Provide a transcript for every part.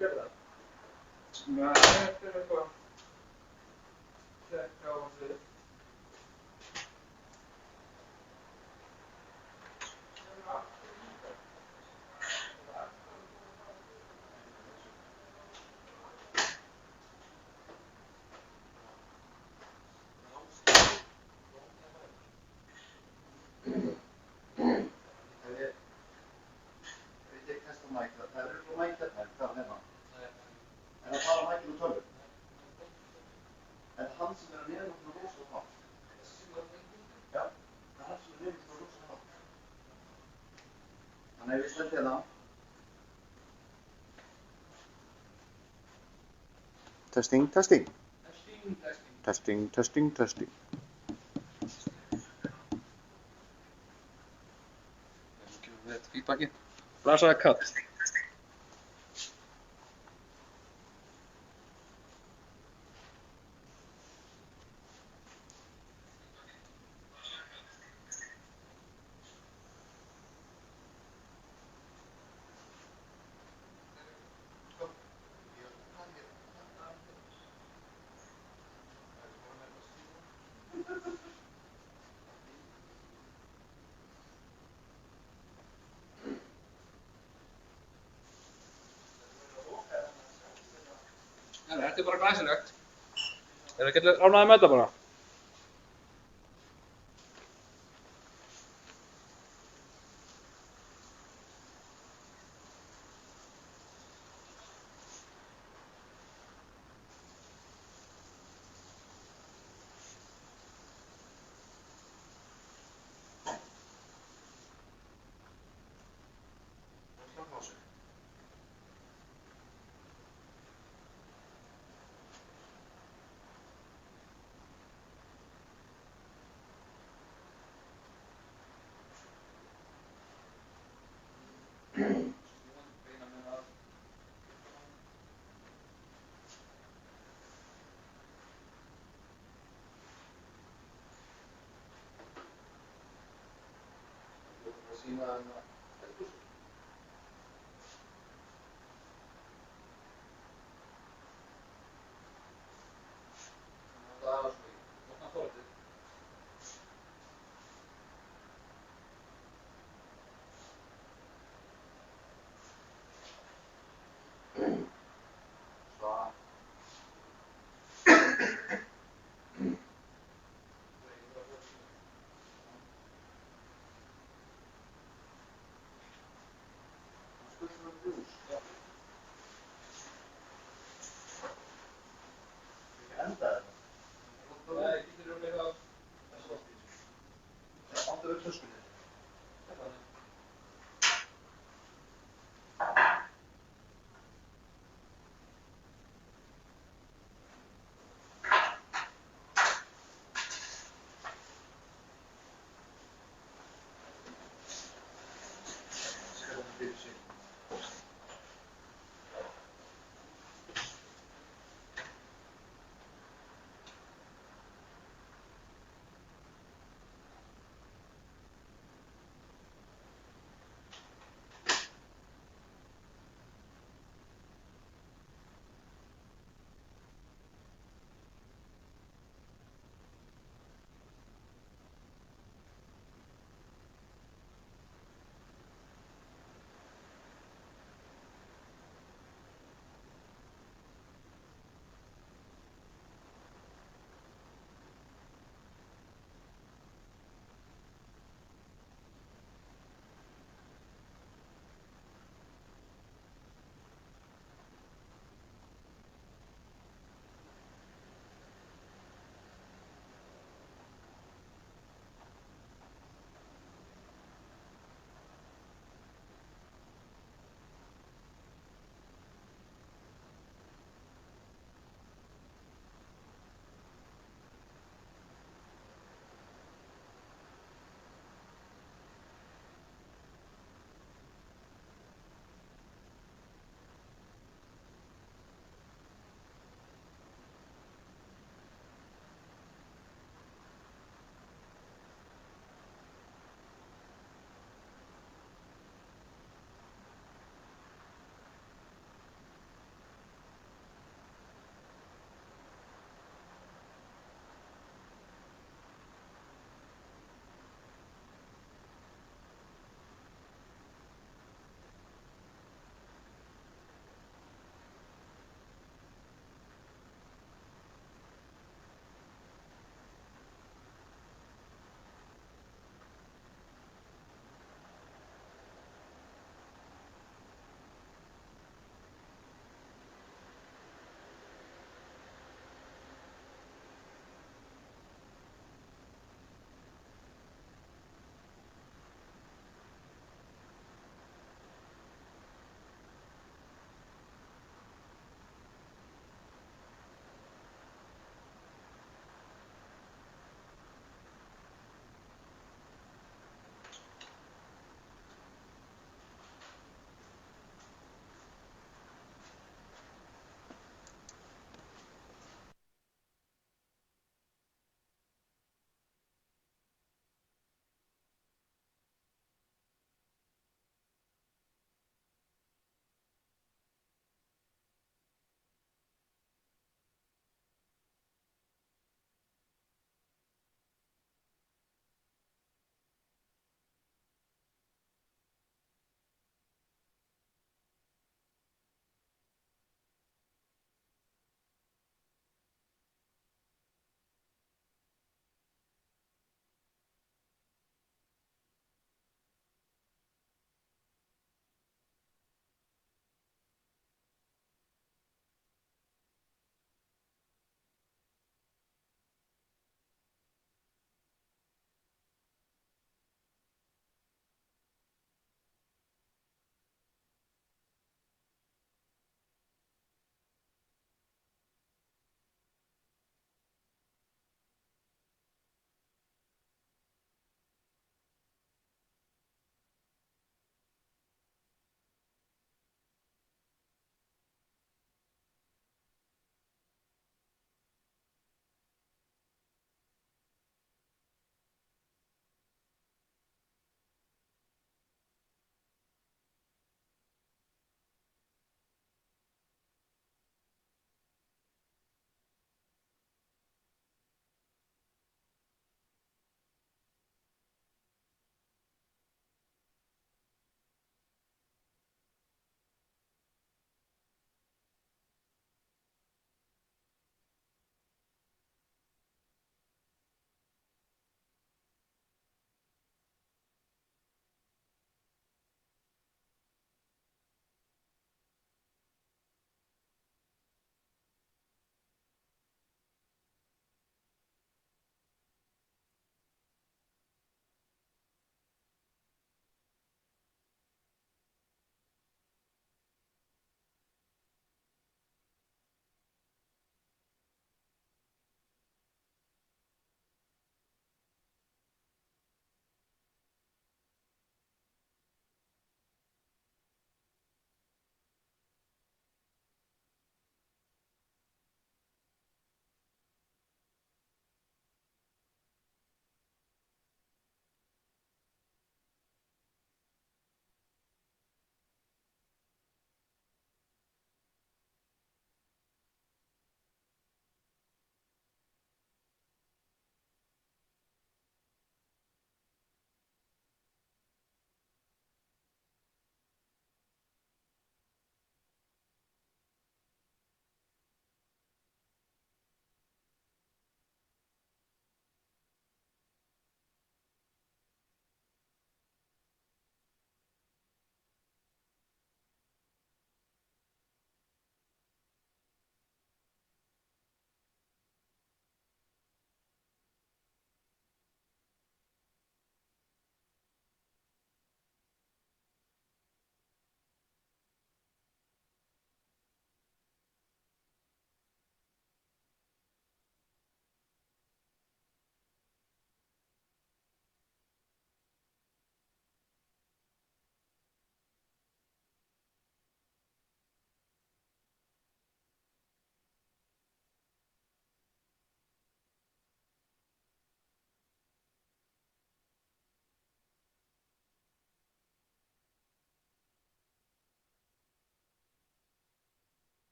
Gerðu það? Nei, þetta er eitthvað tekka á þessu. Testing, testing. Testing, testing. Testing, testing, testing. Gefum við þetta feedbackið. Blasaði kall. Þetta er bara glæsilegt. Ekki allir ánægðir með þetta bara?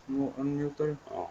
Nú unmutar. Já.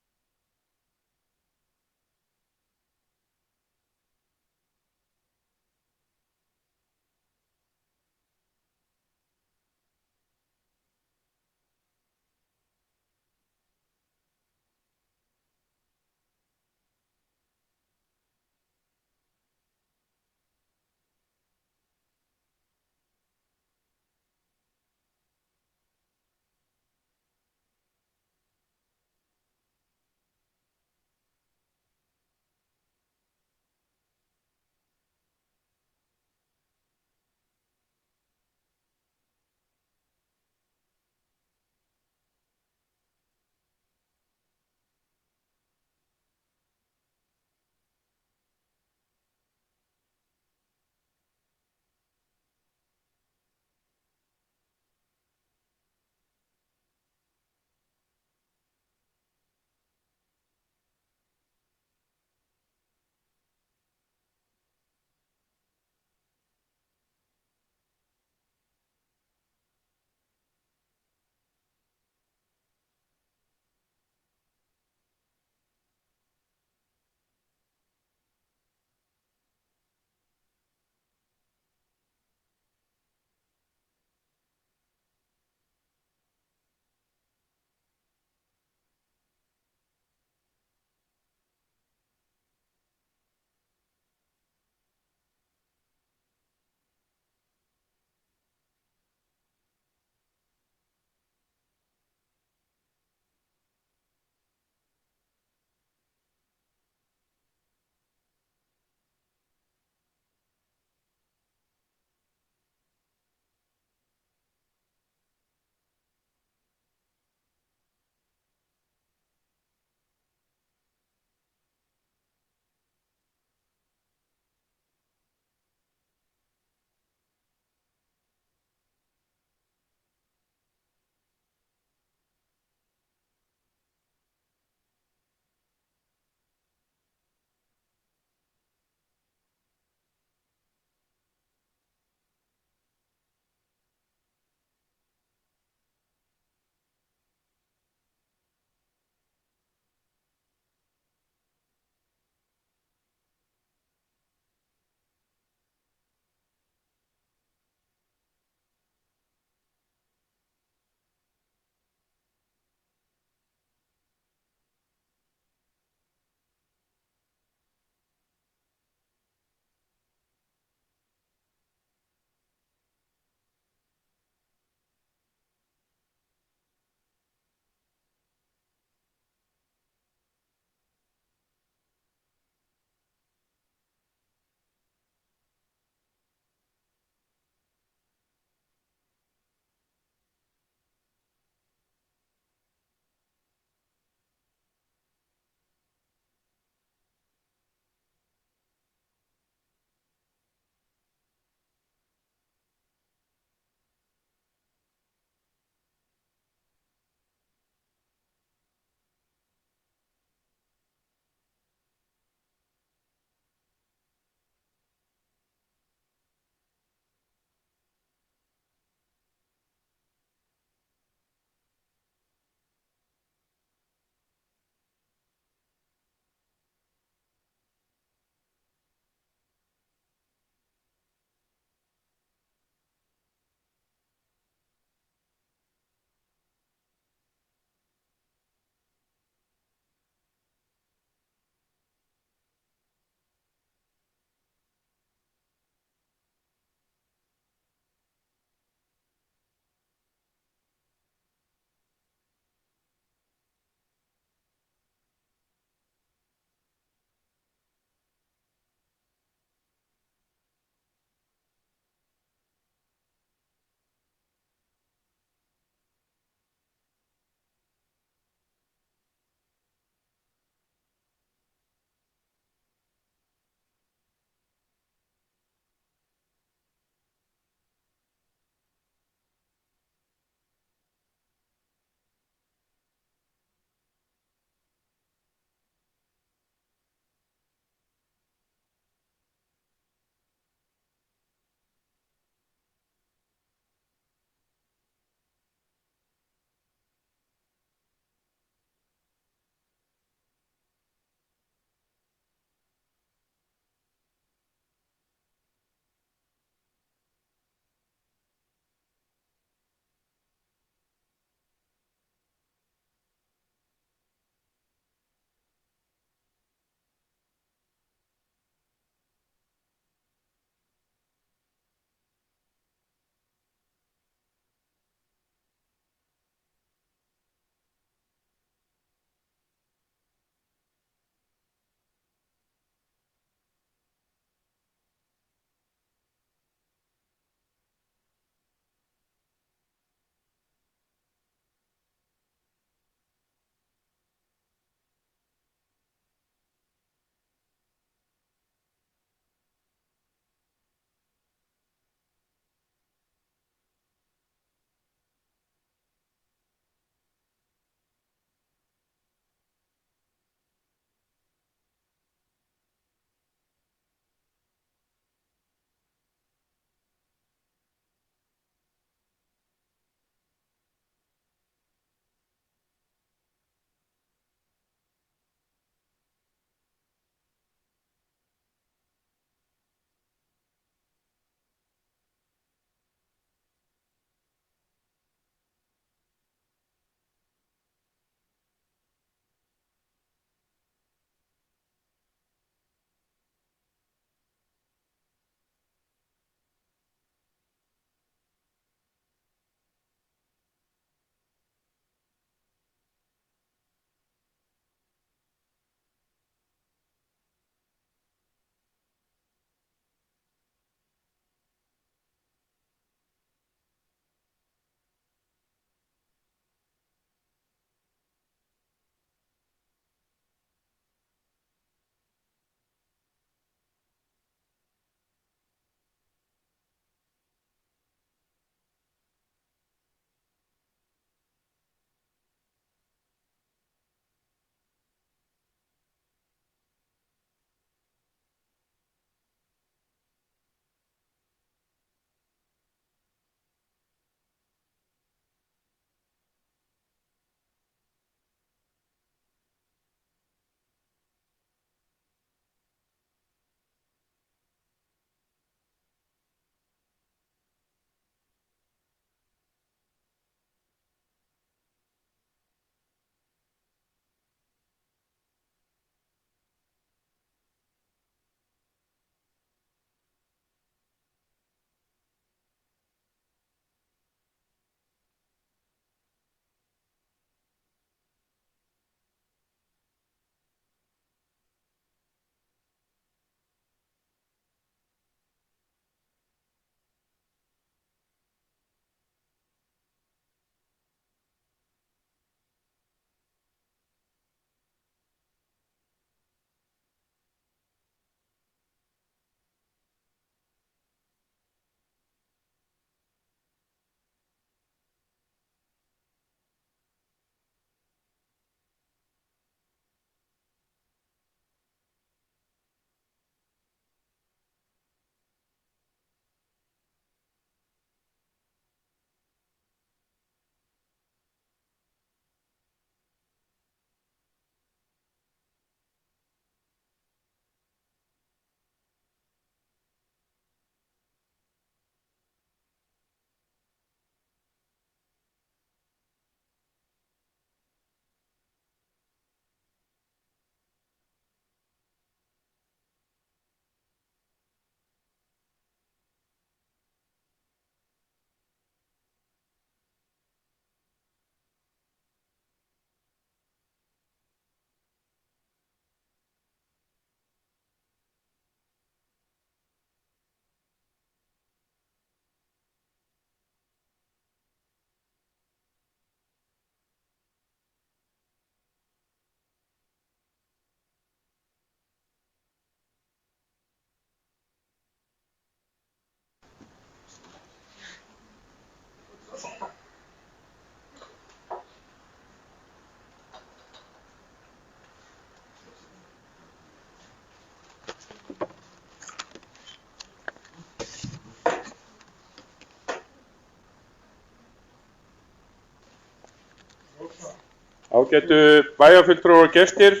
Ágætu bæjarfulltrúar og gestir,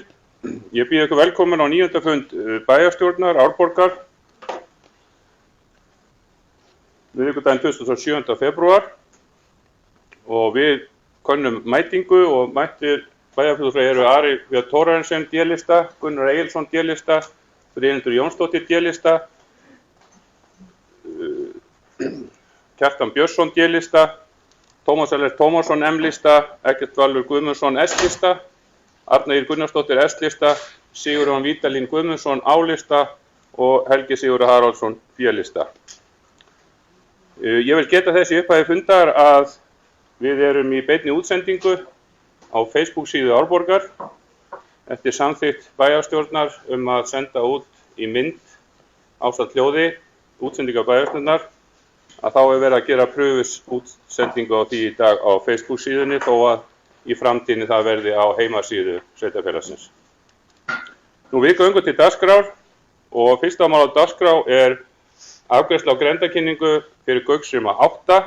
ég býð ykkur velkomin á 9. fund bæjarstjórnar Árborgar miðvikudaginn 27. febrúar og við könnum mætingu og mættir bæjarfulltrúar eru Ari Björn Thorarensen D-lista, Gunnar Egilsson D-lista, Brynhildur Jónsdóttir D-lista, Kjartan Björnsson D-lista, Tómas Ellert Tómasson M-lista, Eggert Valur Guðmundsson S-lista, Arna Ýr Gunnarsdóttir S-lista, Sigurjón Vídalín Guðmundsson A-lista og Helgi Sigurður Haraldsson B-lista. Ég vil geta þess í upphafi fundar að við erum í beinni útsendingu á Facebook síðu Árborgar eftir samþykkt bæjarstjórnar að senda út í mynd ásamt hljóði útsendingar bæjarstjórnar að þá verið að gera pröfus útsendingu á því í dag á Facebook síðunni þó að í framtíðinni það verði á heimasíðu sveitarfélagsins. Við göngum til dagskrár og fyrsta mál á dagskrá afgreiðsla á grenndarkynningu fyrir Gauksrima 8.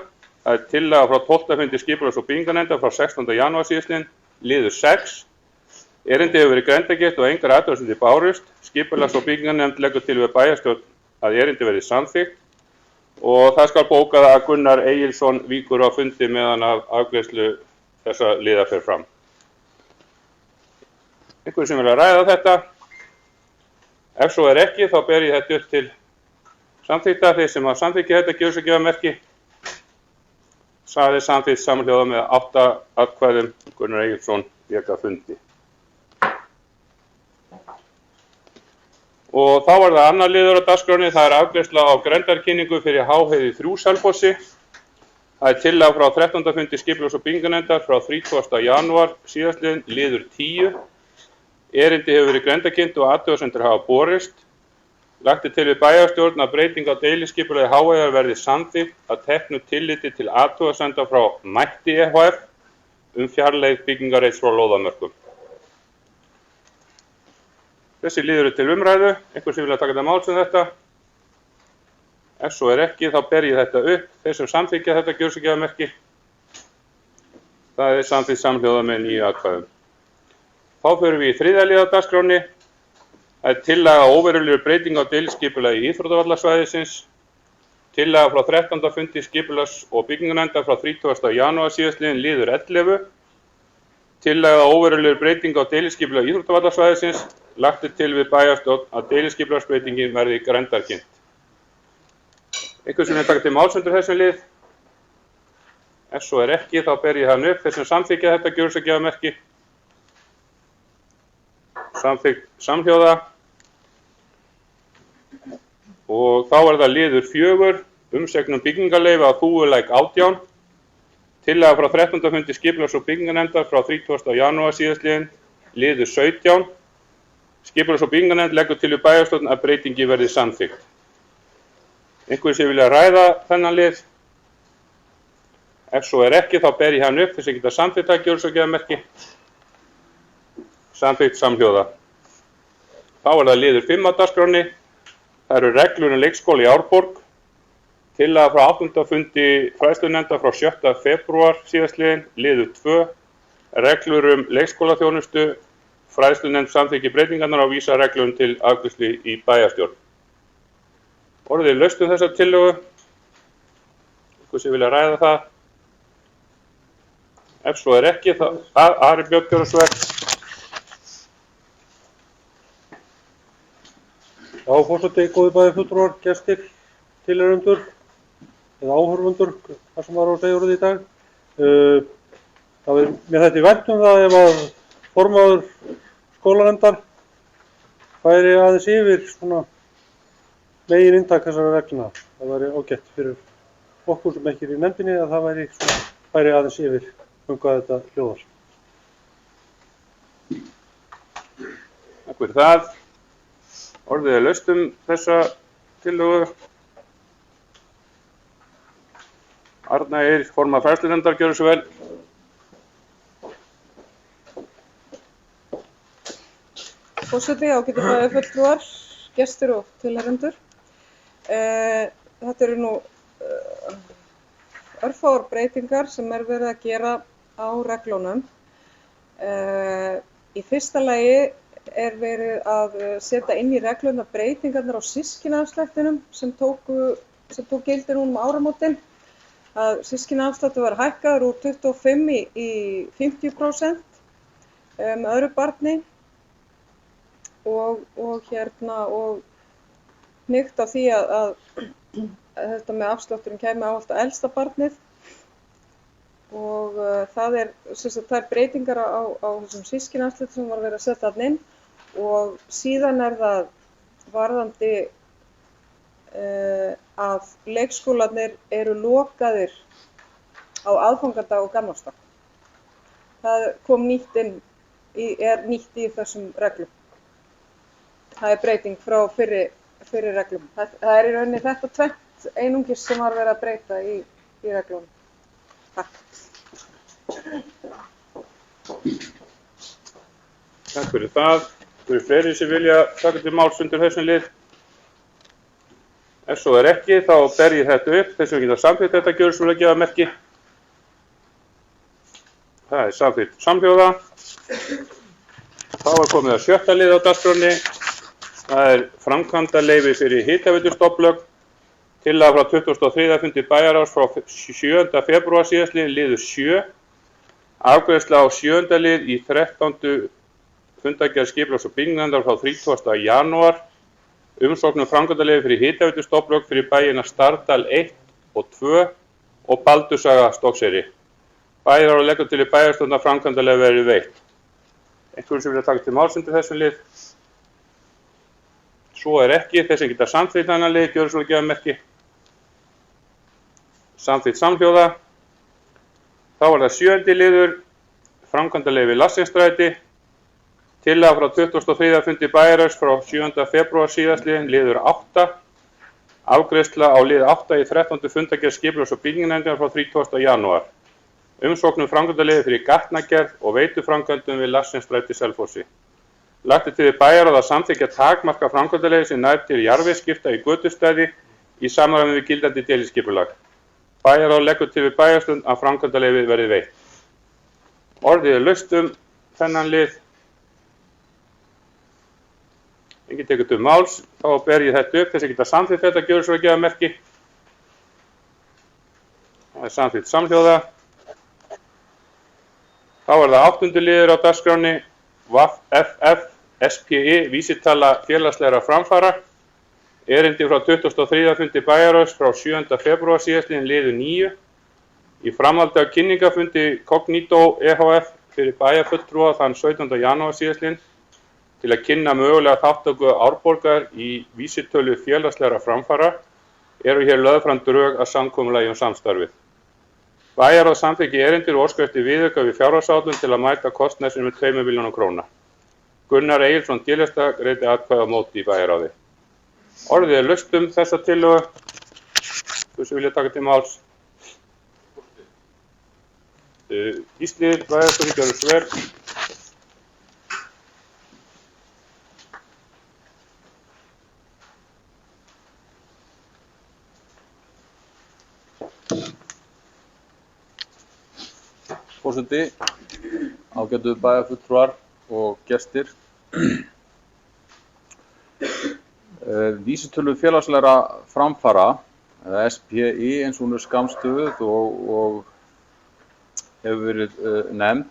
Það tillaga frá 12. fundi skipulags- og byggingarnefndar frá 16. janúar síðastliðinn, liður 6. Erindi hefur verið grenndargert og engar athugasemdir bárust. Skipulags- og byggingarnefnd leggur til við bæjarstjórn að erindi verði samþykkt og það skal bókað að Gunnar Egilsson víkur á fundi meðan af afgreiðslu þessa liðar fer fram. Einhver sem vilja ræða þetta? Ef svo ekki, þá ber ég þetta upp til samþykkta. Þeir sem að samþykkja þetta gjör svo gefa merki. Það samþykkt samhljóða með 8 atkvæðum. Gunnar Egilsson vék af fundi. Og þá var það annar liður á dagskránni, það afgreiðsla á grenndarkynningu fyrir Háheiði 3 Selfossi. Það tillaga frá 13. fundi skipulags- og byggingarnefndar frá 30. janúar síðastliðinn, liður 10. Erindi hefur verið grenndarkynnt og athugasemdir hafa borist. Lagt til við bæjarstjórn að breyting á deiliskipulagi Háheiðar verði samþykkt að teknu tilliti til athugasemda frá Mætti ehf. Fjarlægð byggingarreits frá lóðamörkum. Þessi liður til umræðu, einhver sem vilja taka þetta máls þetta. Ef svo ekki, þá ber ég þetta upp. Þeir sem samþykkja þetta gjör svo gefa merki. Það samþykkt samhljóða með 9 atkvæðum. Þá förum við í 3. lið á dagskránni. Það tillaga óverulegur breyting á deiliskipulagi íþróttavallarsvæðisins. Tillaga frá 13. fundi skipulags- og byggingarnefndar frá 30. janúar síðastliðinn, liður 11. Tillaga óverulegur breyting á deiliskipulagi íþróttavallarsvæðisins. Lagt til við bæjarstjórn að deiliskipulagsbreytingin verði grenndarkynnt. Einhver sem vil taka til máls undir þessum lið? Ef svo ekki, þá ber ég hann upp. Þeir sem samþykkja þetta gjör svo gefa merki. Samþykkt samhljóða. Og þá það liður 4, umsögn byggingarleyfi á Þúfulæk 18. Tillaga frá 13. fundi skipulags- og byggingarnefndar frá 30. janúar síðastliðinn, liður 17. Skipulags- og byggingarnefnd leggur til við bæjarstjórn að breytingi verði samþykkt. Einhver sem vilja ræða þennan lið? Ef svo ekki, þá ber ég hann upp. Þess að geta samþykkt að gjör svo gefa merki. Samþykkt samhljóða. Þá það liður 5 á dagskránni. Það eru reglur leikskóla í Árborg. Tillaga frá 8. fundi fræðslunefndar frá 7. febrúar síðastliðinn, liður 2. Reglur leikskólaþjónustu. Fræðslunefnd samþykki breytingarnar og vísa reglum til afgreiðslu í bæjarstjórn. Orðið laust þessa tillögu. Einhver sem vilja ræða það? Ef svo ekki, þá Ari Björn gjör svo ekki. Já, forseti, góðir bæjarfulltrúar, gestir, tilheyrendur eða áhorfendur, hvað sem var á að segja orðið í dag. Mér þætti vænt það ef að formaður skólanefndar færi aðeins yfir svona megin inntak þessara regluna. Það væri ágætt fyrir okkur sem ekki í nefndinni að það færi aðeins yfir hvað þetta hljóðar. Takk fyrir það. Orðið laust þessa tillögu. Arna Ýr, formaður fræðslunefndar, gjörðu svo vel. Forseti, ágætu bæjarfulltrúar, gestir og tilheyrendur. Þetta eru nú örfáar breytingar sem verið að gera á reglunum. Í fyrsta lagi verið að setja inn í reglurnar breytingarnar á systkinaafslættinum sem tók gildi núna áramótin. Að systkinaafsláttur var hækkaður úr 25 í 50% með öðru barni og hnykkt á því að þetta með afslátturinn kæmi ávallt á elsta barnið og það þær breytingar á þessum systkinaafslætti sem var verið að setja þarna inn og síðan það varðandi að leikskólarnir eru lokaðir á aðfangadag og gamlársdag. Það kom nýtt í þessum reglum. Það breyting frá fyrri reglum. Það í rauninni þetta tvennt einungis sem var verið að breyta í reglunum. Takk. Takk fyrir það. Það eru fleiri sem vilja taka til máls undir þessum lið. Ef svo ekki, þá ber ég þetta upp þess að við getum samþykkt þetta gjörsamlegjamerki. Það samþykkt samhljóða. Þá komið að 7. lið á dagskránni. Það framkvæmdaleyfi fyrir hitaveitustofnlög. Tillaga frá 23. fundi bæjarráðs frá 7. febrúar síðastliðinn liður 7. Afgreiðsla á 7. lið í 13. fundargerð skipulags- og byggingarnefndar frá 30. janúar. Umsókn framkvæmdaleyfi fyrir hitaveitustofnlög fyrir bæina Stardal 1 og 2 og Baldursaga Stokkseyri. Bæjarráð leggur til í bæjarstjórn að framkvæmdaleyfi verði veitt. Einhverjum sem vilja taka til máls undir þessum lið? Svo ekki, þeir sem geta samþykkt þennan lið, gjörsamlegjamerki. Samþykkt samhljóða. Þá það 7. liður, framkvæmdaleyfi Lassingstræti. Tillaga frá 23. fundi bæjarráðs frá 7. febrúar síðastliðinn liður 8. Afgreiðsla á lið 8 í 13. fundargerð skipulags- og byggingarnefndar frá 30. janúar. Umsókn framkvæmdaleyfi fyrir gatnagerð og veituframkvæmdum við Lassingstræti Selfossi. Lagt til við bæjarráð að samþykkja takmarka framkvæmdaleyfi sem nær til jarðvegsskipta í götustæði í samræmi við gildandi deiliskipulag. Bæjarráð leggur til við bæjarstjórn að framkvæmdaleyfi verði veitt. Orðið laust þennan lið. Enginn tekur til máls, þá ber ég þetta upp þess að geta samþykkt þetta gjörsamlegjamerki. Það samþykkt samhljóða. Þá það 8. liður á dagskránni, VFF SPI vísitala félagslegra framfara. Erindi frá 23. fundi bæjarráðs frá 7. febrúar síðastliðinn liður 9. Í framhaldi af kynningafundi Cognito EHF fyrir bæjarfulltrúa þann 17. janúar síðastliðinn til að kynna mögulega þátttöku Árborgar í vísitölu félagslegra framfara eru hér lögð fram drög að samkomulagi samstarfið. Bæjarráð samþykki erindir og óskar eftir viðauka við fjárhagsáætlun til að mæta kostnaði sem 2 milljónum króna. Gunnar Egilsson dýrlista greiddi atkvæði á móti í bæjarráði. Orðið laust þessa tillögu. Þú sem vilja taka til máls. Gísli, bæjarstjóri, gjörðu svo vel. Forseti, ágætu bæjarfulltrúar og gestir. Vísitölu félagslegra framfara, eða SPI eins og hún skammstöfuð og hefur verið nefnd,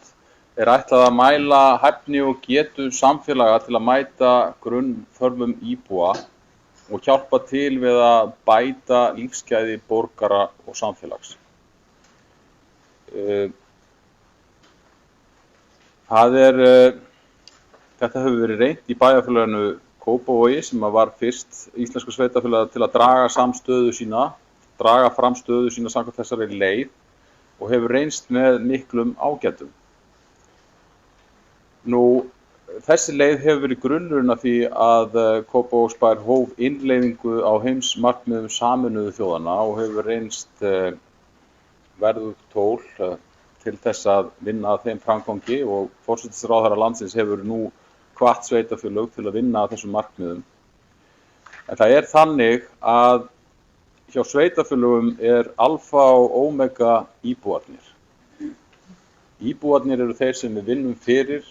ætlað að mæla hæfni og getu samfélaga til að mæta grunnþörfum íbúa og hjálpa til við að bæta lífsgæði borgara og samfélags. Þetta hefur verið reynt í bæjarfélaginu Kópavogi sem var fyrst íslensku sveitarfélag til að draga fram stöðu sína samkvæmt þessari leið og hefur reynst með miklum ágætum. Þessi leið hefur verið grunnurinn að því að Kópavogsbær hóf innleiðingu á heimsmarkmiðum Sameinuðu þjóðanna og hefur reynst verðugt tól til þess að vinna að þeim framgangi og forsætisráðherra landsins hefur nú hvatt sveitarfélög til að vinna að þessum markmiðum. En það þannig að hjá sveitarfélögum alfa og omega íbúarnir. Íbúarnir eru þeir sem við vinnum fyrir,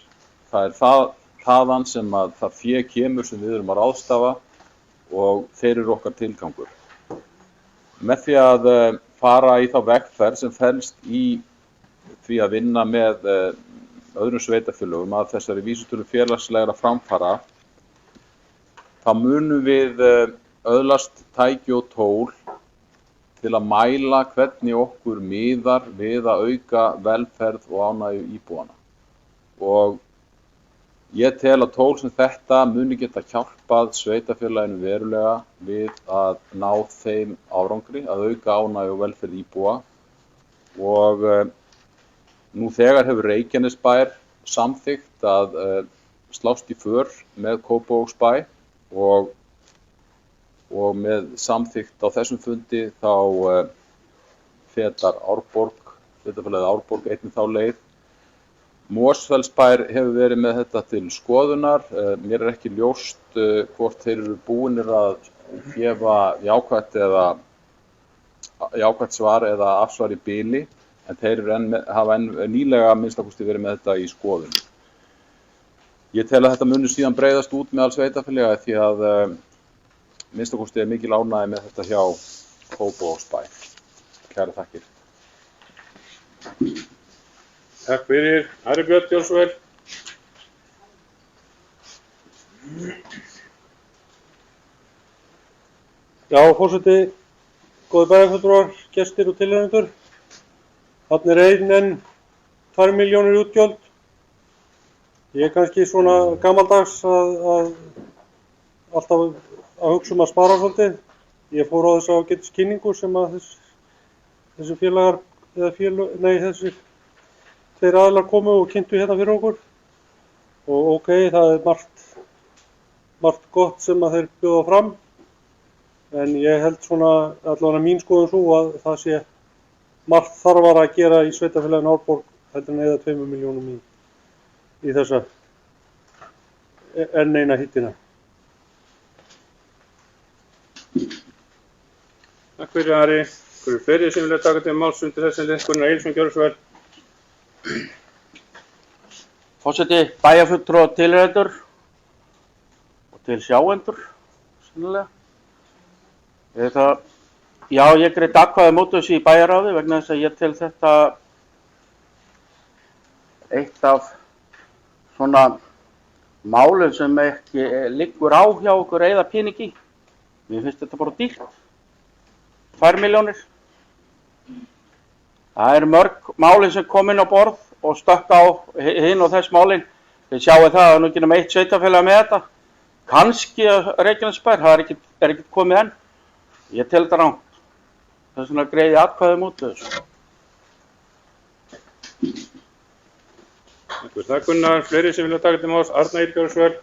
það er þaðan sem að það fé kemur sem við erum að ráðstafa og þeir eru okkar tilgangur. Með því að fara í þá vegferð sem felst í því að vinna með öðrum sveitarfélögum að þessari vísitölu félagslegra framfara, þá munum við öðlast tæki og tól til að mæla hvernig okkur miðar við að auka velferð og ánægju íbúanna. Og ég tel að tól sem þetta muni geta hjálpað sveitarfélaginu verulega við að ná þeim árangri, að auka ánægju og velferð íbúa. Og nú þegar hefur Reykjanesbær samþykkt að slást í för með Kópavogsbæ og með samþykkt á þessum fundi þá fetar sveitarfélagið Árborg einnig þá leið. Mosfellsbær hefur verið með þetta til skoðunar. Mér ekki ljóst hvort þeir eru búinir að gefa jákvætt svar eða afsvar í bili, en þeir hafa nýlega minnstakosti verið með þetta í skoðun. Ég tel að þetta muni síðan breiðast út með alls sveitarfélaga því að minnstakosti er mikil ánægja með þetta hjá Kópavogsbæ. Kærar þakkir. Takk fyrir. Ari Björn Jónsson. Já, forseti, góðir bæjarfulltrúar, gestir og tilheyrendur. Þarna enn 2 milljónir í útgjöld. Ég er kannski svona gamaldags að alltaf að hugsa að spara svolítið. Ég fór á þessa ágætiskynningu sem að þessi félagar, þessir tveir aðilar komu og kynntu hérna fyrir okkur. Og ok, það er margt gott sem að þeir bjóða fram. En ég held svona, allavega mín skoðun svo að það sé margt þarfara að gera í sveitarfélaginu Árborg heldur en eða 2 milljónum í þessa enn eina hittina. Takk fyrir Ari. Hverju fleiri sem vilja taka til máls undir þessi lið? Gunnar Eilsson, gjörðu svo vel. Forseti, bæjarfulltrúar og tilheyrendur og til sjáendur, sennilega. Ég greiddi atkvæði móti þessu í bæjarráði vegna þess að ég tel þetta eitt af svona málum sem ekki liggur á hjá okkur eyða peningi. Mér finnst þetta bara dýrt. 2 milljónir. Það eru mörg málin sem kom inn á borð og stökk á hinn og þess málin. Þið sjáu það að nú ekki nema 1 sveitarfélag með þetta. Kannski Reykjanesbær, það er ekkert komið enn. Ég tel þetta rangt. Þess vegna greiði atkvæði móti þessu. Takk fyrir það Gunnar. Fleiri sem vilja taka til máls? Arna Eir, gjörðu svo vel.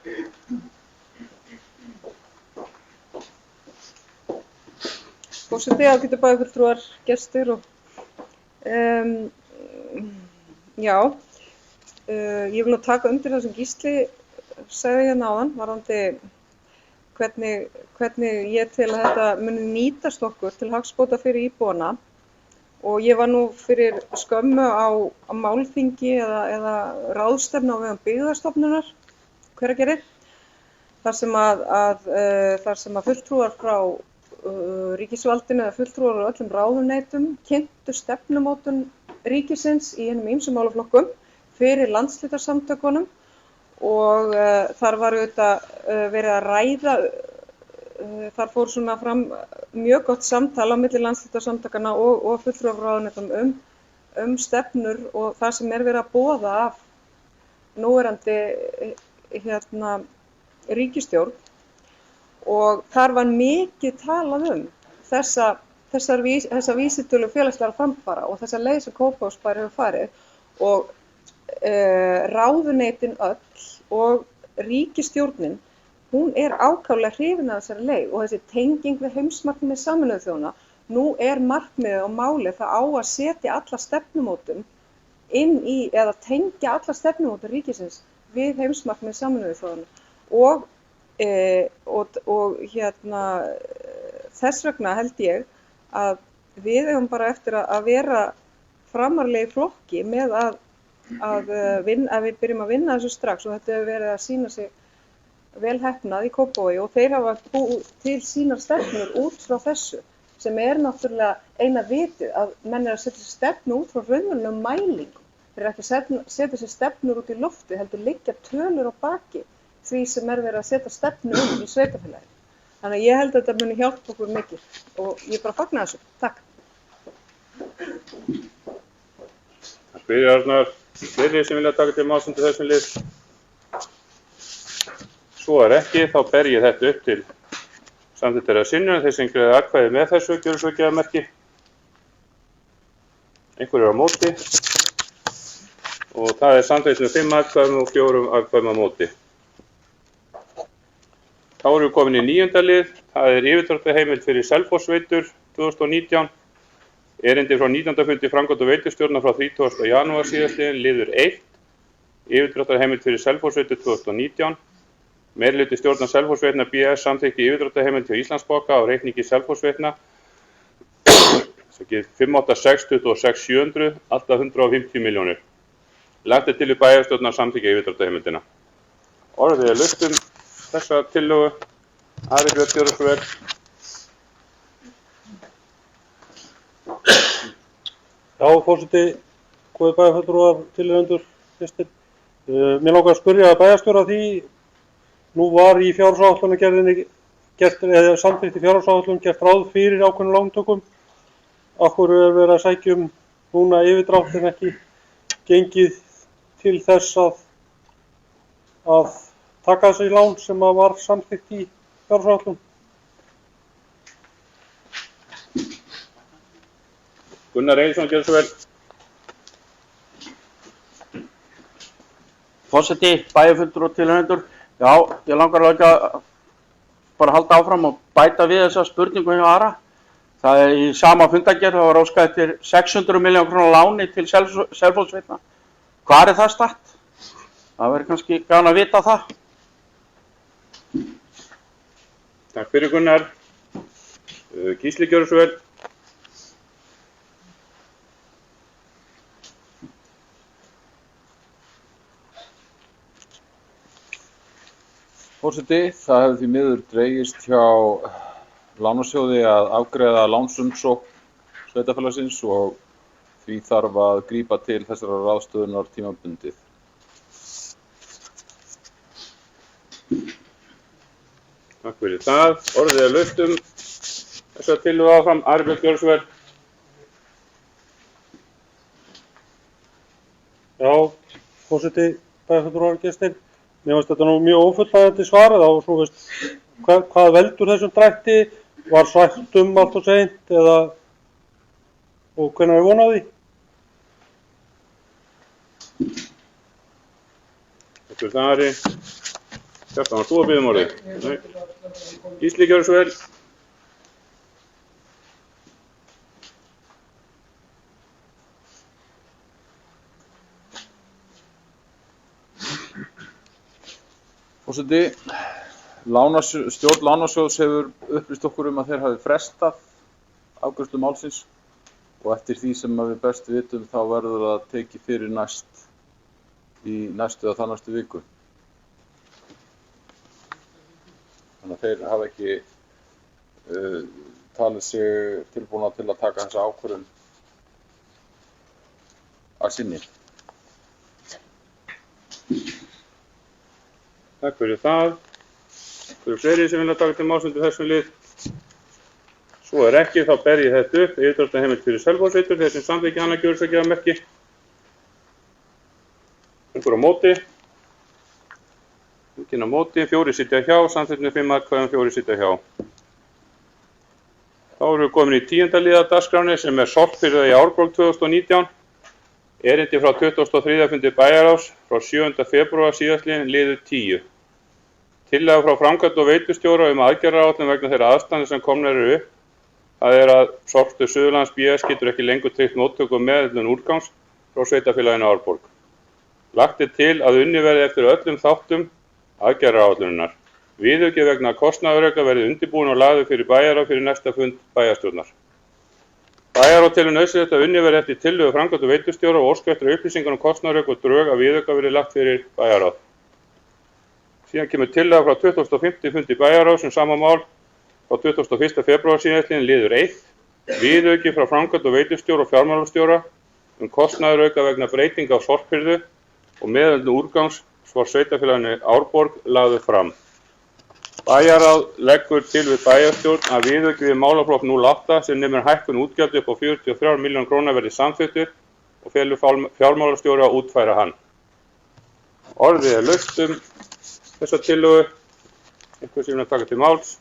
Forseti, ágætu bæjarfulltrúar, gestir og ég vil nú taka undir það sem Gísli sagði hérna áðan varðandi hvernig ég tel að þetta muni nýtast okkur til hagsbóta fyrir íbúana. Og ég var nú fyrir skömmu á málþingi eða ráðstefnu á vegum Byggðastofnunar Hveragerði, þar sem að fulltrúar frá ríkisvaldinu eða fulltrúar á öllum ráðuneytum kynntu stefnumótun ríkisins í hinum ýmsum málaflokkum fyrir landshlutasamtökunum og þar var auðvitað verið að ræða, þar fór svona fram mjög gott samtal á milli landshlutasamtakana og fulltrúar frá ráðuneytum stefnur og það sem er verið að boða af núverandi ríkisstjórn. Og þar var mikið talað þessa vísitölu félagslegra framfara og þessa leið sem Kópavogsbær hefur farið og ráðuneytin öll og ríkisstjórnin, hún er ákaflega hrifin af þessari leið og þessi tenging við heimsmarkmið Sameinuðu þjóðanna. Nú er markmiðið og málið það á að setja alla stefnumótun inn í eða tengja alla stefnumótun ríkisins við heimsmarkmið Sameinuðu þjóðanna og þess vegna held ég að við eigum bara eftir að vera framarlega í flokki með að að við byrjum að vinna þessu strax og þetta hefur verið að sýna sig vel heppnað í Kópavogi og þeir hafa búið til sínar stefnur út frá þessu sem náttúrulega eina vitið að menn að setja sér stefnu út frá raunverulegum mælingum. Þeir ekki að setja sér stefnur út í lofti, heldur liggja tölur á baki því sem verið að setja stefnu í sveitarfélagi. Þannig að ég held að þetta muni hjálpa okkur mikið og ég bara fagna þessu. Takk. Takk fyrir Arnar. Fleiri sem vilja taka til máls undir þessum lið? Svo ekki, þá ber ég þetta upp til samþykktar að synjun. Þeir sem greiða atkvæði með þessu gjöru svo gjafamerki. Einhver á móti. Og það samþykkt með 5 atkvæðum og 4 atkvæðum á móti. Þá erum við komin í 9. lið. Það yfirdráttarheimild fyrir Selfossveitur 2019. Erindi frá 19. fundi framkvæmda og veiturstjórnar frá 30. janúar síðastliðinn, liður 1. Yfirdráttarheimild fyrir Selfossveitur 2019. Meirihluti stjórnar Selfossveitna BS samþykki yfirdráttarheimild hjá Íslandsbanka á reikningi Selfossveitna. 58626.700, alltaf 150 milljónir. Lagt til við bæjarstjórnar samþykja yfirdráttarheimildina. Orðið laust þessa tillögu. Ari Björn gjörðu svo vel. Já, forseti, góðir bæjarfulltrúar, tilheyrendur, gestir. Mér langar að spyrja bæjarstjóra því, nú var í fjárhagsáætlunargerðinni eða samþykkt í fjárhagsáætlun gert ráð fyrir ákveðnum lántökum. Af hverju verið að sækja núna yfirdrátt en ekki gengið til þess að taka þessi lán sem var samþykkt í fjárhagsáætlun? Gunnar Eiríksson gjörðu svo vel. Forseti, bæjarfulltrúar og tilheyrendur. Já, ég langar að bara halda áfram og bæta við þessa spurningu hjá Ara. Það í sama fundargerð, það var óskað eftir 600 milljóna króna láni til Selfossveitna. Hvar það statt? Það verður kannski gaman að vita það. Takk fyrir Gunnar. Gísli gjörðu svo vel. Forseti, það hefur því miður dregist hjá lánasjóði að afgreiða lánsumsókn sveitarfélagsins og því þarf að grípa til þessara ráðstöfunar tímabundið. Takk fyrir það. Orðið laust þessa tillögu áfram. Ari Björn gjörðu svo vel. Já, forseti, bæjarfulltrúar, gestir. Mér finnst þetta nú mjög ófullnægjandi svarið á svo veist hvað veldur þessum drætti, var sagt allt og seint eða og hvenær von á því? Takk fyrir það Ari. Kjartan, var þú að biðja orðið? Nei. Gísli gjörðu svo vel. Forseti, stjórn lánasjóðs hefur upplýst okkur að þeir hafi frestað afgreiðslu málsins og eftir því sem við best vitum þá verður það tekið fyrir í næstu eða þarnæstu viku. Þannig að þeir hafa ekki talið sig tilbúna til að taka þessa ákvörðun að sinni. Takk fyrir það. Fyrir fleiri sem vilja taka til máls undir þessum lið. Svo ekki, þá ber ég þetta upp. Yfirdráttarheimild fyrir Selfossveitur, þeir sem samþykja hana gjörðu svo gjafamerki. Einhver á móti. Enginn á móti, 4 sitja hjá, samþykkt með 5 atkvæðum, 4 sitja hjá. Þá erum við komin í 10. liða dagskránni sem sorphirða í Árborg 2019. Erindi frá 23. fundi bæjarráðs frá 7. febrúar síðastliðinn, liður 10. Tillaga frá framkvæmda og veiturstjóra aðgerðaráætlun vegna þeirra aðstæðna sem komnar eru upp. Það að Sorpstöð Suðurlands BS getur ekki lengur tryggt móttöku og meðhöndlun úrgangs frá sveitarfélaginu Árborg. Lagt til að unnið verði eftir öllum þáttum aðgerðaráætlunarinnar. Viðauki vegna kostnaðarauka verði undirbúinn og lagður fyrir bæjarráð fyrir næsta fund bæjarstjórnar. Bæjarráð telur nauðsynlegt að unnið verði eftir tillögu framkvæmda og veitustjóra og óska eftir upplýsingar um kostnaðarauk og drög að viðauka verði lagt fyrir bæjarráð. Síðan kemur tillaga frá 25. fundi bæjarráðs um sama mál frá 21. febrúar síðastliðinn liður 1. Viðauki frá framkvæmda og veitustjóra og fjármálastjóra kostnaðarauka vegna breytinga á sorphirðu og meðhöndlun úrgangs var sveitarfélaginu Árborg lagður fram. Bæjarráð leggur til við bæjarstjórn að viðauki við málaflokk 08 sem nemur hækkun útgjaldi upp á 43 milljónir króna verði samþykktur og felur fjármálastjóri að útfæra hann. Orðið laust þessa tillögu. Einhver sem taka til máls.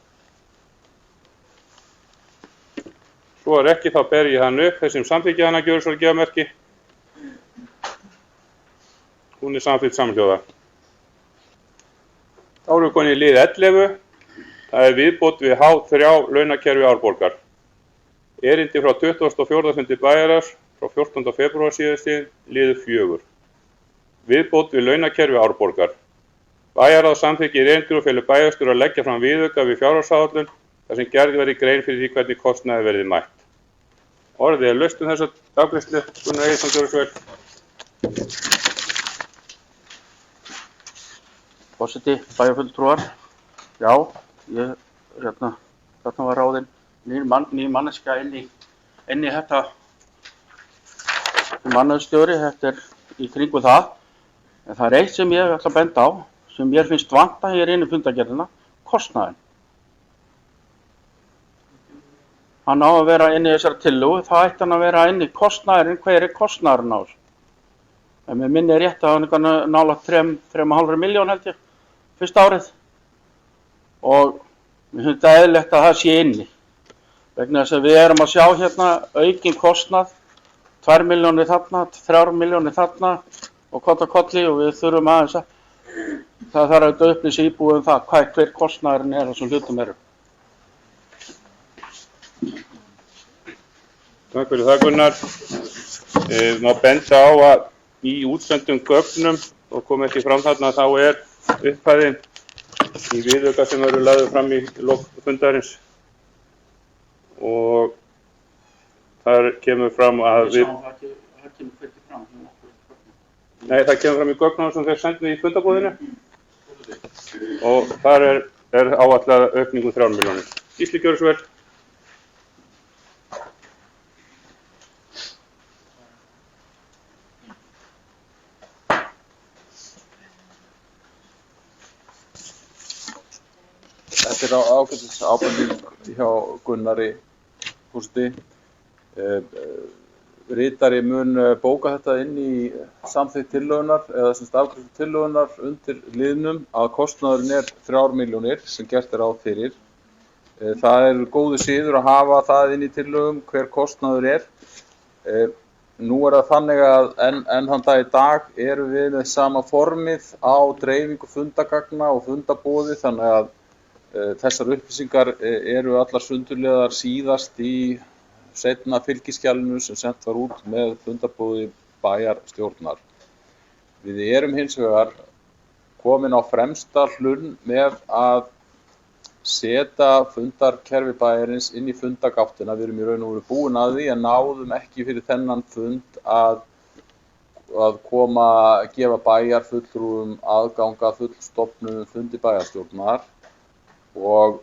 Svo ekki þá ber ég hann upp. Þeir sem samþykkja hana gjörðu svo gefamerki. Hún samþykkt samhljóða. Þá erum við konið í lið 11. Það viðbót við H3 launakerfi Árborgar. Erindi frá 24. fundi bæjarráðs frá 14. febrúar síðastliðinn liður 4. Viðbót við launakerfi Árborgar. Bæjarráð samþykkir erindi og felur bæjarstjóra að leggja fram viðauka við fjárhagsáætlun þar sem gerð verði grein fyrir því hvernig kostnaði verði mætt. Orðið laust þessa afgreiðslu. Gunnar Egilsson gjörðu svo vel. Forseti, bæjarfulltrúar, já, þarna var ráðin ný manneskja inn í þetta mannauðsstjóri, þetta í kringum það. En það eitt sem ég ætla að benda á, sem mér finnst vanta hér inn í fundargerðina, kostnaðinn. Hann á að vera inn í þessari tillögu, það ætti hann að vera inn í kostnaðurinn, hver kostnaðurinn á þessu? En mér minni rétt að hann er nálægt 3,5 milljón held ég. Fyrsta árið og mér finnst það eðlilegt að það sé inni vegna þess að við erum að sjá hérna aukinn kostnað 2 milljónir þarna, 3 milljónir þarna og kolli og við þurfum aðeins að það þarf að upplýsa íbúið það hver kostnaðurinn er þessum hlutum eru. Takk fyrir það Gunnar. Má benda á að í útsendum gögnum og kom ekki fram þarna þá upphæðin í viðauka sem eru lagður fram í lok fundarins og þar kemur fram að Það kemur hvernig fram? Nei, það kemur fram í gögnum sem þeir sendu í fundabúðinu og þar er áætlað aukningu 3 milljónir. Gísli gjörðu svo vel. Þetta ágætis ábending hjá Gunnari Hústi. Ritari mun bóka þetta inn í samþykkt tillögunnar eða afgreiðslu tillögunnar undir liðnum að kostnaðurinn er 3 milljónir sem gert er ráð fyrir. Það góður siður að hafa það inn í tillögum hver kostnaður er. Nú það þannig að enn þann dag í dag erum við með sama formið á dreifingu fundagagna og fundaboði þannig að þessar upplýsingar eru allar sundurliðar síðast í seinna fylgiskjalinu sem sent var út með fundaboði bæjarstjórnar. Við erum hins vegar komin á fremsta hlunn með að setja fundarkerfi bæjarins inn í fundagáttina. Við erum í raun og veru búin að því en náðum ekki fyrir þennan fund að gefa bæjarfulltrúum aðganga fullstofnum fundi bæjarstjórnar. Og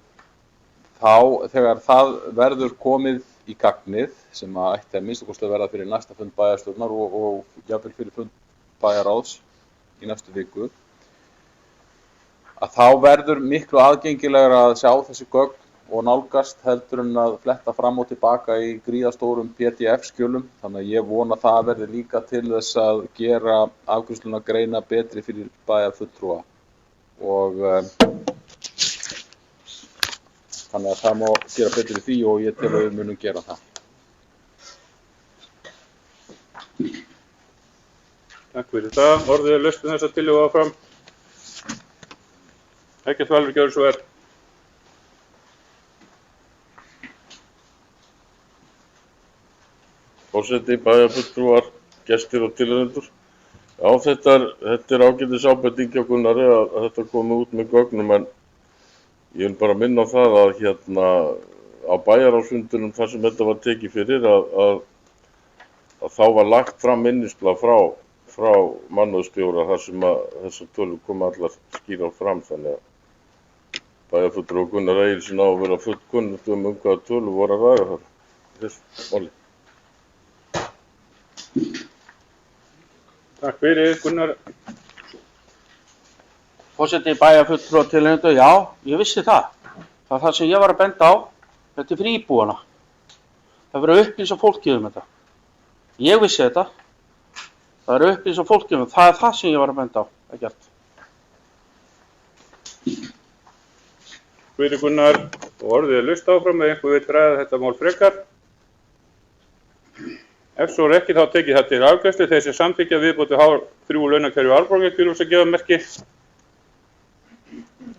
þá þegar það verður komið í gagnið sem ætti að minnsta kosti að verða fyrir næsta fund bæjarstjórnar og jafnvel fyrir fund bæjarráðs í næstu viku að þá verður miklu aðgengilegra að sjá þessi gögn og nálgast heldur en að fletta fram og tilbaka í gríðastórum PDF-skjölum þannig að ég vona það verði líka til þess að gera afgreiðsluna greina betri fyrir bæjarfulltrúa og þannig að það má gera betur í því og ég tel að við munum gera það. Takk fyrir það. Orðið laust þessa tillögu áfram. Ekkert Valur gjörðu svo vel. Forseti, bæjarfulltrúar, gestir og tilheyrendur. Já, þetta ágætis ábending hjá Gunnari að þetta komi út með gögnum en ég vil bara minna á það að á bæjarráðsfundinum þar sem þetta var tekið fyrir að þá var lagt fram minnisblað frá mannúðarstjóra þar sem að þessar tölur koma allar skýrar fram, þannig að bæjarfulltrúi og Gunnar Egilsson á að vera fullkunnugt hvaða tölur voru að ræða þar í þessu máli. Takk fyrir, Gunnar. Forseti, bæjarfulltrúar tilnefndu, já, ég vissi það. Það er það sem ég var að benda á, þetta er fyrir íbúana. Það verður að upplýsa fólkið þetta. Ég vissi þetta. Það er að upplýsa fólkið það er það sem ég var að benda á, ekkert. Fyrir Gunnar, og orðið laust áfram ef einhver vill ræða þetta mál frekar. Ef svo ekki þá tekið það til afgreiðslu þeir sem samþykkja viðbóti H3 launakerfi Árborgargjöfurs að gefa merki.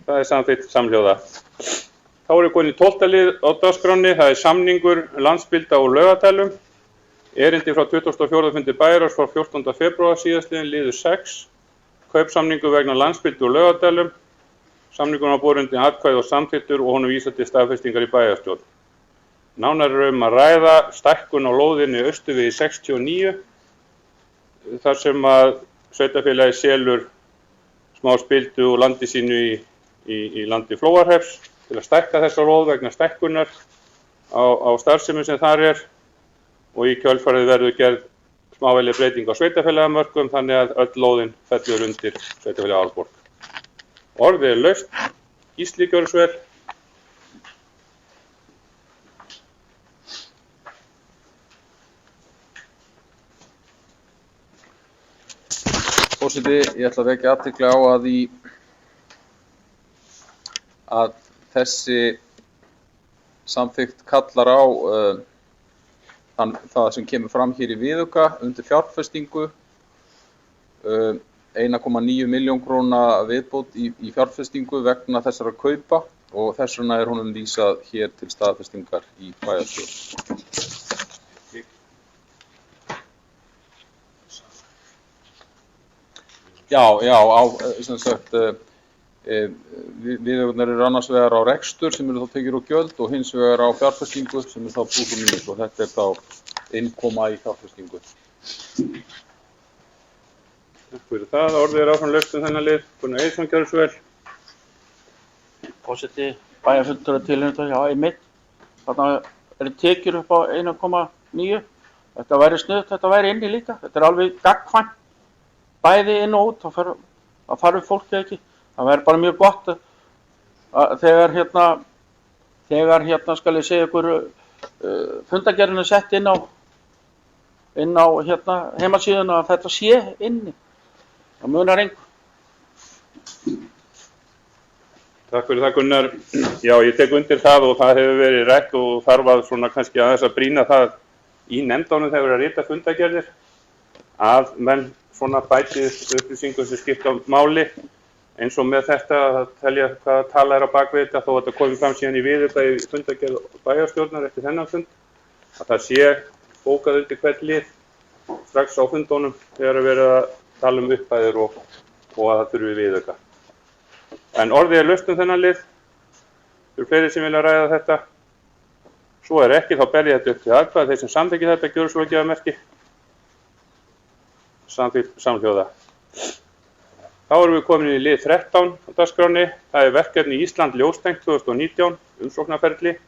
Það er samþykkt samhljóða. Þá er komin í 12. lið á dagskránni, það er samningur Landsbylda og Laugardælum. Erindi frá 24. fundi bæjarráðs frá 14. febrúar síðastliðinn liður 6. Kaupsamningur vegna Landsbyldu og Laugardælum. Samningurinn var borinn undir atkvæði og samþykktur og honum vísað til staðfestingar í bæjarstjórn. Nánar er að ræða stækkun á lóðinni Austurvegi 69 þar sem að sveitarfélagið selur smá spildu og landi sínu í landi Flóahrepps til að stækka þessa lóð vegna stækkunar á starfsemi sem þar er og í kjölfarið verður gerð smávægileg breyting á sveitarfélagamörkum þannig að öll lóðin fellur undir sveitarfélagið Árborg. Orðið er laust. Gísli, gjörðu svo vel. Forseti, ég ætla að vekja athygli á að þessi samþykkt kallar á það sem kemur fram hér í viðauka undir fjárfestingu 1,9 milljón króna viðbót í fjárfestingu vegna þessara kaupa og þess vegna er honum vísað hér til staðfestingar í bæjarstjórn. Já, sem sagt, viðaukarnar eru annars vegar á rekstur sem eru þá tekjur og gjöld og hins vegar á fjárfestingu sem er þá plus og mínus og þetta er þá innkoma í fjárfestingu. Takk fyrir það. Orðið er áfram laust þennan lið. Gunnar Egilsson, gjörðu svo vel. Forseti, bæjarfulltrúar tilnefndu, já, einmitt. Þarna eru tekjur upp á 1,9. Þetta væri sniðugt, þetta væri inni líka. Þetta er alveg gagnkvæmt. Bæði inn og út, það þarf fólkið ekki. Það væri bara mjög gott að þegar skal ég segja ykkur fundargerðin er sett inn á heimasíðuna að þetta sé inni. Það munar engu. Takk fyrir það, Gunnar. Já, ég tek undir það og það hefur verið rætt og þarf að svona kannski aðeins að brýna það í nefndánum þegar að rita fundargerðir að menn svona bætið upplýsingum sem skipta máli eins og með þetta að telja hvað tala er á bakvið þetta þó að þetta komið fram síðan í viðauka í fundargerð bæjarstjórnar eftir þennan fund að það sé bókað undir hvern lið strax á fundunum þegar að vera að tala upphæðir og að það þurfi viðauka. En orðið er laust þennan lið. Fyrir fleiri sem vilja ræða þetta. Svo er ekki, þá ber ég þetta upp til atkvæði. Þeir sem samþykkja þetta gjörðu svo ekki að merki. Samhljóða. Þá erum við komin í lið 13 á dagskránni. Það er verkefni Ísland ljóstengt 2019, umsóknarferli.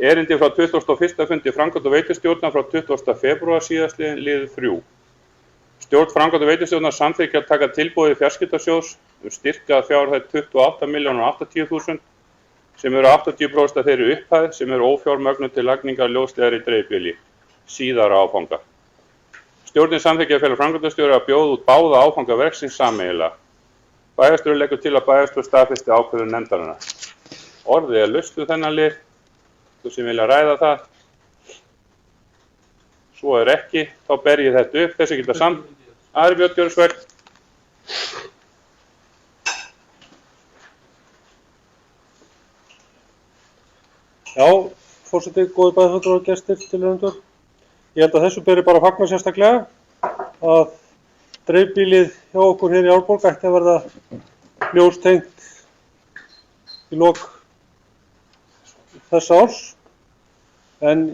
Erindi frá 21. fundi framkvæmda og veitustjórnar frá 20. febrúar síðastliðinn lið 3. Stjórn framkvæmda og veitustjórnar samþykkja að taka tilboði fjarskiptasjóðs styrkað fjárhæð 28.080.000 sem eru 80% af þeirri upphæð sem eru ófjármögnuð til lagningar ljósleiðara í dreifbýli, síðara áfanga. Stjórnin samþykkja að fela framkvæmdastjóri að bjóða út báða áfanga verksins sameiginlega. Bæjarstjóri leggur til að bæjarstjóri staðfesti ákvörðun nefndarinnar. Orðið er laust þennan lið, þú sem vilja ræða það. Svo er ekki, þá ber ég þetta upp, þessi geta samt. Ari Björn, gjörðu svo vel. Já, forseti, góðir bæjarfulltrúar og gestir, tilnefnendur. Ég held að þessu beri bara að fagna sérstaklega að dreifbýlið hjá okkur hér í Árborg ætti að verða ljóstengt í lok þessa árs, en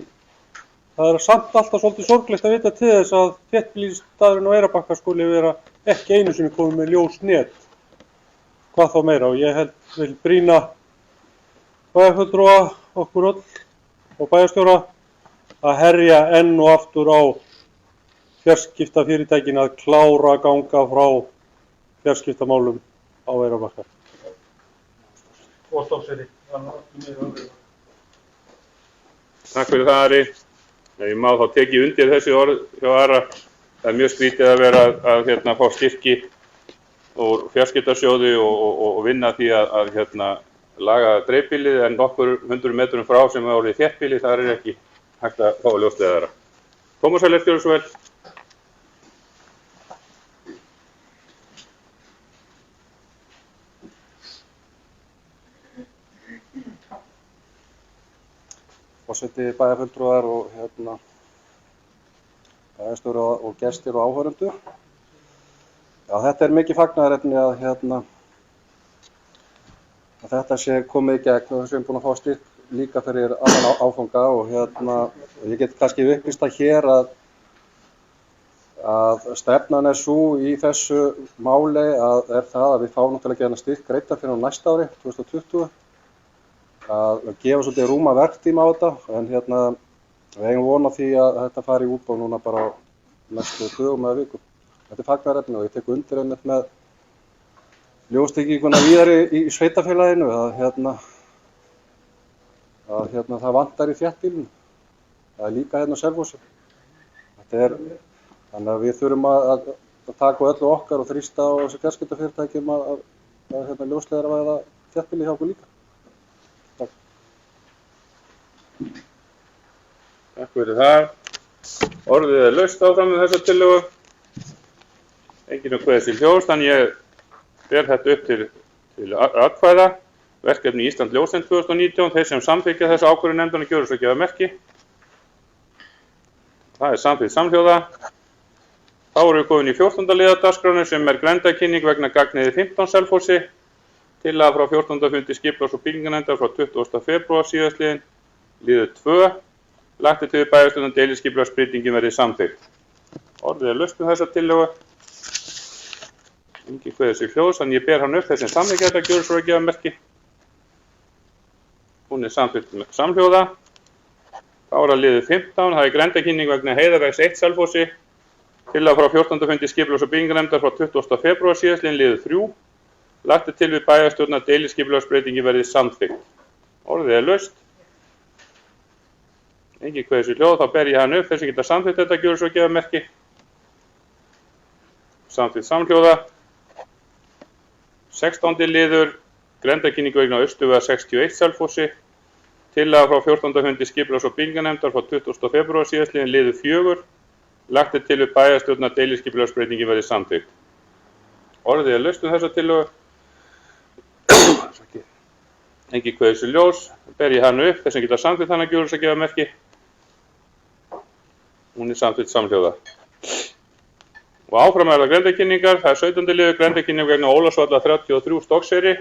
það er samt alltaf svolítið sorglegt að vita til þess að þéttbýlisstaðurinn á Eyrarbakka skuli vera ekki einu sinni komið með ljósnet, hvað þá meira, og ég vil brýna bæjarfulltrúa, okkur öll og bæjarstjóra að herja enn og aftur á fjarskiptafyrirtækin að klára að ganga frá fjarskiptamálum á Eyrarbakka. Og Stokkseyri. Takk fyrir það, Ari. Ég má þá tekið undir þessi orð hjá Ara. Það er mjög skrítið að vera að fá styrki úr fjarskiptasjóði og vinna því að laga dreifbýlið, en nokkur 100 metrum frá sem er orðið þéttbýli, þar er ekki hægt að fá ljósleiðara. Tómas Ellert, gjörðu svo vel. Forseti, bæjarfulltrúar og bæjarstjóri og gestir og áhorfendur. Já, þetta er mikið fagnaðarefni að þetta sé komið í gegn og þess að við erum búin að fá styrk líka fyrir annan áfanga og ég get kannski upplýst það hér að stefnan er svo í þessu máli er það að við fáum náttúrulega ekki styrk greiddan fyrir á næsta ári, 2020. Að gefa svolítið rúma verktíma á þetta, en við eigum von á því að þetta fari í útboð núna bara á næstu dögum eða vikum. Þetta er fagnaðarefni og ég tek undir einmitt með ljóstrygginguna víðar í sveitarfélaginu að það vantar í þéttbýlinu. Það er líka á Selfossi. Þannig að við þurfum að taka öllu okkar og þrýsta á þessu fjarskiptafyrirtækjum að ljósleiðaravæða þéttbýli hjá okkur líka. Takk fyrir það. Orðið er laust áfram með þessa tillögu. Enginn kveðið til hljóðs, þannig ég ber þetta upp til atkvæða. Verkefni Ísland ljósnet 2019. Þeir sem samþykkja þessa ákvörðun nefndarinnar gjöra svo gefa merki. Það er samþykkt samhljóða. Þá erum við komin í 14. liðar dagskránni sem er grenndarkynning vegna gagniði 15 Selfossi. Tillaga frá 14. fundi skipulags- og byggingarnefndar frá 20. febrúar síðastliðinn. Liður 2. Lagt til við bæjarstjórnar deiliskipulagsbreytingin verði samþykkt. Orðið er laust með þessa tillögu. Enginn kveðið sig hljóðs, þannig ég ber hann upp þeir sem samþykkja þetta gjöra svo að gefa merki. Hún er samþykkt með samhljóða. Þá er það liður 15. Það er grenndarkynning vegna Heiðarvegs 1 Selfossi. Tillaga frá 14. fundi skipulags- og byggingarnefndar frá 20. febrúar síðastliðinn liður 3. Lagt til við bæjarstjórnar deiliskipulagsbreytingin verði samþykkt. Orðið er laust. Enginn kveðið sig hljóð, þá ber ég hann upp, þeir sem geta samþykkt þetta gjöra svo að gefa merki. Samþykkt samhljóða. 16. liður, grenndarkynning vegna Austurvegar 61 Selfossi. Tillaga frá 14. fundi skipulags- og byggingarnefndar frá 20. febrúar síðastliðinn liður 4. Lagt til við bæjarstjórnar deiliskipulagsbreytingin verði samþykkt. Orðið er laust með þessa tillögu. Enginn kveðið sig hljóðs, ber ég hann upp, þeir sem geta samþykkt hann að gjöra svo að gefa merki. Hún er samþykkt samhljóða. Og áfram er það grenndarkynningar. Það er 17. liður grenndarkynning vegna Ólafsvallar 33 Stokkseyri.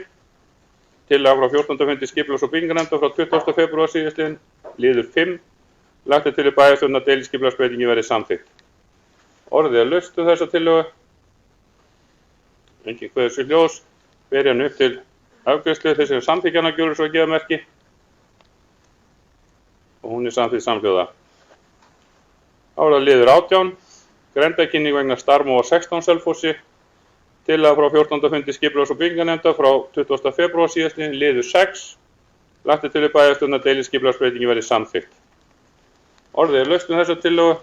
Tillaga frá 14. fundi skipulags- og byggingarnefndar frá 20. febrúar síðastliðinn liður 5. Lagt til við bæjarstjórnar deiliskipulagsbreytingin verði samþykkt. Orðið er laust um þessa tillögu. Enginn kveðið sig hljóðs, ber ég hann upp til afgreiðslu, þeir sem samþykkja hana gjöra svo að gefa merki. Og hún er samþykkt samhljóða. Þá er það liður 18. Grenndarkynning vegna Starmóa 16 Selfossi. Tillaga frá 14. fundi skipulags- og byggingarnefndar frá 20. febrúar síðastliðinn liður 6. Lagt til við bæjarstjórnar deiliskipulagsbreytingin verði samþykkt. Orðið er laust með þessa tillögu.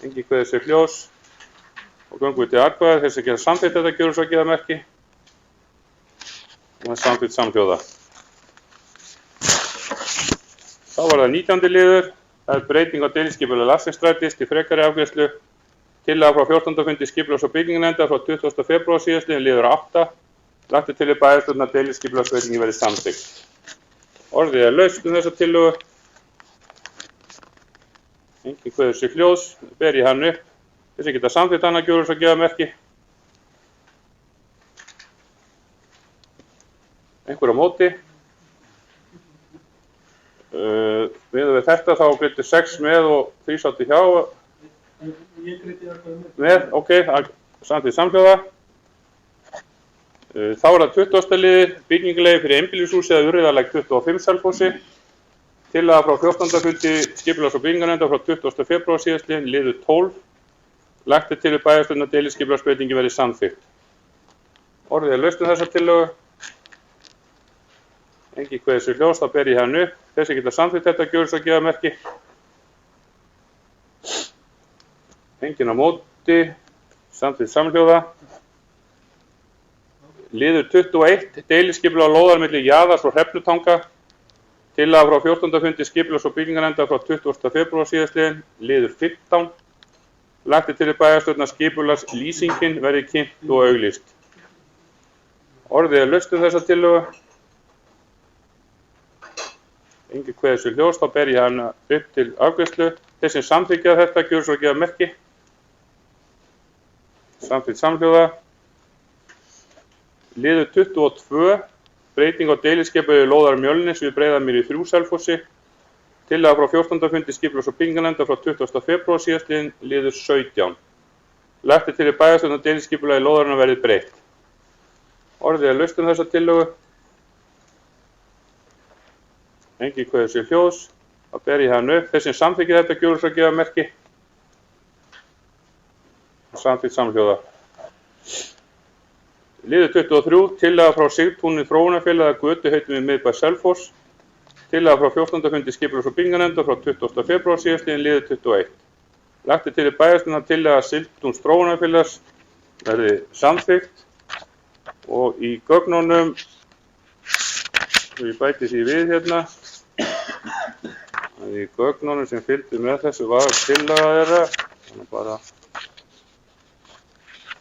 Enginn kveðið sig hljóðs. Og göngum við til atkvæða, þeir sem geta samþykkt þetta gjöra svo að gefa merki. Og það er samþykkt samhljóða. Þá var það 19. liður. Það er breyting á deiliskipulagi Laxnestrætis til frekari afgreiðslu. Tillaga frá 14. fundi skipulags- og byggingarnefndar frá 20. febrúar síðastliðinn liður 8. Lagt til við bæjarstjórnar deiliskipulagsbreytingin verði samþykkt. Orðið er laust um þessa tillögu. Enginn kveður sig hljóðs, ber ég hann upp. Þeir sem geta samþykkt hann að gjöra svo að gefa merki. Einhver á móti. Við þetta þá greiddu 6 með og 3 sátu hjá. Ég greiddi atkvæði Með, ok, samþykkt samhljóða. Þá það 20. liður, byggingarleyfi fyrir einbýlishús eða Urriðalæk 25 Selfossi. Tillaga frá 14. fundi skipulags- og byggingarnefndar frá 20. febrúar síðastliðinn, liður 12. Lagt til við bæjarstjórn að deiliskipulagsbreytingi verði samþykkt. Orðið laust þessa tillögu. Engin kveður sér hljóðs, þá ber ég hann upp. Þessi geta samþykkt þetta, gjörir svo gefa merki. Engin á móti, samþykkt samhljóða. Liður 21, deiliskipulag lóðar milli Jaðars og Hrefnutanga. Tillaga frá 14. fundi skipulags- og byggingarnefndar frá 20. febrúar síðastliðinn, liður 15. Lagt til við bæjarstjórn að skipulagslýsingin verði kynnt og auglýst. Orðið laust þessa tillögu. Engin kveður sér hljóðs, þá ber ég hana upp til afgreiðslu. Þeir sem samþykkja þetta, gjörir svo gefa merki. Samþykkt samhljóða. Liður 22, breyting á deiliskipuðu lóðar Mjölnis við Breiðamýri 3 Selfossi. Tillaga frá 14. fundi skipulags- og byggingarnefndar frá 20. febrúar síðastliðinn, liður 17. Lagt til við bæjarstjórn að deiliskipulagi lóðarinnar verði breytt. Orðið laust þessa tillögu. Engin kveður sér hljóðs, þá ber ég hann upp. Þeir sem samþykkja þetta, gjörir svo gefa merki. Samþykkt samhljóða. Liður 23, tillaga frá Sigtúni þróunarfélagi að götuheitum í miðbæ Selfoss. Tillaga frá 14. fundi skipulags- og byggingarnefndar frá 20. febrúar síðastliðinn, liður 21. Lagt til við bæjarstjórn að tillaga Sigtúns þróunarfélags verði samþykkt og í gögnunum, ég bæti því við hérna, að í gögnunum sem fylgdi með þessu var tillaga þeirra, þannig bara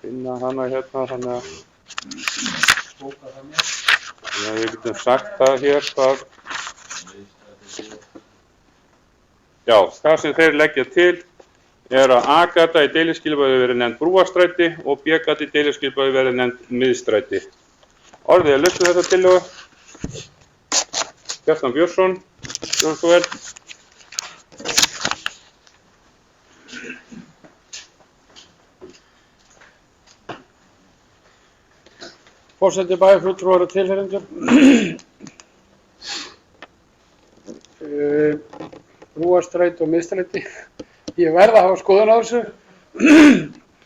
finna hana hérna, þannig að við getum sagt það hér hvað. Já, það sem þeir leggja til að A-gata í deiliskipulagi verði nefnd Brúarstræti og B-gata í deiliskipulagi verði nefnd Miðstræti. Orðið laust þetta tillögu. Kjartan Björnsson, gjörðu svo vel. Forseti, bæjarfulltrúar og tilheyrendur. Brúarstræti og Miðstræti. Ég verð að hafa skoðun á þessu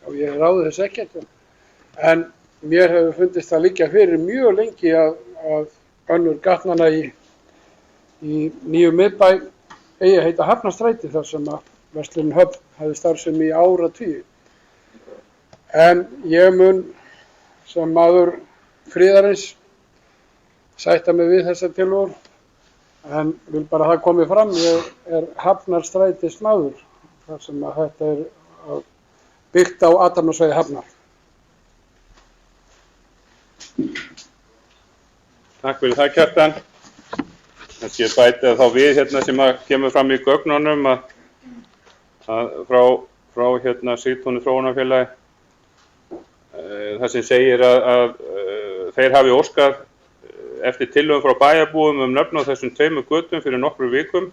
og ég ráði þess ekkert. En mér hefur fundist það liggja fyrir mjög lengi að önnur gatnanna í nýju miðbæ eigi að heita Hafnarstræti þar sem að verslunin Höfn hefði starfsemi í áratugi. En ég mun sem maður friðarins sætta mig við þessar tillögur en vil bara að það komi fram, ég er Hafnarstrætis maður þar sem að þetta er byggt á athafnasvæði Hafnar. Takk fyrir það, Kjartan. Þess ég bæti þá við hérna sem að kemur fram í gögnunum að frá hérna Sigtúni þróunarfélagi. Það sem segir að þeir hafi óskað eftir tillögum frá bæjarbúum nöfn á þessum 2 götum fyrir nokkrum vikum.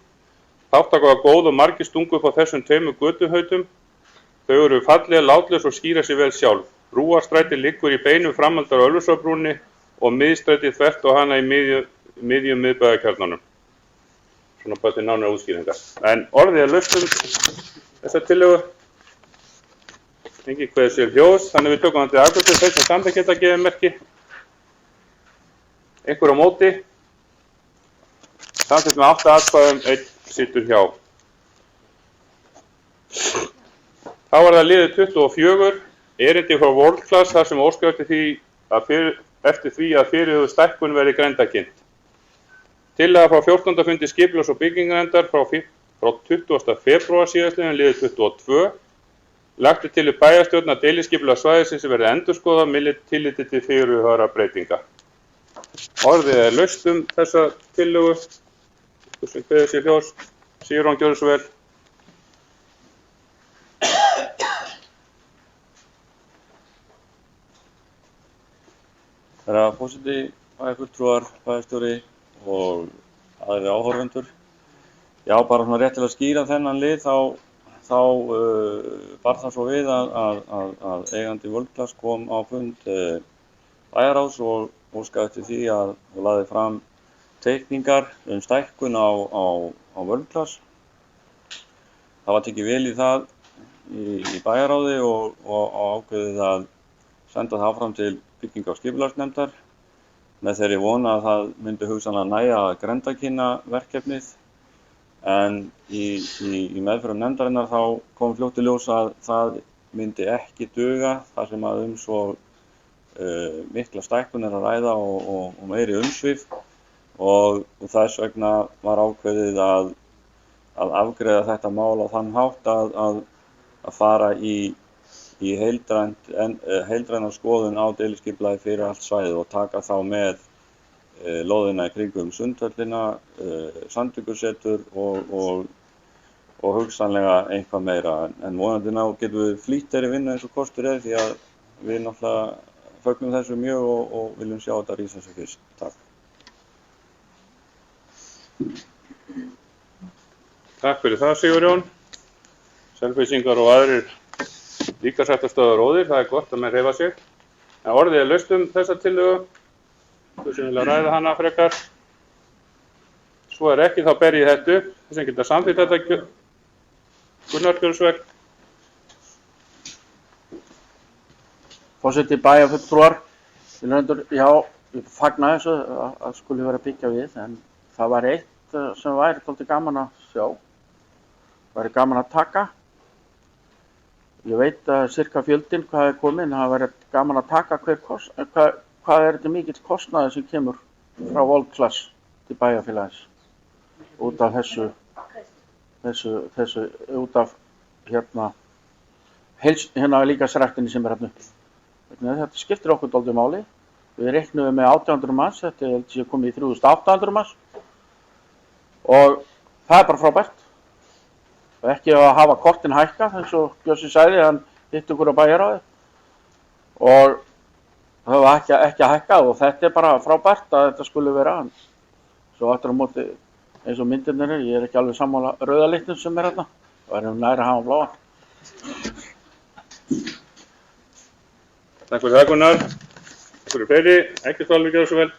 Þátttaka var góð og margir stungu upp á þessum 2 götuhautum. Þau eru fallega, látlaus og skýra sig vel sjálf. Brúarstræti liggur í beinu framhaldar á Ölfusárbrúnni og Miðstræti þvert og hana í miðjum miðbæjarkjarnanum. Svona bara til nánari útskýringar. En orðið laust þessa tillögu. Engin kveður sér hljóðs, þannig við tökum hann til afgreiðslu. Þeir sem samþykkja þetta gefa merki. Einhver á móti. Samþykkt með 8 atkvæðum, 1 situr hjá. Þá var það liður 24, erindi frá World Class þar sem óskar eftir því að fyrirhuguð stækkun verði grenndarkynnt. Tillaga frá 14. fundi skipulags- og byggingarnefndar frá 20. febrúar síðastliðinn, liður 22. Lagt til við bæjarstjórn að deiliskipulagssvæðisins verði endurskoðað með tilliti til fyrirhugaðra breytinga. Orðið laust þessa tillögu. Þú sem kveður sér hljóðs. Sigurjón, gjörðu svo vel. Herra forseti, bæjarfulltrúar, bæjarstjóri og aðrir áhorfendur. Já, bara svona rétt til að skýra þennan lið þá bar það svo við að eigandi World Class kom á fund bæjarráðs og óskaði eftir því og lagði fram teikningar stækkun á World Class. Það var tekið vel í það í bæjarráði og ákveðið að senda það áfram til bygginga- og skipulagsnefndar með þeirri vona að það myndi hugsanlega nægja að grenndarkynna verkefnið. En í meðferðum nefndarinnar þá kom fljótt í ljós að það myndi ekki duga þar sem að svo mikla stækkun að ræða og meiri umsvif og þess vegna var ákveðið að afgreiða þetta mál á þann hátt að fara í heildræna skoðun á deiliskipulagi fyrir allt svæðið og taka þá með lóðina í kringum Sundhöllina, Sandvíkursetur og hugsanlega eitthvað meira. En vonandi getum við flýtt þeirri vinnu eins og kostur því að við náttúrulega fögnum þessu mjög og viljum sjá þetta rísa sig fyrst. Takk. Takk fyrir það, Sigurjón. Selfyssingar og aðrir líka sett að stöða róðir, það gott að menn hreyfa sig. En orðið laust þessa tillögu. Þú sem vilja ræða hana frekar. Svo ekki, þá ber ég þetta upp. Þess að geta samþykkt þetta Gunnar Björnsvegg. Forseti bæjarfulltrúar, já, ég fagna þessu að skuli vera byggja við, en það var eitt sem væri dálítið gaman að sjá, væri gaman að taka. Ég veit sirka fjöldinn hvað kominn, það væri gaman að taka hvað þetta mikill kostnaður sem kemur frá World Class til bæjarfélagsins út af þessu út af hérna líkasræktinni sem hérna uppi. Þetta skiptir okkur dálítið máli. Við reiknuðum með 1800 manns, þetta sé komið í 3800 manns og það bara frábært. Og ekki að hafa kortin hækka, eins og Bjössi sagði, hann hitt okkur á bæjarráði og það var ekki að hækka og þetta bara frábært að þetta skulle vera. Svo aftur á móti eins og myndirnir ég ekki alveg sammála rauða litnum sem hérna. Það væri næri að hafa bláa. Takk fyrir það, Gunnar. Takk fyrir fleiri. Ekkert alveg gjör svo vel.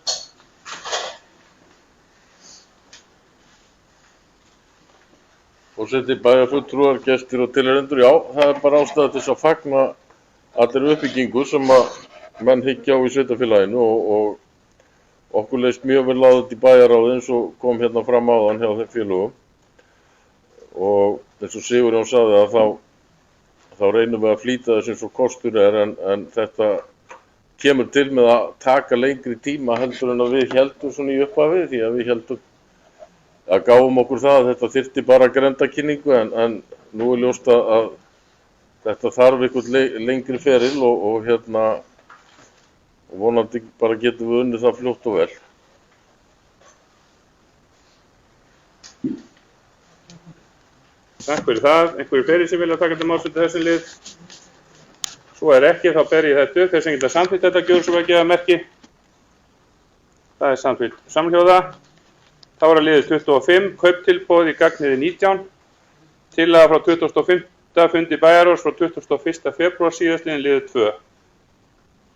Forseti bæjarfulltrúar, gestir og tilheyrendur, já, það bara ástæða til þess að fagna allir uppbyggingu sem að menn hyggja á í sveitarfélaginu og okkur leist mjög vel á þetta í bæjarráði eins og kom hérna fram áðan hjá þeim félögum. Og eins og Sigurjón sagði að þá reynum við að flýta þess eins og kostur en þetta kemur til með að taka lengri tíma heldur en að við heldum svona í upphafi því að við heldum að gáum okkur það að þetta þyrfti bara grenndarkynningu en nú ljóst að þetta þarf einhvern lengri feril og vonandi bara getum við unnið það fljótt og vel. Takk fyrir það. Einhverju fleiri sem vilja taka til máls undir þessi lið? Svo ekki, þá ber ég þetta upp. Þeir sem geta samþykkt þetta gjör svo ekki að merki. Það er samþykkt samhljóða. Þá er að liðið 25, kauptilboð í gagniði 19. Tillaga frá 25. fundi bæjarráðs frá 21. febrúar síðastliðin liðið 2.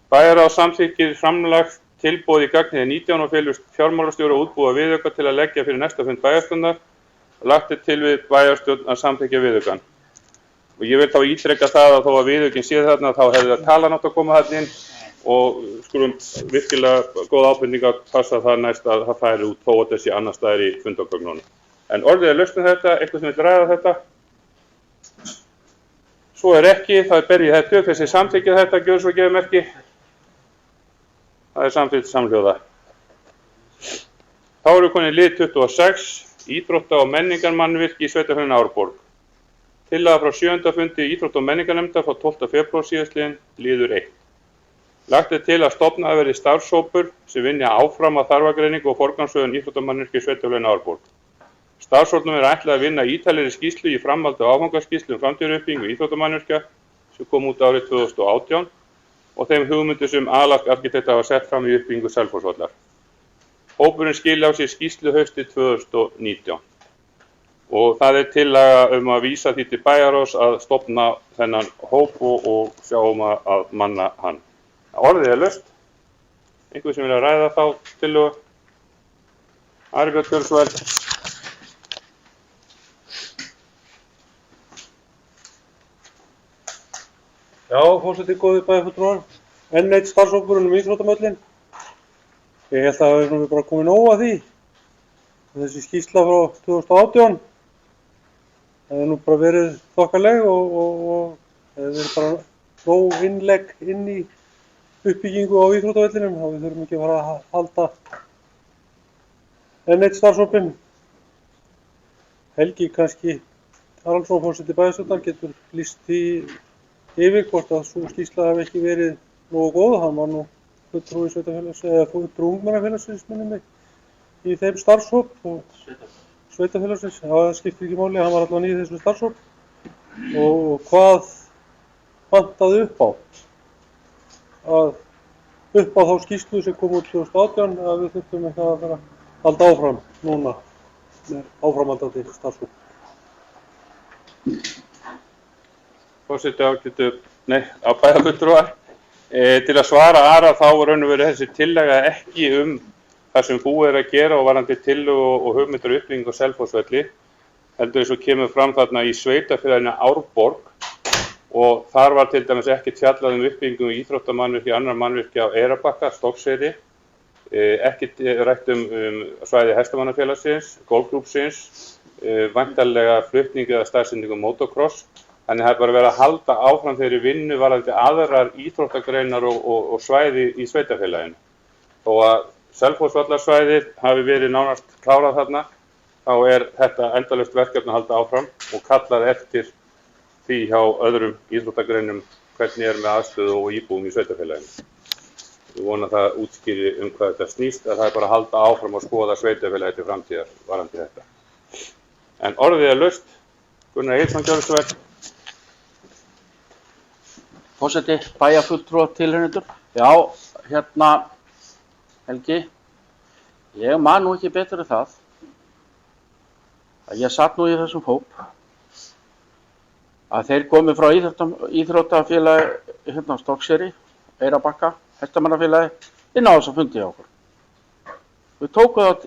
Bæjarráð samþykkir framlagt tilboð í gagniði 19 og felur fjármálastjóra útbúa viðauka til að leggja fyrir næsta fund bæjarstjórnar og lagt til við bæjarstjórn að samþykkja viðaukann. Og ég vil þá ítreka það að þó að viðaukinn sé þarna þá hefði það talan átt að koma þarna inn og skulum virkilega góð ábending að passa það næst að það færi út þó að þessi annar staðar í fundagögnunum. En orðið laust þetta, eitthvað sem vil ræða þetta. Svo ekki, þá ber ég þetta upp, þessi samþykkja þetta, gjör svo gefið merki. Það er samþykkt samhljóða. Þá eru konið lið 26, íþrótta- og menningarmannvirki í sveitarfélaginu Árborg. Tillaga frá 7. fundi íþrótta- og menningarnefndar frá 12. febrúar síðastliðinn, liður 1. Lagt til að stofnaður verði starfshópur sem vinni áfram að þarfagreiningu og forgangsröðun íþróttamannvirkja í sveitarfélaginu Árborg. Starfshópnum er ætlað að vinna ítarlegri skýrslu í framhaldi af áfangaskýrslu framtíðaruppbyggingu íþróttamannvirkja sem kom út árið 2018 og þeim hugmyndir sem Alask arkitektar hafa sett fram í uppbyggingu Selfossvallar. Hópurinn skili á sér skýrslu haustið 2019. og það tillaga að vísa því til bæjarráðs að stofna þennan hóp og sjá að manna hann. Orðið laust. Einhver sem vilja ræða þá tillögu? Ari Björn Björnsvæl. Já, forseti, góðir bæjarfulltrúar. Enn eitt starfshópurinn íþróttamöllin. Ég held að við bara komið nóg að því. Þessi skýrsla frá 2018 hefði nú bara verið þokkaleg og hefði verið bara nóg innlegg inn í uppbyggingu á íþróttavellinum og við þurfum ekki að fara að halda enn eitt starfshópinn. Helgi kannski Haraldsson, forseti bæjarstjórnar, getur lýst því yfir hvort að sú skýrsla hafi ekki verið nógu góð. Hann var nú fulltrúi sveitafélags eða fulltrúi ungmennafélagsins minnir mig í þeim starfshóp og sveitafélagsins, já það skiptir ekki máli, hann var allavega í þessum starfshóp og hvað vantaði upp á þá skýrslu sem kom út 2018 að við þurftum eitthvað að fara að halda áfram núna með áframhaldandi starfshóp. Forseti á bæjarfulltrúar. Til að svara Ara þá raun og veru þessi tillaga ekki það sem búið að gera og varðandi tillögu og hugmyndir uppbyggingu á Selfossvelli, heldur eins og kemur fram þarna í sveitafélaginu Árborg og þar var til dæmis ekki fjallað uppbyggingu íþróttamannvirkja, annar mannvirkja á Eyrarbakka, Stokkseyri, ekki rætt svæði hestamannafélagsins, golfklúbbsins, væntanlega flutningu eða staðsetningu motocross. Þannig það bara verið að halda áfram þeirri vinnu varðandi aðrar íþróttagreinar og svæði í sveitafélaginu. Þó að Selfossvallarsvæðið hafi verið nánast klárað þarna, þá þetta endalaust verkefni að halda áfram og kallað eftir því hjá öðrum íþróttagreinum hvernig með aðstöðu og íbúum í sveitafélaginu. Ég vona það útskýri hvað þetta snýst, að það bara að halda áfram og skoða sveitafélagið til framtíðar varðandi þetta. En orðið laust. Gunnar Egilsson, gjörðu. Forseti, bæjarfulltrúar tilheyrendur. Já, Helgi, ég man nú ekki betur en það að ég satt nú í þessum hóp að þeir komi frá íþróttafélagi Stokkseyri, Eyrarbakka, hestamannafélagi, inn á þess að fundi hjá okkur. Við tókum það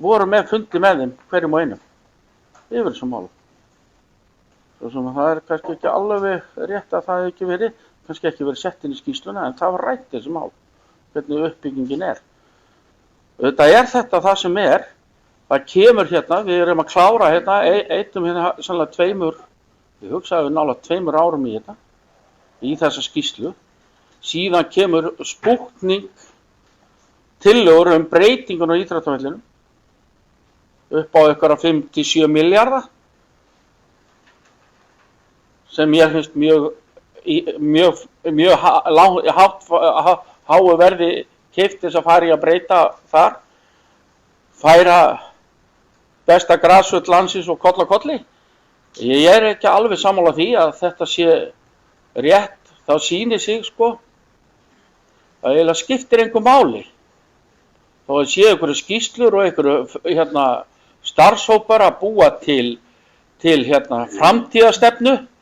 vorum með fundi með þeim hverjum og einum yfir þessum málum. Það kannski ekki alveg rétt að það hefði ekki verið, kannski ekki verið sett inn í skýrsluna, en það var rætt þessi mál, hvernig uppbyggingin Þetta þetta það sem það kemur við erum að klára eittum sannlega tveimur, við hugsaðum nálega 2 árum í þetta, í þessa skýrslu, síðan kemur spúkning tillögur breytingun á íþróttavellinum, upp á einhverja 5-7 milljarða, sem ég finnst mjög háu verði keypt þess að fara í að breyta þar, færa besta grasvöll landsins og koll á kolli. Ég ekki alveg sammála því að þetta sé rétt, þá sýnir sig að eiginlega skiptir engu máli. Þó að séu einhverju skýrslur og einhverju starfshópar að búa til framtíðarstefnu.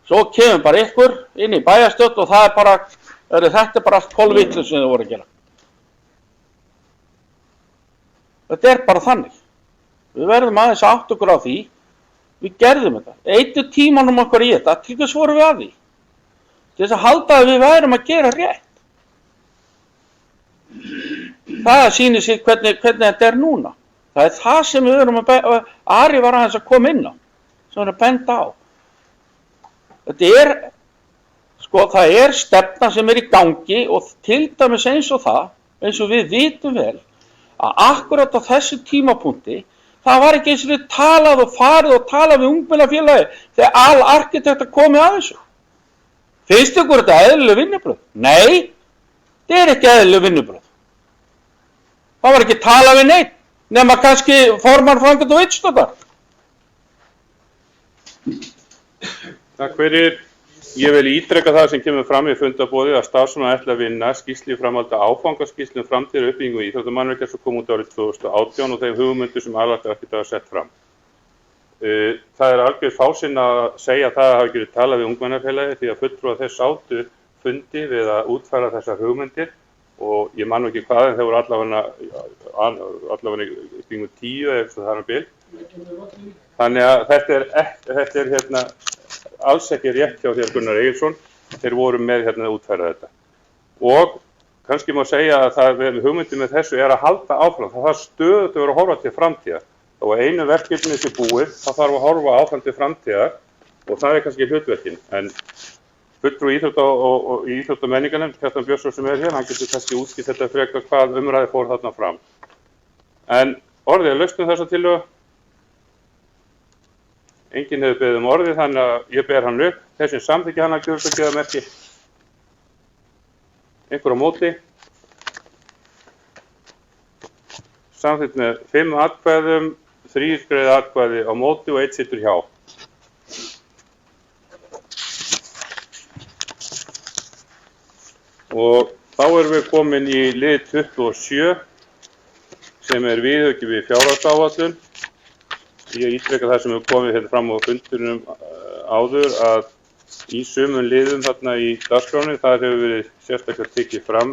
Svo kemur bara ykkur inn í bæjarstjórn og þetta bara allt kolvitlaust sem þau voru að gera. Þetta bara þannig. Við verðum aðeins að átta okkur á því. Við gerðum þetta. Eyddu tímanum okkar í þetta, til þess vorum við að því. Til þess að halda að við værum að gera rétt. Það sýnir sig hvernig þetta núna. Það það sem við erum Ari var aðeins að koma inn á, sem við erum að benda á. Þetta það stefna sem í gangi og til dæmis eins og við vitum vel, að akkurat á þessu tímapunkti, það var ekki eins og við talað og farið og talað við ungmennafélagi þegar alarkitektar komið að þessu. Finnst ykkur þetta eðlileg vinnubrögð? Nei, þetta ekki eðlileg vinnubrögð. Það var ekki talað við neitt, nema kannski formann framkvæmda og Vittstóttar. Takk fyrir. Ég vil ítreka það sem kemur fram í fundarboði að starfsmenn ætla að vinna skýrslu í framhaldi af áfangaskýrslu um framtíðar uppbyggingu íþróttamannvirkja sem kom út árið 2018 og þeim hugmyndum sem Aðalræktarkir hafa sett fram. Það algjör fásinn að segja það að hafa ekki verið talað við ungmennafélagið því að fulltrúar þess sátu fundi við að útfæra þessar hugmyndir og ég man nú ekki hvað en þeir voru allavega í kringum 10 eða eitthvað þar bil. Þannig að þetta er hérna alls ekki rétt hjá þér Gunnar Egilsson, þeir voru með hérna að útfæra þetta. Og kannski má segja að það hugmyndin með þessu er að halda áfram, það þarf stöðugt að vera að horfa til framtíðar. Þó að einu verkefni sé búið, það þarf að horfa áfram til framtíðar og það er kannski hlutverkin. En fulltrúi í íþróttamenningarnefnd, Kjartan Björnsson sem er hér, hann getur kannski útskýrt þetta frekar hvað umræði fór þarna fram. En orðið laust þessa tillögu. Enginn hefur beðið orðið, þannig að ég ber hann upp. Þeir sem samþykkja hann að gjöra þetta merki. Einhver á móti. Samþykkt með 5 atkvæðum, 3 greiða atkvæði á móti og 1 situr hjá. Og þá erum við komin í lið 27 sem er viðauki við fjárhagsáætlun. Ég ítreka það sem hefur komið hérna fram á fundinum áður að í sumum liðum þarna í dagskránni þar hefur verið sérstaklega tekið fram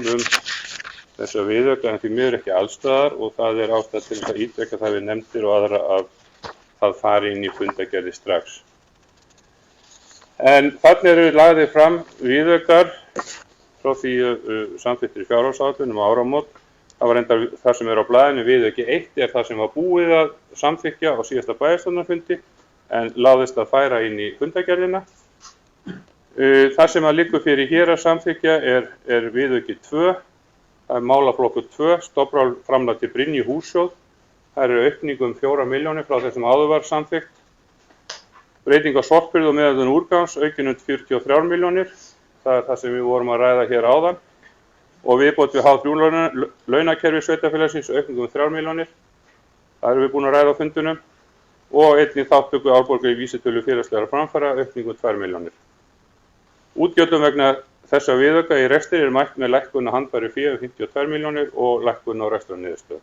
þessa viðauka en því miður ekki allstaðar og það er ástæða til að ítreka það við nefndir og aðra að það fari inn í fundagerði strax. En þarna eru lagðir fram viðaukar frá því samþykktir fjárhagsáætlun áramót. Það var reyndar það sem er á blaðinu viðauki 1 er það sem var búið að samþykkja á síðasta bæjarstjórnarfundi en láðist að færa inn í fundagerðina. Það sem að liggur fyrir hér að samþykkja er viðauki 2. Það er málaflokkur 2, stofnframlag til Brynju hússjóð. Það eru aukning 4 milljónir frá þessum áður var samþykkt. Breyting á sorpbyrði og meðhöndlun úrgangs aukin 43 milljónir. Það er það sem við vorum að ræða hér áðan. Og viðbót við háð launakerfi sveitarfélagsins aukning 3 milljónir. Það erum við búin að ræða á fundunum. Og einnig þátttöku Árborgar í vísitölu félagslegra framfara aukning 2 milljónir. Útgjöldum vegna þessa viðauka í rekstri er mætt með lækkun á handbæru fé 52 milljónir og lækkun á rekstrarniðurstöðu.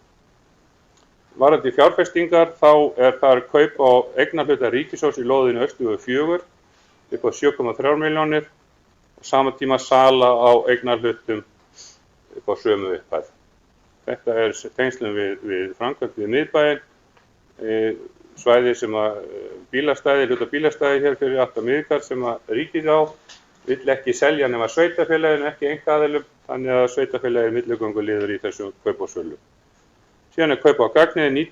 Varðandi fjárfestingar þá er þar kaup á eignarhluta ríkissjóðs í lóðinu Austurvegur 4 upp á 7,3 milljónir og sama tíma sala á eignarhlutum upp á sömu upphæð. Þetta er tengslum við framkvæmd við miðbæinn, svæði sem að hluta bílastæði hér fyrir aftan miðgarð sem að ríkið á, vill ekki selja nema sveitarfélaginu, ekki einkaaðilum, þannig að sveitarfélagið er milligönguliður í þessu kaup og sölu. Síðan er kaup á gagniði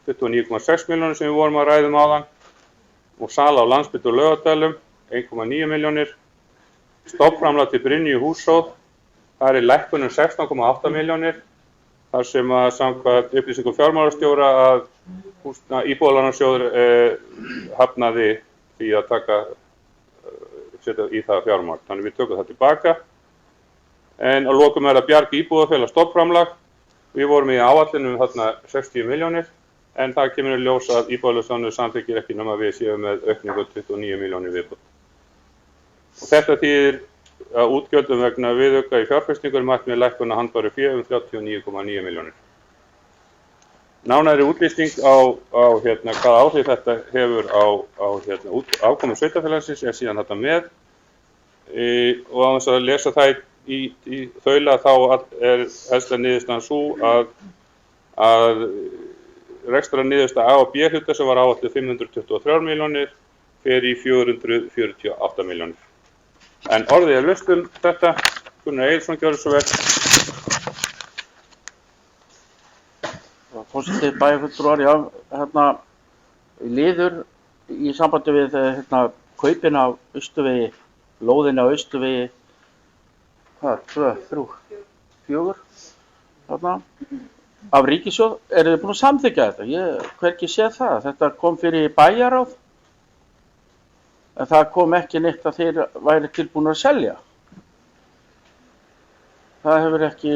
29,6 milljónir sem við vorum að ræðum áðan og sala á Landsbyggð og Laugardalum 1,9 milljónir. Stofnframlag til Brynju hússjóð, það er lækkun 16,8 milljónir. Þar sem að samkvæmt upplýsingum fjármálastjóra að Íbúðalánasjóður hafnaði því að setja í það fjármagn. Þannig við tökum það tilbaka. En á lokum er það Bjarg íbúðafélag stofnframlag. Við vorum í áætlunum þarna 60 milljónir en það kemur í ljós að Íbúðalánasjóður samþykkir ekki nema við séum með aukningu 29 milljónir viðbót. Og þetta þýðir að útgjöldum vegna viðauka í fjárfestingur mætt með lækkun á handbæru fé 39,9 milljónir. Nánari útlýsting á hvaða áhrif þetta hefur á afkomu sveitarfélagsins er síðan þetta með og á þess að lesa það í þaula þá er helsta niðurstaðan sú að rekstra niðurstaða A og B hluta sem var áætluð 523 milljónir fer í 448 milljónir. En orðið er laust þetta. Gunnar Egilsson gjörðu svo vel. Forseti bæjarfulltrúar, já, liður í sambandi við kaupin á Austurvegi, lóðinni á Austurvegi, 2, 3, 4, af ríkissjóð, eru þið búin að samþykkja þetta? Ég hvergi sé það, þetta kom fyrir bæjarráð, en það kom ekki neitt að þeir væri tilbúin að selja. Það hefur ekki...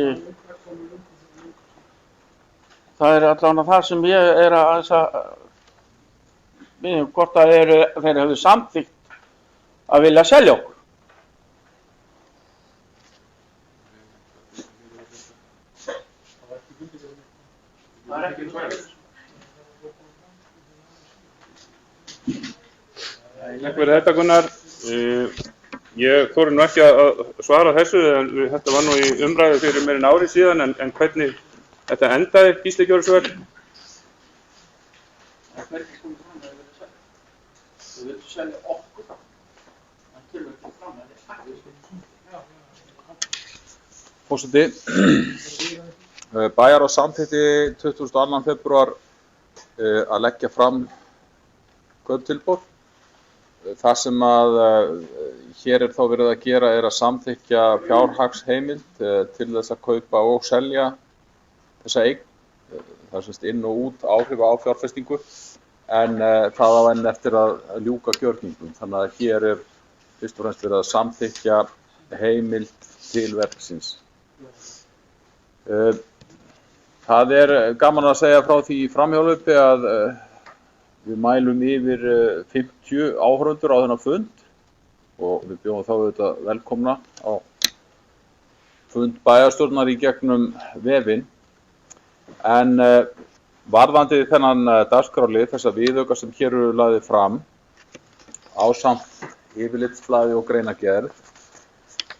Það er allavega það sem ég er að hvort að þeir hefðu samþykkt að vilja selja okkur. Takk fyrir þetta, Gunnar. Ég þori nú ekki að svara þessu, en þetta var nú í umræðu fyrir meira en ári síðan, en hvernig þetta endaði, Gísli, gjörðu svo vel? Það er ekki komið fram að það verið selja. Þú viltu selja okkur það. Það kemur ekki fram að það er Forseti, bæjarráð samþykkti 22. febrúar að leggja fram kauptilboð. Það sem að hér er þá verið að gera er að samþykkja fjárhagsheimild til þess að kaupa og selja þessa eign. Það er semst inn og út áhrifa á fjárfestingu, en það á enn eftir að ljúka gjörningum. Þannig að hér er fyrst og fremst verið að samþykkja heimild til verksins. Það er gaman að segja frá því í framhjálpi að við mælum yfir 50 áhorfendur á þennan fund og við bjóðum þá auðvitað velkomna á fund bæjarstjórnar í gegnum vefinn. En varðandi þennan dagskrárlið, þessa viðauka sem hér eru lagðir fram, ásamt yfirlitsblaði og greinargerð,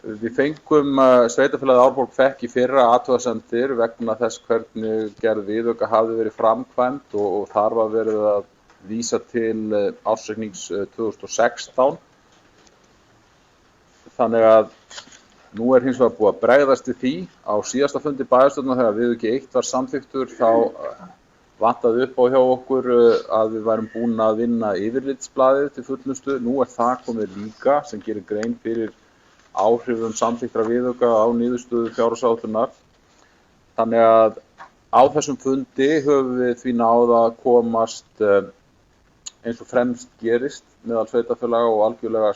við fengum sveitarfélagið Árborg fekk í fyrra athugasemdir vegna þess hvernig gerð viðauka hafði verið framkvæmd og þar var verið að vísa til ársreiknings 2016. Þannig að nú er hins vegar búið að bregðast við því. Á síðasta fundi bæjarstjórnar þegar viðauki 1 var samþykktur þá vantaði upp á hjá okkur að við værum búin að vinna yfirlitsblaðið til fullnustu. Nú er það komið líka sem gerir grein fyrir áhrifum samþykktra viðauka á niðurstöðu fjárhagsáætlunar. Þannig að á þessum fundi höfum við því náð að komast eins og fremst gerist meðal sveitarfélaga og algjörlega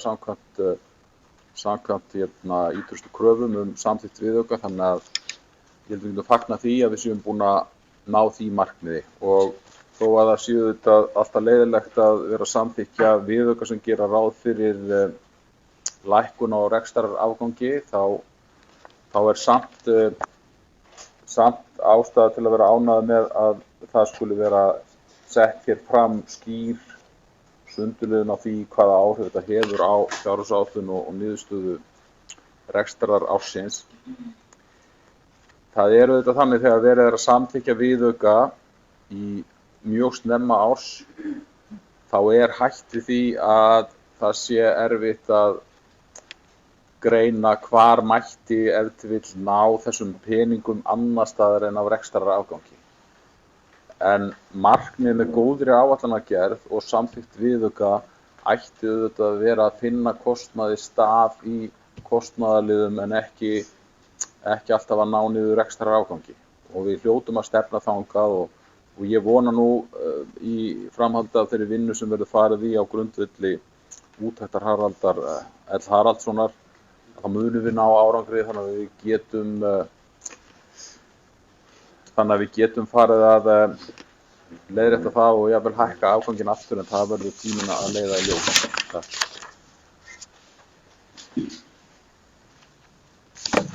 samkvæmt ýtrustu kröfum samþykkt viðauka. Þannig að ég held að við getum fagnað því að við séum búin að ná því markmiði. Og þó að það séu þetta alltaf leiðilegt að vera að samþykkja viðauka sem gera ráð fyrir lækkun á rekstrarafgangi, þá er samt ástæða til að vera ánægð með að það skuli vera sett hér fram skýr sundurliðun á því hvaða áhrif þetta hefur á fjárhagsáætlun og niðurstöðu rekstrar ársins. Það er auðvitað þannig þegar verið er að samþykkja viðauka í mjög snemma árs, þá er hætt við því að það sé erfitt að greina hvar mætti ef til vill ná þessum peningum annar staðar en á rekstrarafgangi. En markmið með góðri áætlanagerð og samþykkt viðauka ætti auðvitað að vera að finna kostnaði stað í kostnaðarliðum en ekki alltaf að ná niður rekstrarafgangi. Og við hljótum að stefna þangað og ég vona nú í framhaldi af þeirri vinnu sem verður farið í á grundvelli úttektar Haraldar L. Haraldssonar, þá munum við ná árangri þannig að við getum farið að leiðrétta það og jafnvel hækka afganginn aftur, en það verður tíminn að leiða í ljós.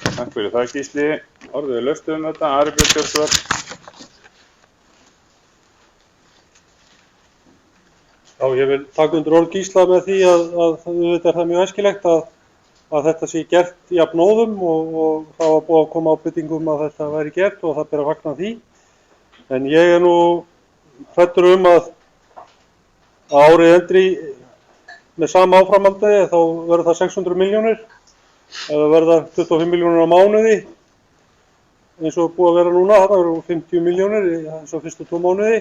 Takk fyrir það, Gísli. Orðið er laust þetta. Ari Björn Björnsson. Já, ég vil taka undir orð Gísla með því að þetta er það mjög æskilegt að þetta sé gert jafnóðum og það var búið að koma ábendingum að þetta væri gert og það ber að fagna því. En ég er nú hræddur að árið endri með sama áframhaldi þá verður það 600 milljónir eða verða 25 milljónir á mánuði eins og búið að vera núna. Það verður 50 milljónir eins og fyrstu 2 mánuði.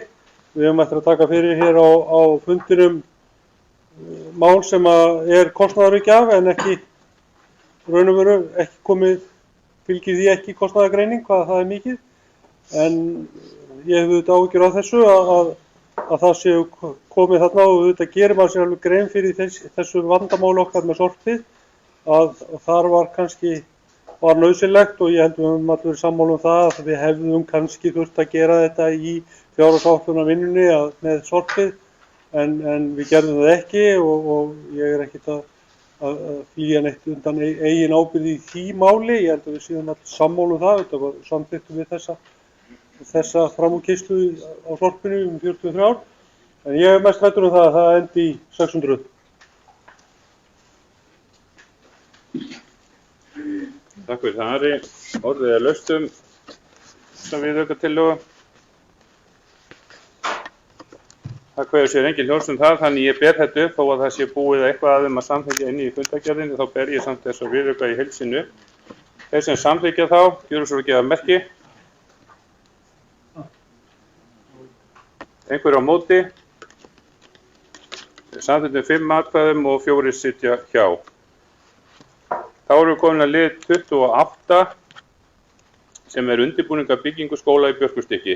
Við höfum eftir að taka fyrir hér á fundinum mál sem er kostnaðarauki af en ekki raun og veru ekki komið, fylgir því ekki kostnaðargreining hvað það er mikið. En ég hef auðvitað áhyggjur af þessu að það séu komið þarna og auðvitað gerir maður sér alveg grein fyrir þessu vandamáli okkar með sorpið að þar var nauðsynlegt og ég held við höfum allir sammála það að við hefðum kannski þurft að gera þetta í fjárhagsáætlunarvinnunni með sorpið en við gerðum það ekki og ég er ekkert að flýja neitt undan eigin ábyrgð í því máli. Ég held að við séum allir sammála það, þetta var samþykktum við þessa framúrkeyrslu á sorpinu 43, en ég mest hræddur það að það endi í 600. Takk fyrir það, Ari. Orðið laust sem viðaukatillögu. Það kveður sér engin hljóðs það, þannig ég ber þetta upp þó að það sé búið eitthvað að samþykkja inni í fundargerðinni, þá ber ég samt þess að viðauka í heild sinni. Þeir sem samþykkja þá, gjöru svo að gefa merki. Einhver á móti. Samþykktum 5 atkvæðum og 4 sitja hjá. Þá erum við komin að lið 28 sem undirbúning af byggingu skóla í Björgustykki.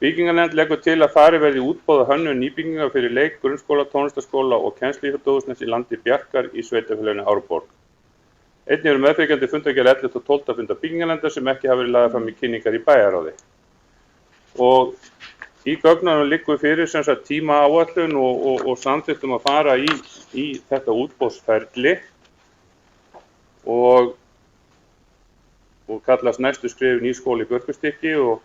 Byggingarnefnd leggur til að farið verði útboð á hönnun nýbyggingar fyrir leik, grunnskóla, tónlistarskóla og kennsluíþróttahúsnæðis í landi Bjarkar í sveitarfélaginu Árborg. Einnig eru meðfylgjandi fundargerð 11. og 12. fundar byggingarnefndar sem ekki hafa verið lagðar fram í kynningar í bæjarráði. Og í gögnunum liggur fyrir sem sagt tímaáætlun og samþykktum að fara í þetta útboðsferli og kallast næstu skref nýskóli í Björgustykki og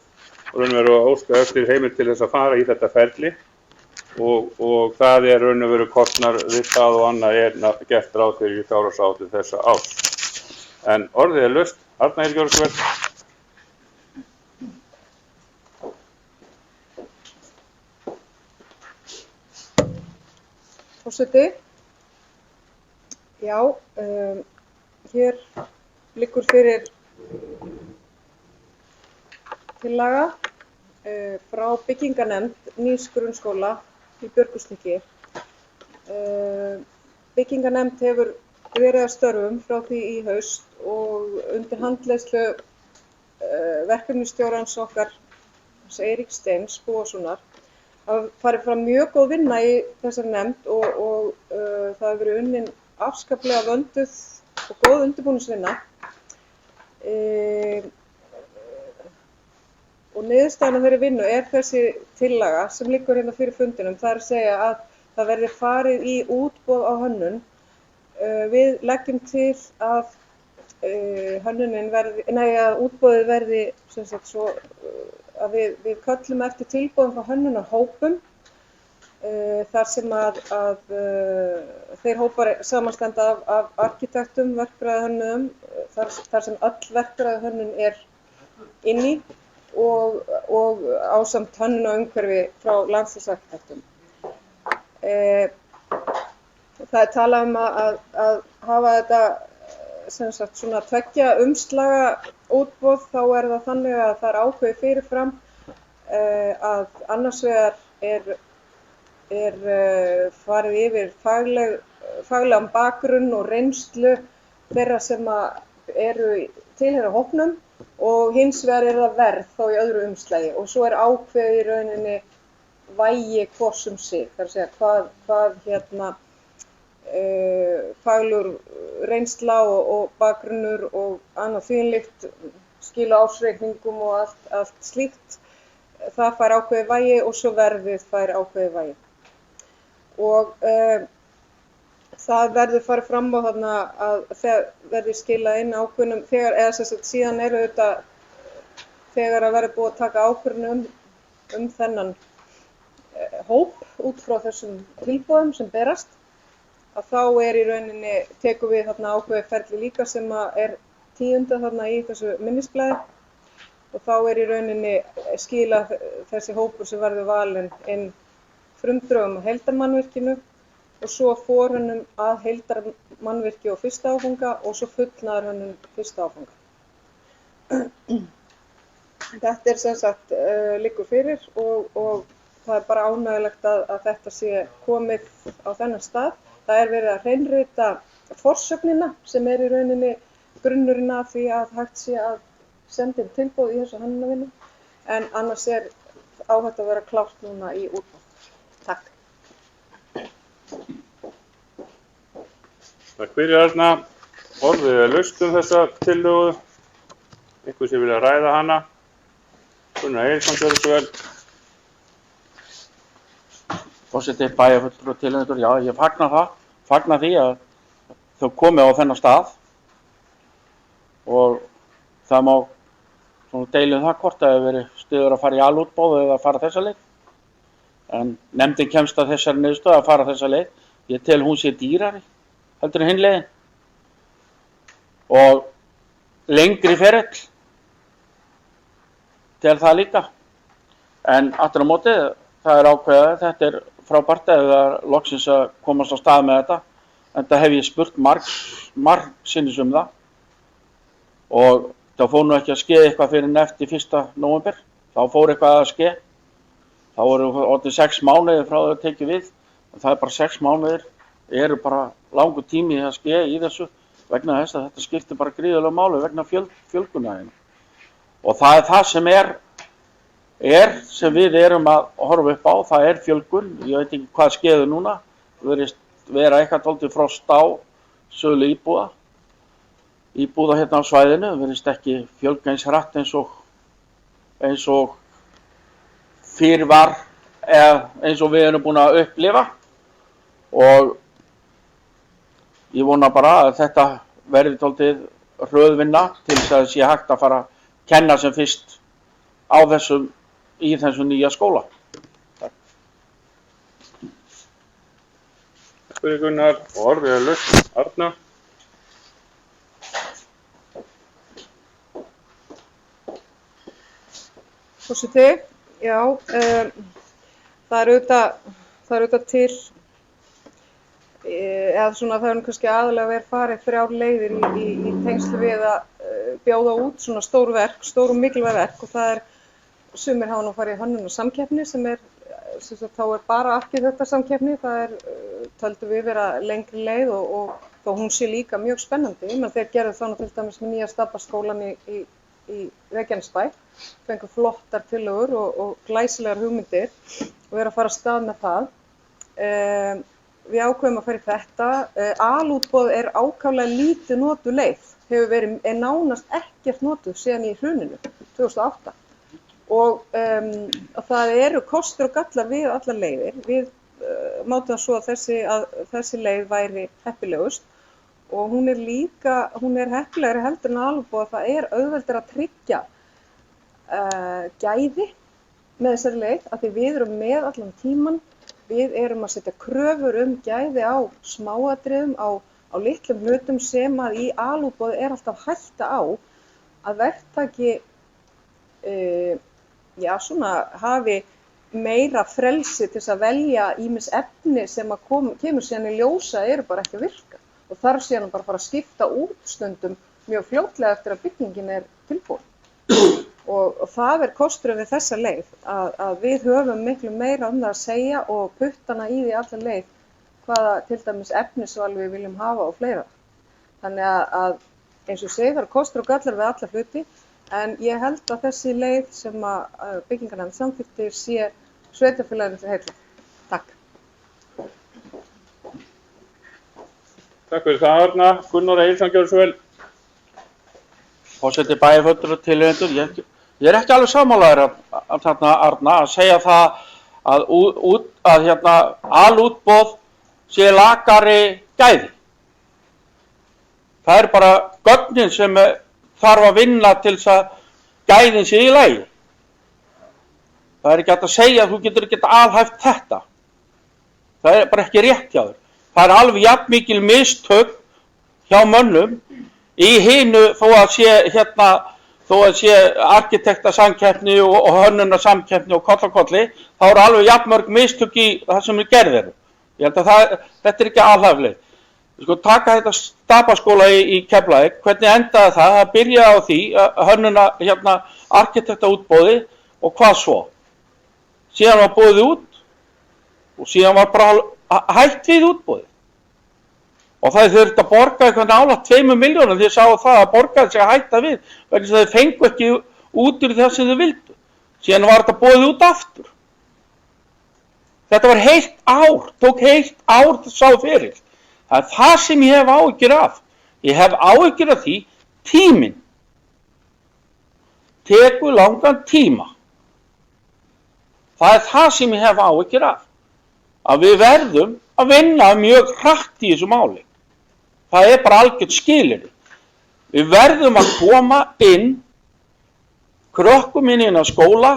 raun og veru að óska eftir heimild til þess að fara í þetta ferli og það raun og veru kostnar við það og annað gert ráð fyrir í fjárhagsáætlun þessa árs. En orðið laust. Arna Gjörgsveld. Forseti. Já, hér liggur fyrir tillaga frá byggingarnefnd nýs grunnskóla í Björgustykki. Byggingarnefnd hefur verið að störfum frá því í haust og undir handleiðslu verkefnisstjórans okkar, Eiríks Steins Búasonar, hafa farið fram mjög góð vinna í þessari nefnd og það hefur verið unnin afskaplega vönduð og góð undirbúningsvinna. Og niðurstaðan af þeirri vinnu þessi tillaga sem liggur hérna fyrir fundinum, það að segja að það verði farið í útboð á hönnun. Við leggjum til að að útboðið verði sem sagt svo að við köllum eftir tilboðum frá hönnunarhópum þar sem að þeir hópar samanstanda af arkitektum, verkfræðihönnuðum, þar sem öll verkfræðihönnun inni og ásamt hönnunarumhverfi frá landsliðsarkitektum. Það talað að hafa þetta sem sagt svona 2 umslaga útboð, þá það þannig að það ákveðið fyrirfram að annars vegar farið yfir faglegan bakgrunn og reynslu þeirra sem tilheyra hópnum og hins vegar það verð þá í öðru umslagi og svo ákveðið í rauninni vægi hvors sig, þar að segja hvað faglegur reynsla og bakgrunnur og annað þvíumlíkt, skila ársreikningum og allt slíkt, það fær ákveðið vægi og svo verðið fær ákveðið vægi. Og það verður farið fram á þarna að það verður skilað inn ákveðnum, síðan þetta, þegar að verður búið að taka ákvörðun þennan hóp út frá þessum tilboðum sem berast, að þá í rauninni tekum við þarna ákveðið ferli líka sem tíundað þarna í þessu minnisblaði og þá í rauninni skila þessi hópur sem verður valinn inn frumdrögum á heildarmannvirkinu og svo forhönnun að heildarmannvirki og fyrsta áfanga og svo fullnaðarhönnun fyrsta áfanga. Þetta sem sagt liggur fyrir og það bara ánægjulegt að þetta sé komið á þennan stað. Það verið að hreinrita forsögnina sem í rauninni grunnurinn að því að hægt sé að senda inn tilboð í þessu hönnunarvinnu en annars á þetta að vera klárt núna í útboð. Takk. Takk fyrir Arna. Orðið laust þessa tillögu. Einhver sem vilja ræða hana. Gunnar Eiríksson, gjörðu svo vel. Forseti, bæjarfulltrúi og tilnefnendur, já, ég fagna því að þau komi á þennan stað og það má svona deilum það hvort það hefur verið stuður að fara í alútboð eða að fara þessa leið. En nefndin kemst að þessari niðurstöðu að fara þessa leið. Ég tel hún sé dýrari heldur en hinn leiðin. Og lengri ferill. Tel það líka. En aftur á móti, það er ákveðið, þetta er frábært eða loksins að komast á stað með þetta. En það hef ég spurt margsinnis um það. Og það fór nú ekki að skeið eitthvað fyrir eftir 1. nóvember. Þá fór eitthvað að skeið. Þá voru orðið 6 mánuðir frá það að tekið við. En það er bara 6 mánuðir. Eru bara langur tími að skeið í þessu vegna þess að þetta skiptir bara gríðarlega máli vegna fjölgunar. Og það er það sem sem við erum að horfa upp á. Það er fjölgun. Ég veit ekki hvað skeiður núna. Það verðist vera eitthvað dálítið frost á sölu íbúða hérna á svæðinu. Það verðist ekki fjölga eins hratt eins og fyrir var eða eins og við erum búin að upplifa. Og ég vona bara að þetta verði dálítið hröðvinna til þess að það sé hægt að fara að kenna sem fyrst í þessum nýja skóla. Spyrir Gunnar og orðið er laust. Arna. Forseti, já, það er auðvitað til, eða svona það er kannski aðalega verið farið 3 leiðir í tengslu við að bjóða út svona stór og mikilvæg verk og það er, sumir hafa nú farið í hönnun og samkeppni sem er, þá er bara arkitektasamkeppni, það er, töldum við vera lengri leið og þó hún sé líka mjög spennandi, menn þeir gerðu þá nú til dæmis með nýja Stapaskólann í Reykjanesbæ, fengu flottar tillögur og glæsilegar hugmyndir og eru að fara af stað með það. Við ákveðum að fara í þetta. Alútboð er ákaflega lítið notuð leið, er nánast ekkert notuð síðan í hruninu 2008. Og það eru kostir og gallar við allar leiðir. Við mátum það svo að þessi leið væri heppilegust og hún er heppilegri heldur en alútboð að það er auðveldur að tryggja gæði með þessari leið af því við erum með allan tíman, við erum að setja kröfur gæði á smáatriðum, á litlum hlutum sem að í alútboði er alltaf hætta á að verktaki hafi meira frelsi til þess að velja ýmis efni sem að kemur síðan í ljósa eru bara ekki að virka og þarf síðan bara að fara að skipta út stundum mjög fljótlega eftir að byggingin er tilbúin. Og það er kosturinn við þessa leið að við höfum miklu meira það að segja og puttana í því alla leið hvaða til dæmis efnisval við viljum hafa og fleira. Þannig að eins og segir það eru kostur og gallar við alla hluti. En ég held að þessi leið sem að byggingarnefnd samþykkti sé sveitarfélaginu til heilla. Takk. Takk fyrir það, Arna. Gunnar Egilsson, gjörðu svo vel. Forseti bæjarfulltrúar og tilheyrendur, ég er ekki alveg sammálaður Arna að segja það að alútboð sé lakari gæði. Það er bara gögnin sem þarf að vinna til þess að gæðin sé í lagi. Það er ekki hægt að segja að þú getur ekki alhæft þetta. Það er bara ekki rétt hjá þér. Það er alveg jafn mikil mistök hjá mönnum í hinu þó að sé arkitektasamkeppni og hönnunarsamkeppni og kollakolli, þá eru alveg jafn mörg mistök í það sem gerðir. Ég held að þetta er ekki alhæflegt. Sko, taka þetta Stapaskóla í Keflavík, hvernig endaði það? Það byrjaði á því hönnuna arkitektaútboði og hvað svo? Síðan var boðið út og síðan var bara hætt við útboði. Og það þurfti að borga eitthvað nálægt 2 milljónum því sáu það að borgaði sig að hætta við vegna þess að þeir fengu ekki út úr það sem þau vildu. Síðan var þetta boðið út aftur. Þetta var heilt ár, tók heilt ár sá fyrir. Það er það sem ég hef áhyggjur af. Ég hef áhyggjur af því tíminn. Tekur langan tíma. Það er það sem ég hef áhyggjur af. Að við verðum að vinna mjög hratt í þessu máli. Það er bara algjört skilyrði. Við verðum að koma inn krökkum mín inn á skóla,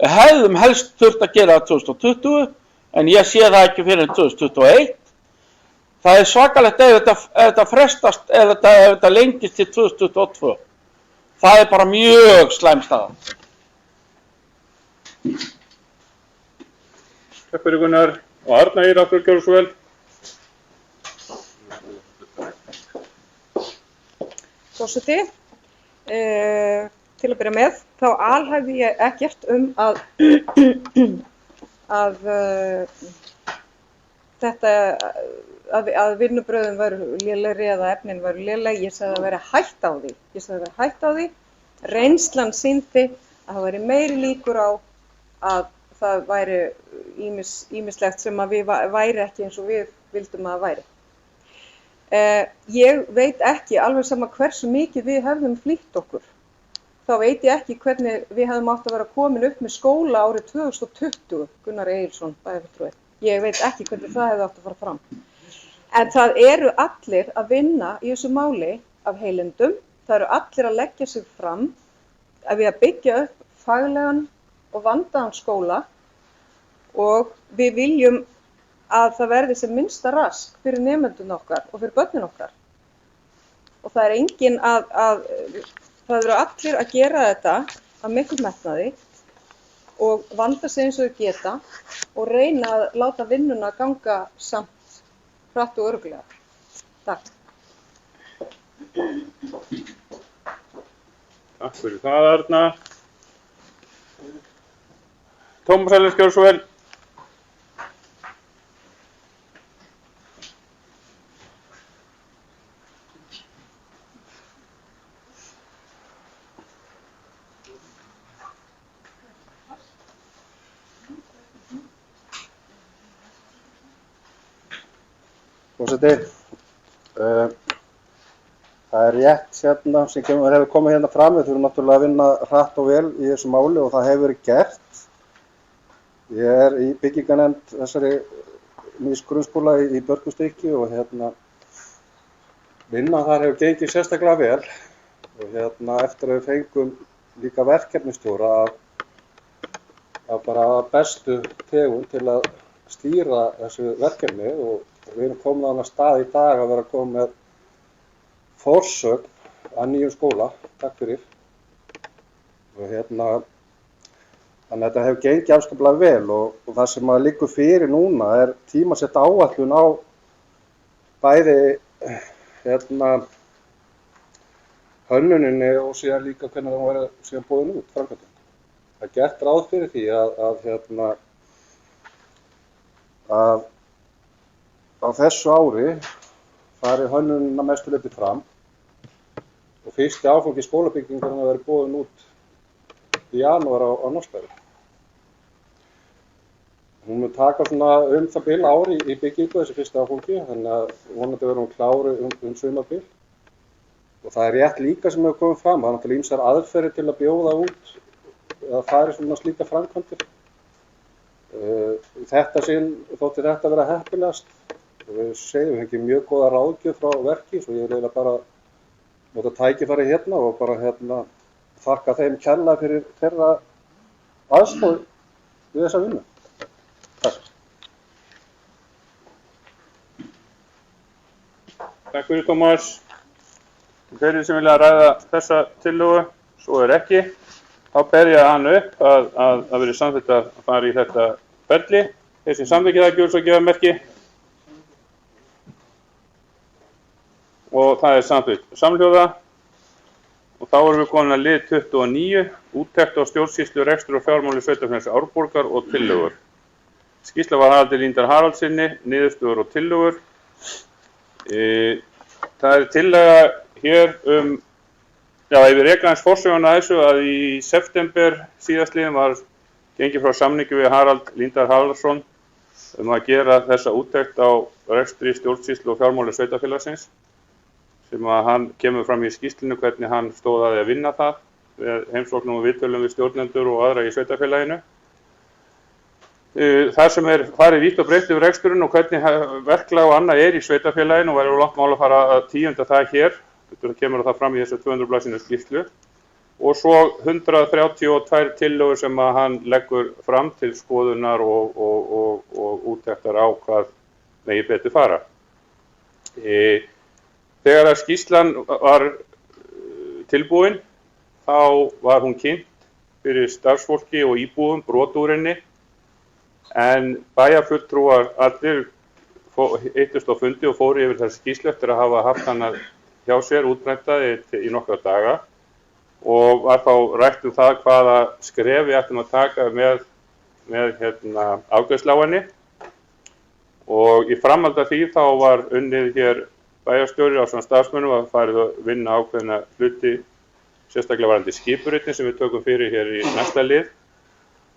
hefðum helst þurft að gera það 2020, en ég sé það ekki fyrir 2021. Það er svakalegt ef þetta frestast, ef þetta lengist til 2022. Það er bara mjög slæm staða. Takk fyrir Gunnar. Og Arna Ýr, aftur gjörðu svo vel. Forseti, til að byrja með, þá alhæfði ég ekkert að vinnubröðum væru lélegri eða efnin væru léleg. Ég sagði að vera hætt á því. Reynslan sýndi að það væri meiri líkur á að það væri ýmislegt sem að við væri ekki eins og við vildum að það væri. Ég veit ekki, alveg sama hversu mikið við hefðum flýtt okkur, þá veit ég ekki hvernig við hefðum átt að vera komin upp með skóla árið 2020, Gunnar Egilsson, bæjarfulltrúi. Ég veit ekki hvernig það hefði átt að fara fram. En það eru allir að vinna í þessu máli af heilindum, það eru allir að leggja sig fram að við að byggja upp faglegan og vandaðan skóla og við viljum að það verði sem minnsta rask fyrir nemendun okkar og fyrir börnin okkar. Og það er engin það eru allir að gera þetta af miklum metnaði og vanda sig eins og þau geta og reyna að láta vinnuna ganga samt hratt og örugglega. Takk. Takk fyrir það, Arna. Tómas Ellert, gjörðu svo vel. Forseti, það er rétt hérna sem hefur komið hérna fram. Við þurfum náttúrulega að vinna hratt og vel í þessu máli og það hefur verið gert. Ég er í byggingarnefnd þessari nýs grunnskóla í Börkustykki og vinna þar hefur gengið sérstaklega vel og eftir að við fengum líka verkefnistjóra af bara bestu tegund til að stýra þessu verkefni og við erum komin á annan stað í dag að vera að koma með forsögn að nýjum skóla. Takk fyrir. Og þannig að þetta hefur gengið afskaplega vel og það sem að liggur fyrir núna er tímasett áætlun á bæði hönnuninni og síðan líka hvernig það var síðan boðin út framkvæmdin. Það er gert ráð fyrir því að á þessu ári fari hönnunin að mestu leyti fram og fyrsti áfangi skólabyggingar að vera boðin út í janúar á Norsberg. Hún mun taka svona það bil ári í byggingu þessi fyrsti áfangi, þannig að vonandi verður hún klári sumarbil. Og það er rétt líka sem hefur komið fram, það er náttúrulega ýmsar aðferðir til að bjóða út eða fari svona slíka framkvæmdir. Þetta sinn þótti þetta vera heppilegast. Við segjum ekki mjög góða ráðgjöf frá verki, svo ég vil bara nota tækifæri hérna og bara þakka þeim kærlega fyrir þeirra aðstoð við þessa vinnu. Takk. Takk fyrir Tómas. Þeir sem vilja ræða þessa tillögu, svo er ekki. Þá ber ég hann upp að verið samþykkt að fara í þetta ferli. Þeir sem samþykkja það gjörðu svo gefa merki. Og það er samþykkt samhljóða og þá erum við komin að lið 29, úttekt á stjórnsýslu, rekstur og fjármáli sveitarfélags Árborgar og tillögur. Skýrsla var Haraldi Líndal Haraldsinni, niðurstöður og tillögur. Það er tillaga hér ef við rekja aðeins forsöguna þessu að í september síðastliðin var gengið frá samningi við Harald Líndal Haraldsson að gera þessa úttekt á rekstri, stjórnsýslu og fjármáli sveitarfélagsins. Sem að hann kemur fram í skýrslinu hvernig hann stóð að vinna það við heimsóknum og viðtölum við stjórnendur og aðra í sveitarfélaginu. Það sem er farið vítt og breytt yfir reksturinn og hvernig verklag og annað er í sveitarfélaginu og verður langt mál að fara að tíunda það hér. Þetta kemur það fram í þessu 200 blaðsíðna skýrslu. og svo 132 tillögur sem að hann leggur fram til skoðunar og úttektar á hvað megi betur fara. Þegar að skýrslan var tilbúin, þá var hún kynnt fyrir starfsfólki og íbúum brot úr henni, en bæjarfulltrúar allir hittust á fundi og fóru yfir þessa skýrslu eftir að hafa haft hana hjá sér útprenta í nokkra daga og var þá rætt það hvaða skref við ættum að taka með afgreiðslu á henni. Og í framhaldi af því þá var unnið hér bæjarstjóri á svona starfsmönnum að farið að vinna ákveðna hluti, sérstaklega varðandi skipuritin sem við tökum fyrir hér í næsta lið.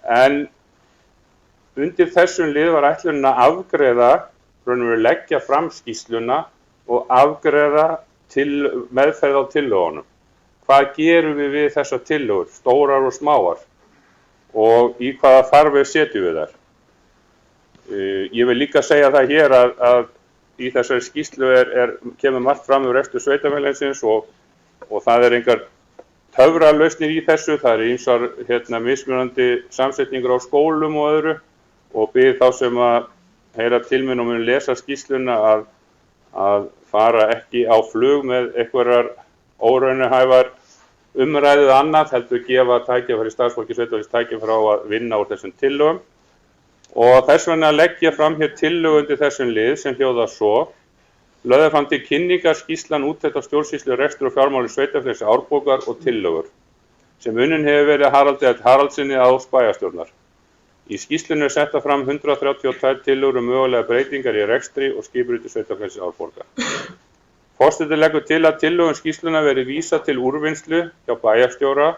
En undir þessum lið var ætlunin að afgreiða, leggja fram skýrsluna og afgreiða meðferð á tillögunum. Hvað gerum við þessar tillögur, stórar og smáar, og í hvaða farveg setjum við þær? Ég vil líka segja það hér að í þessari skýrslu kemur margt fram úr rekstur sveitarfélagsins og það engar töfralausnir í þessu, það ýmsar mismunandi samsetningur á skólum og öðru og bið þá sem að heyra til minn og mun lesa skýrsluna að fara ekki á flug með einhverjar óraunhæfar umræðið annað, heldur gefa tækifæri starfsfólki sveitarfélagsins tækifæri á að vinna úr þessum tillögum. Og þess vegna legg ég fram hér tillögu undir þessum lið sem hljóðar svo: lögð fram til kynningar skýrslan úttekt á stjórnsýslu, rekstur og fjármáli sveitarfélags Árborgar og tillögur sem unnin hefur verið Haraldi L. Haraldssyni Áls bæjarstjórnar. Í skýrslunni setta fram 132 tillögur mögulega breytingar í rekstri og skipuriti sveitarfélags Árborgar. Forseti leggur til að tillögum skýrsluna verið vísað til úrvinnslu hjá bæjarstjóra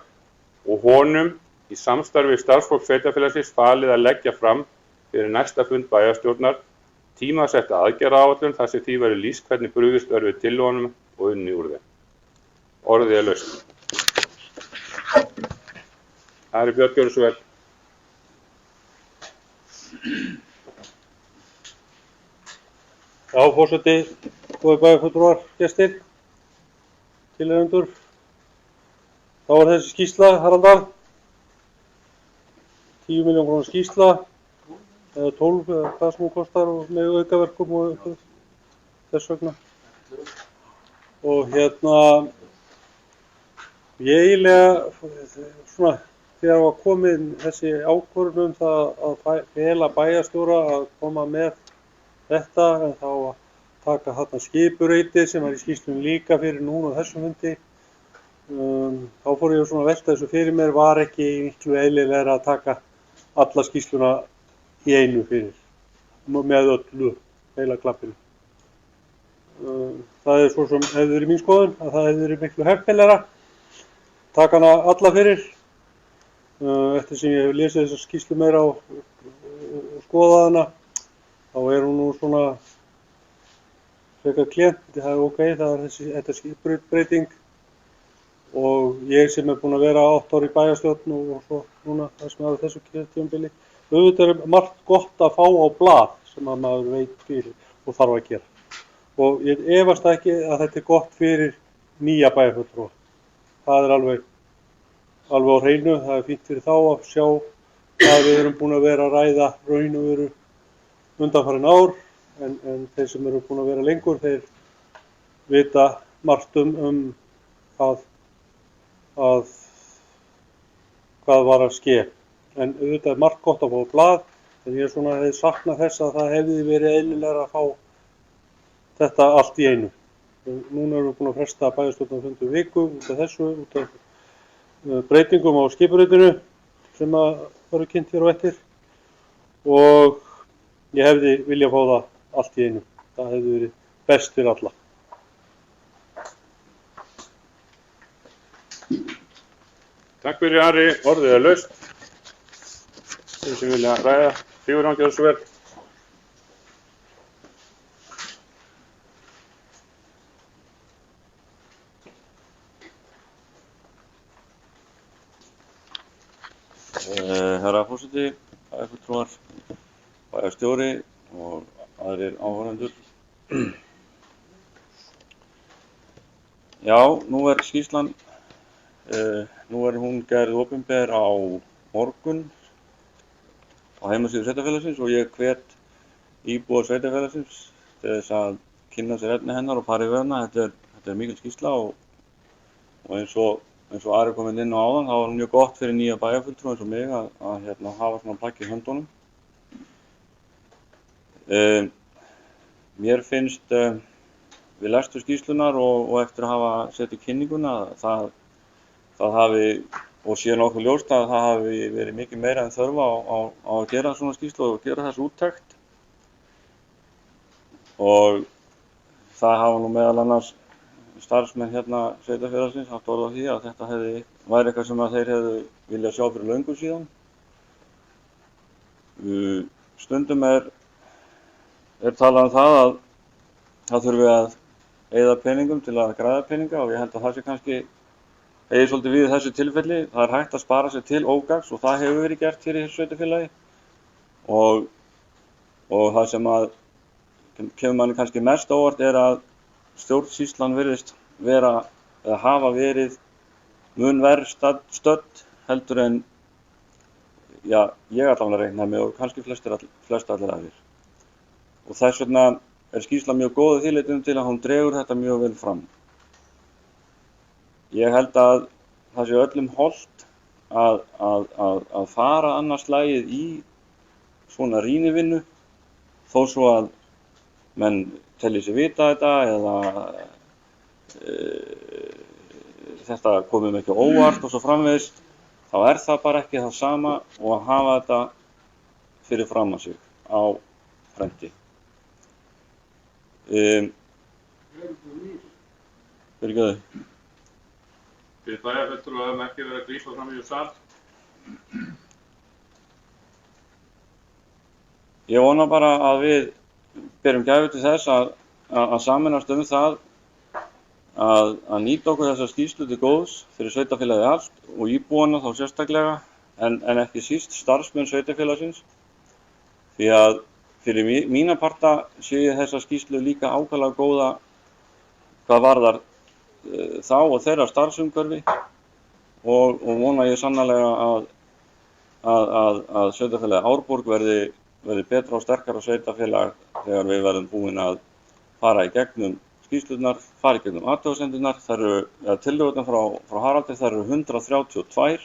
og honum í samstarfi starfsfólk sveitarfélagsins falið að leggja fram fyrir næsta fund bæjarstjórnar tímasetta aðgerðaáætlun þar sem því verður lýst hvernig brugðist verður við tillögunum og unnið úr þeim. Orðið laust. Ari Björn, gjörðu svo vel. Já, forseti, góðir bæjarfulltrúar, gestir, tilheyrendur. Þá var þessi skýrsla, Haraldar, 10 milljón króna skýrsla, eða 12 eða hvað sem hún kostar og með aukaverkum og þess vegna. Og ég eiginlega, svona, þegar var komin þessi ákvörðun það að fela bæjarstjóra að koma með þetta, en þá að taka þarna skipureiti sem var í skýrslunum líka fyrir núna á þessum fundi. Þá fór ég svona að velta þessu fyrir mér, var ekki miklu eðlilegra að taka alla skýrsluna í einu fyrir, með öllu, heila klappinu. Það svo sem hefði verið mín skoðun, að það hefði verið miklu heppilegra, taka hana alla fyrir. Eftir sem ég hef lesið þessa skýrslu meira og skoðað hana, þá hún nú svona frekar klent, það ok, það þetta skipbreyting og ég sem búinn að vera 8 ár í bæjarstjórn og svo núna það sem aðeins þessu tímabili. Auðvitað margt gott að fá á blað sem að maður veit fyrir og þarf að gera. Og ég efast ekki að þetta gott fyrir nýja bæjarfulltrúa. Það alveg á hreinu, það fínt fyrir þá að sjá hvað við erum búin að vera að ræða raun og veru undanfarin ár, en þeir sem eru búin að vera lengur, þeir vita margt hvað var að ske. En auðvitað margt gott að fá á blað, en ég svona hefði saknað þess að það hefði verið eðlilegra að fá þetta allt í einu. Núna erum við búin að fresta bæjarstjórnarfundi viku út af þessu, út af breytingum á skipuritinu sem að voru kynnt hér á eftir og ég hefði viljað fá það allt í einu. Það hefði verið best fyrir alla. Takk fyrir Ari, orðið laust. Þeir sem vilja ræða, Sigurjón, gjörðu svo vel. Herra forseti, bæjarfulltrúar, bæjarstjóri og aðrir áhorfendur. Já, nú skýrslan Nú hún gerð opinber á morgun á heimasíðu sveitarfélagsins og ég hvet íbúa sveitarfélagsins til þess að kynna sér efni hennar og fara yfir hana. Þetta er mikil skýrsla og eins og Ari kom inn á áðan, þá var mjög gott fyrir nýja bæjarfulltrúa eins og mig að hafa svona plagg í höndunum. Mér finnst við lestur skýrslunar og eftir að hafa setið kynninguna það hafi, og sé nokkuð ljóst að það hafi verið mikið meira en þörf á að gera svona skýrslu og gera þessu úttekt. Og það hafa nú meðal annars starfsmenn hérna sveitarfélagsins haft orð á því að þetta væri eitthvað sem að þeir hefðu viljað sjá fyrir löngu síðan. Stundum er talað um það að það þurfi að eyða peningum til að græða peninga og ég held að það sé kannski eigi svolítið við þessu tilfelli. Það er hægt að spara sér til ógagns og það hefur verið gert hér í þessu sveitarfélagi og það sem að kemur manni kannski mest óvart er að stjórnsýslan virðist vera eða hafa verið mun verr stödd heldur en ég allavega reikna með og kannski flestir allir aðrir. Og þess vegna er skýrsla mjög góð því leytinu til að hún dregur þetta mjög vel fram. Ég held að það sé öllum hollt að fara annars slagið í svona rýnivinnu þó svo að menn telji sig vita þetta eða þetta komum ekki óvart og svo framvegis, þá er það bara ekki það sama og að hafa þetta fyrir fram að sig á frendi. Fyrirgefðu. Fyrir bæjarfulltrúa að ekki vera að grípa fram í sal. Ég vona bara að við berum gæfu til þess að sameinast það að nýta okkur þessa skýrslu til góðs fyrir sveitarfélagið allt og íbúana þá sérstaklega en ekki síst starfsmenn sveitarfélagsins. Því að fyrir mína parta sé ég þessa skýrslu líka ákaflega góða hvað varðar þá og þeirra starfsumhverfi og vona ég sannarlega að sveitarfélagið Árborg verði betra og sterkara sveitarfélag þegar við verðum búin að fara í gegnum skýrslunar, fara í gegnum athugasemdirnar. Það eru tillögurnar frá Haraldi, það eru 132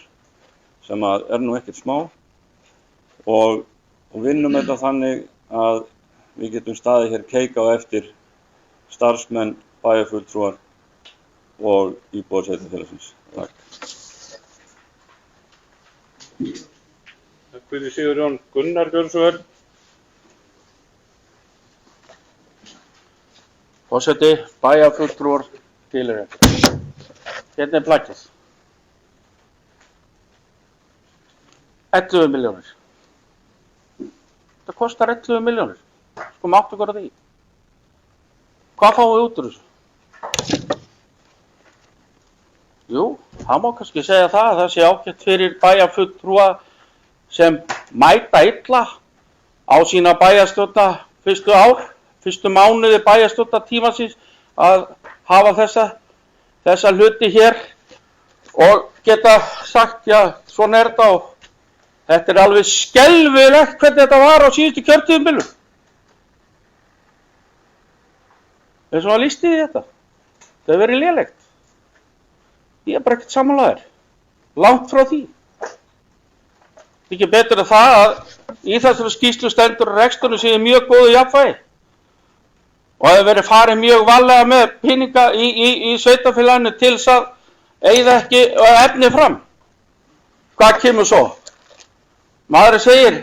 sem er nú ekkert smá og vinnum þetta þannig að við getum staðið hér keika á eftir starfsmenn, bæjarfulltrúar og íbúar sveitarfélagsins. Takk. Takk fyrir Sigurjón. Gunnar Björnsson. Forseti, bæjarfulltrúar Keilir. Hérna er plaggið. 11 milljónir. Það kostar 11 milljónir. Sko máttu ykkur að því. Hvað fáum við út úr þessu? Jú, það má kannski segja það sé ágætt fyrir bæjarfulltrúa sem mæta illa á sína bæjarstjórna fyrstu mánuði bæjarstjórna tímansins að hafa þessa hluti hér og geta sagt, já, svona er þetta og þetta er alveg skelfilegt hvernig þetta var á síðustu kjörtímabilinu. Eins og að lýsti því þetta. Það hefur verið lélegt. Ég er bara ekkert sammála þér. Langt frá því. Ekki betur en það að í þessari skýrslu stendur reksturinn sé mjög góðu jafnvægi. Og hefur verið farið mjög varlega með peninga í sveitarfélaginu til þess að eyða ekki efni fram. Hvað kemur svo? Maður segir,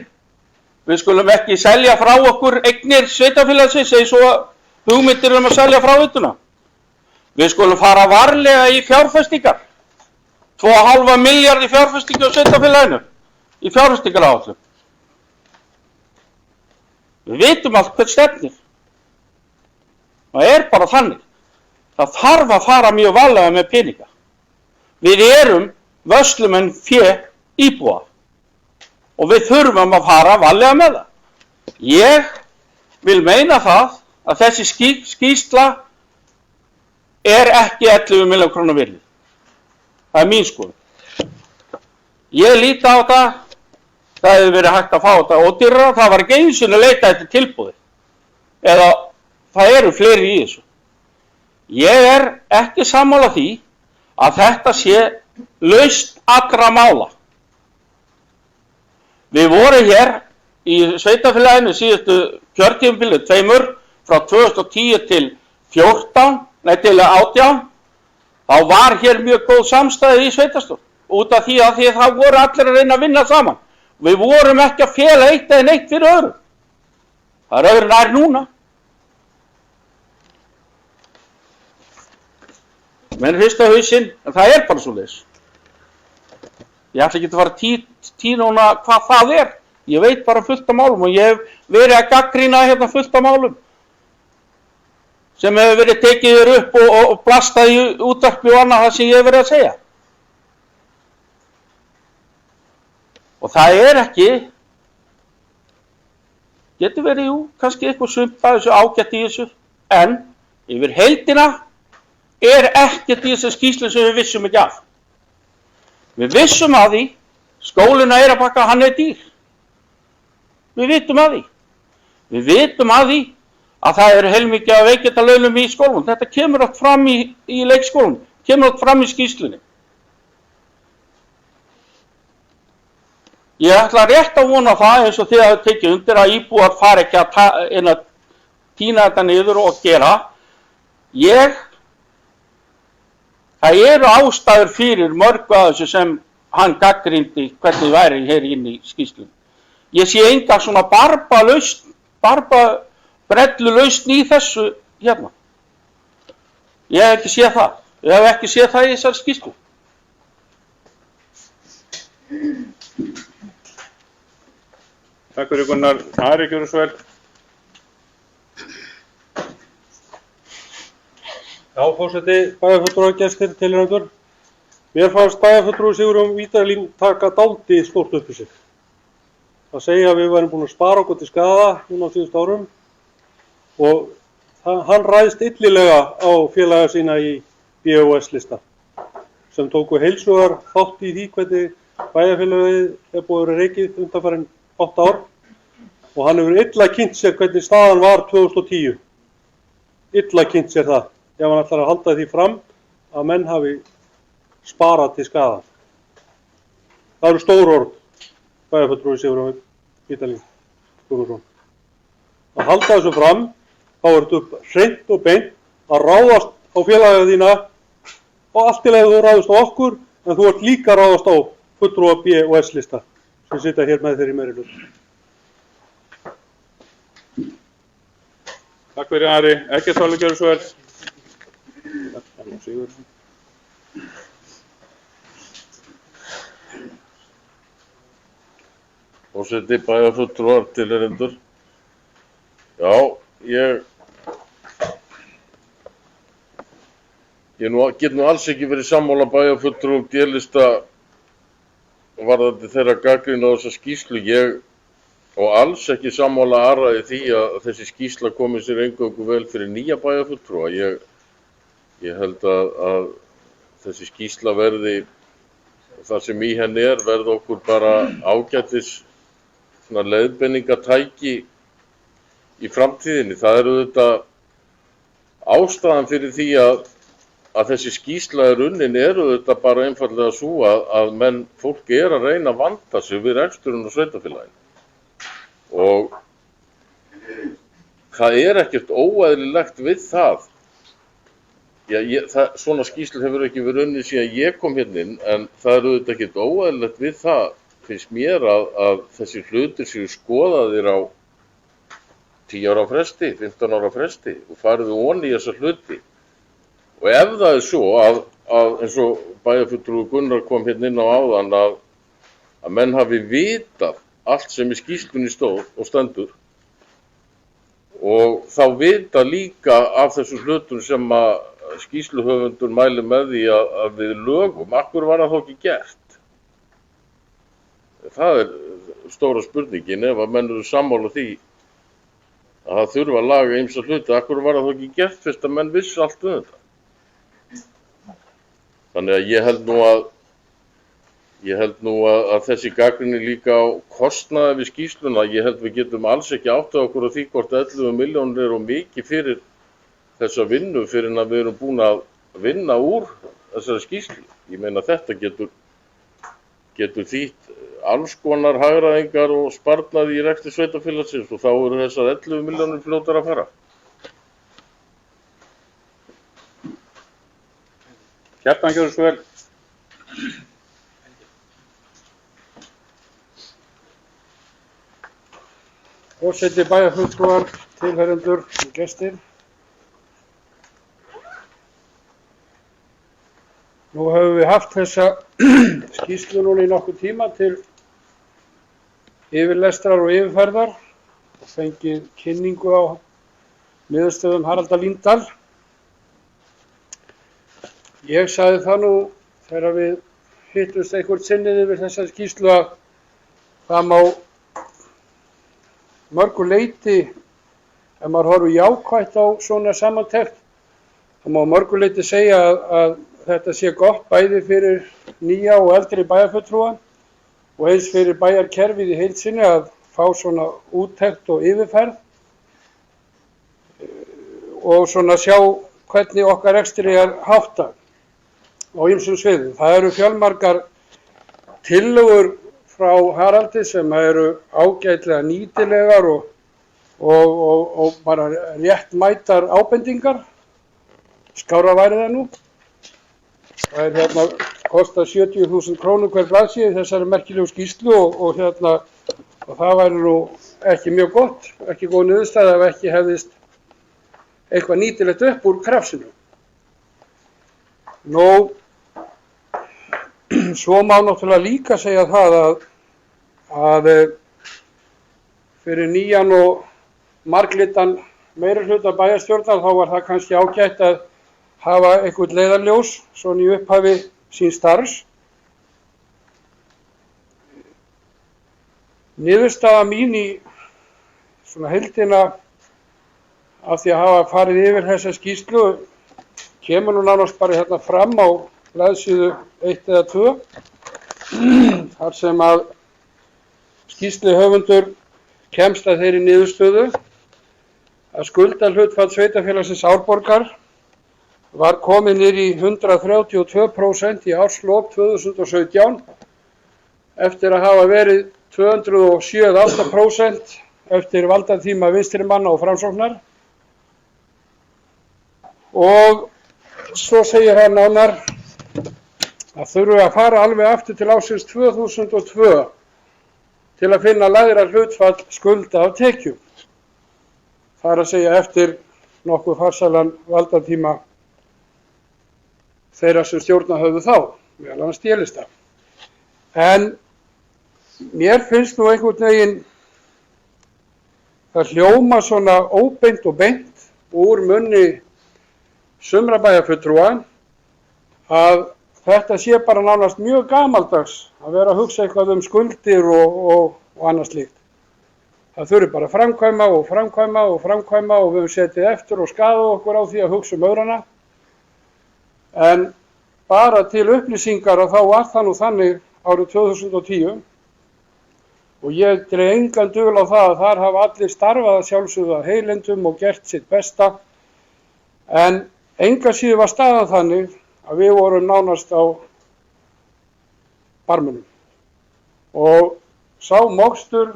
við skulum ekki selja frá okkur eignir sveitarfélagsins eins og hugmyndir að selja fráveituna. Við skulum fara varlega í fjárfestingar. 2,5 milljarð í fjárfestingu á sveitarfélaginu, í fjárfestingaráætlun. Við vitum allt hvert stefnir. Það er bara þannig. Það þarf að fara mjög varlega með peninga. Við erum vörslumenn fé íbúa og við þurfum að fara varlega með það. Ég vil meina það að þessi skýrsla er ekki 11 milljón króna virði. Það er mín skoðun. Ég líti á það, það hefur verið hægt að fá þetta ódýrara, það var ekki einu sinni að leita eftir tilboði. Eða það eru fleiri í þessu. Ég er ekki sammála því að þetta sé lausn allra mála. Við vorum hér í sveitarfélaginu síðustu kjörtímabilið tveimur frá 2010 til 18, þá var hér mjög góð samstæða í sveitarstjórn út af því að það voru allir að reyna að vinna saman. Við vorum ekki að fela eitt eða neitt fyrir öðru. Það er öðru nær núna. Menn hrista hausinn, en það er bara svoleiðis. Ég ætla ekki að fara að tína hvað það er. Ég veit bara fullt af málum og ég hef verið að gagnrýna hérna fullt af málum sem hefur verið tekið þér upp og blastað í útvarpi og annað það sem ég hef verið að segja. Og það er ekki, getur verið, kannski eitthvað sumt að þessu ágætt í þessu, en yfir heildina er ekkert í þessu skýrslu sem við vissum ekki af. Við vissum að því, skólinn á Eyrarbakka, hann er dýr. Við vitum að því. Við vitum að því að það eru heilmikið af veikindalaunum í skólum. Þetta kemur átt fram í leikskólum, kemur átt fram í skýrslunni. Ég ætla rétt að vona það eins og þið hafið tekið undir að íbúar fara ekki að tína þetta niður og gera. Það eru ástæður fyrir mörgu að þessu sem hann gagnrýndi hvernig væri hér inn í skýrslunni. Ég sé enga svona brellulausn í þessu hérna. Ég hef ekki séð það. Ég hef ekki séð það í þessari skýrslu. Takk fyrir Gunnar. Ari, gjörðu svo vel. Já, forseti, bæjarfulltrúar, gestir, tilheyrendur. Mér fannst bæjarfulltrúi Sigurjón Vídalín taka dálítið stórt upp í sig. Það segja að við værum búin að spara okkur til skaða núna á síðustu árum og hann ræðst illilega á félaga sína í BOS-lista sem tóku heilsugar þátt í því hvernig bæjarfélagið er búið að vera reikið undanfarin 8 ár og hann hefur illa kynnt sér hvernig staðan var 2010. Illa kynnt sér það ef hann ætlar að halda því fram að menn hafi sparað til skaða. Það eru stór orð. Bæjarfulltrúi Sigurjón Vídalín Guðmundsson. Að halda þessu fram, þá er þetta hreint og beint að ráðast á félaga þína og allt í lagi þú ráðast á okkur, en þú ert líka að ráðast á fulltrúa BOS-lista sem sitja hér með þeir í meirihluta. Takk fyrir Ari. Ekki þálega gjörðu svo vel. Sigurjón. Forseti, bæjarfulltrúar, tilheyrendur. Já, ég get nú alls ekki verið sammála bæjarfulltrúum D-lista varðandi þeirra gagnrýni á þessa skýrslu. Ég og alls ekki sammála Ara í því að þessi skýrsla komi sér eingöngu vel fyrir nýja bæjarfulltrúa. Ég held að þessi skýrsla verði, það sem í henni verði okkur bara ágætis leiðbeiningatæki í framtíðinni. Það eru þetta ástæðan fyrir því að þessi skýrsla unnin þetta bara einfallega svo að fólk að reyna að vanda sig við reksturinn og sveitarfélaginu. Og það ekkert óeðlilegt við það. Svona skýrsla hefur ekki verið unnin síðan ég kom hérna inn, en það þetta ekkert óeðlilegt við það, finnst mér að þessi hlutir séu skoðaðir á 10 ára fresti, 15 ára fresti og farið í þessa hluti. Og ef það er svo að eins og bæjarfulltrúi Gunnar kom hérna inn á áðan að menn hafi vitað allt sem í skýrslunni stóð og stendur og þá vita líka af þessum hlutum sem að skýrsluhöfundur mælir með því að við lögum, af hverju var það þó ekki gert? Það stóra spurningin, ef að menn eru sammála því að það þurfa að laga ýmsa hluti, af hverju var það þó ekki gert fyrst að menn vissu allt þetta? Þannig að ég held nú að þessi gagnrýni líka á kostnaði við skýrsluna, ég held við getum alls ekki áttað okkur á því hvort 11 milljónir eru mikið fyrir þessa vinnu fyrir en að við erum búin að vinna úr þessari skýrslu. Ég meina þetta getur þýtt alls konar hagræðingar og sparnaði í rekstri sveitarfélagsins og þá eru þessar 11 milljónir fljótar að fara. Kjartan gjörðu svo vel. Forseti, bæjarfulltrúar, tilheyrendur og gestir. Nú höfum við haft þessa skýrslu núna í nokkuð tíma til yfirlestrar og yfirferðar og fengið kynningu á niðurstöðum Haraldar Líndal. Ég sagði það nú þegar við hittumst einhvern sinnið yfir þessa skýrslu að það má mörgu leyti, ef maður horfir jákvætt á svona samantekt, það má mörgu leyti segja að þetta sé gott bæði fyrir nýja og eldri bæjarfulltrúa og eins fyrir bæjarkerfið í heild sinni að fá svona úttekt og yfirferð og svona sjá hvernig okkar rekstri háttað á ýmsum sviðum. Það eru fjölmargar tillögur frá Haraldi sem eru ágætlega nýtilegar og bara réttmætar ábendingar. Skárra væri það nú. Það hérna kostar 70.000 krónur hver blaðsíða í þessari merkilegu skýrslu og það væri nú ekki mjög gott, ekki góð niðurstaða ef ekki hefðist eitthvað nýtilegt upp úr krafsinu. Nú, svo má náttúrulega líka segja það að fyrir nýjan og marglitan meirihluta bæjarstjórnar þá var það kannski ágætt að hafa eitthvað leiðarljós svona í upphafi síns starfs. Niðurstaða mín í svona heildina af því að hafa farið yfir þessa skýrslu kemur nú nánast bara hérna fram á blaðsíðu 1 eða 2 þar sem að skýrsluhöfundur kemst að þeirri niðurstöðu að skuldahlutfall sveitarfélagsins Árborgar var komið niður í 132% í árslok 2017 eftir að hafa verið 207,8% eftir valdatíma vinstrimanna og Framsóknar. Og svo segir hann nánar að þurfi að fara alveg aftur til ársins 2002 til að finna lægra hlutfall skulda af tekjum. Það er að segja eftir nokkuð farsælan valdatíma þeirra sem stjórna höfðu þá, meðal annars D-lista. En mér finnst nú einhvern veginn það hljóma svona óbeint og beint úr munni sumra bæjarfulltrúa að þetta sé bara nánast mjög gamaldags að vera að hugsa eitthvað skuldir og annað slíkt. Það þurfi bara að framkvæma og við höfum setið eftir og skaðað okkur á því að hugsa öðrana. En bara til upplýsingar að þá var það nú þannig árið 2010 og ég dreg engan dul á það að þar hafa allir starfað að sjálfsögðu af heilindum og gert sitt besta. En enga síður var staðan þannig að við vorum nánast á barminum. Og sá mokstur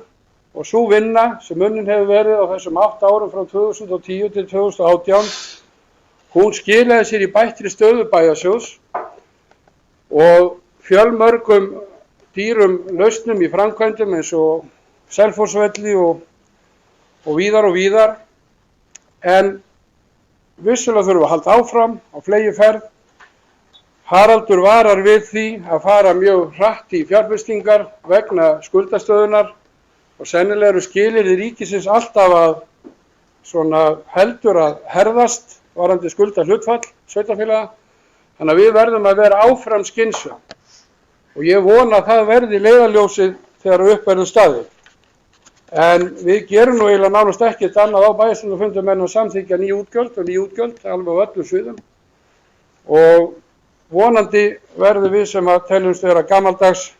og sú vinna sem unnin hefur verið á þessum 8 árum frá 2010 til 2018, hún skilaði sér í bættri stöðu bæjarsjóðs og fjölmörgum dýrum lausnum í framkvæmdum eins og Selfossvelli og víðar. En vissulega þurfum að halda áfram á fleygiferð. Haraldur varar við því að fara mjög hratt í fjárfestingar vegna skuldastöðunar og sennilega eru skilyrði ríkisins alltaf að svona heldur að herðast varðandi skuldahlutfall sveitarfélaga. Þannig að við verðum að vera áfram skynsöm og ég vona að það verði leiðarljósið þegar upp verður staðið. En við gerum nú eiginlega nánast ekkert annað á bæjarstjórnarfundum en að samþykkja ný útgjöld alveg á öllum sviðum og vonandi verðum við sem að teljumst vera gamaldags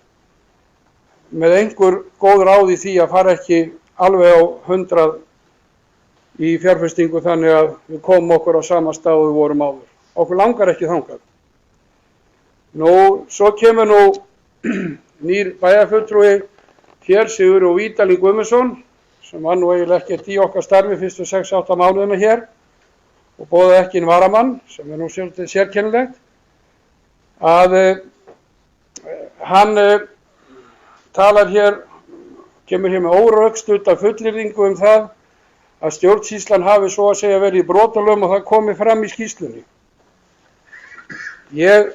með einhver góð ráð í því að fara ekki alveg á 100 í fjárfestingu þannig að við komum okkur á sama stað og við vorum áður. Okkur langar ekki þangað. Svo kemur nýr bæjarfulltrúi hér, Sigurjón Vídalín Guðmundsson, sem var eiginlega ekkert í okkar starfi fyrstu 6-8 mánuðina hér og boðaði ekki inn varamann, sem svolítið sérkennilegt, að hann talar hér, kemur hér með órökstudda fullyrðingu það að stjórnsýslan hafi svo að segja verið í brotalögum og það komi fram í skýrslunni. Ég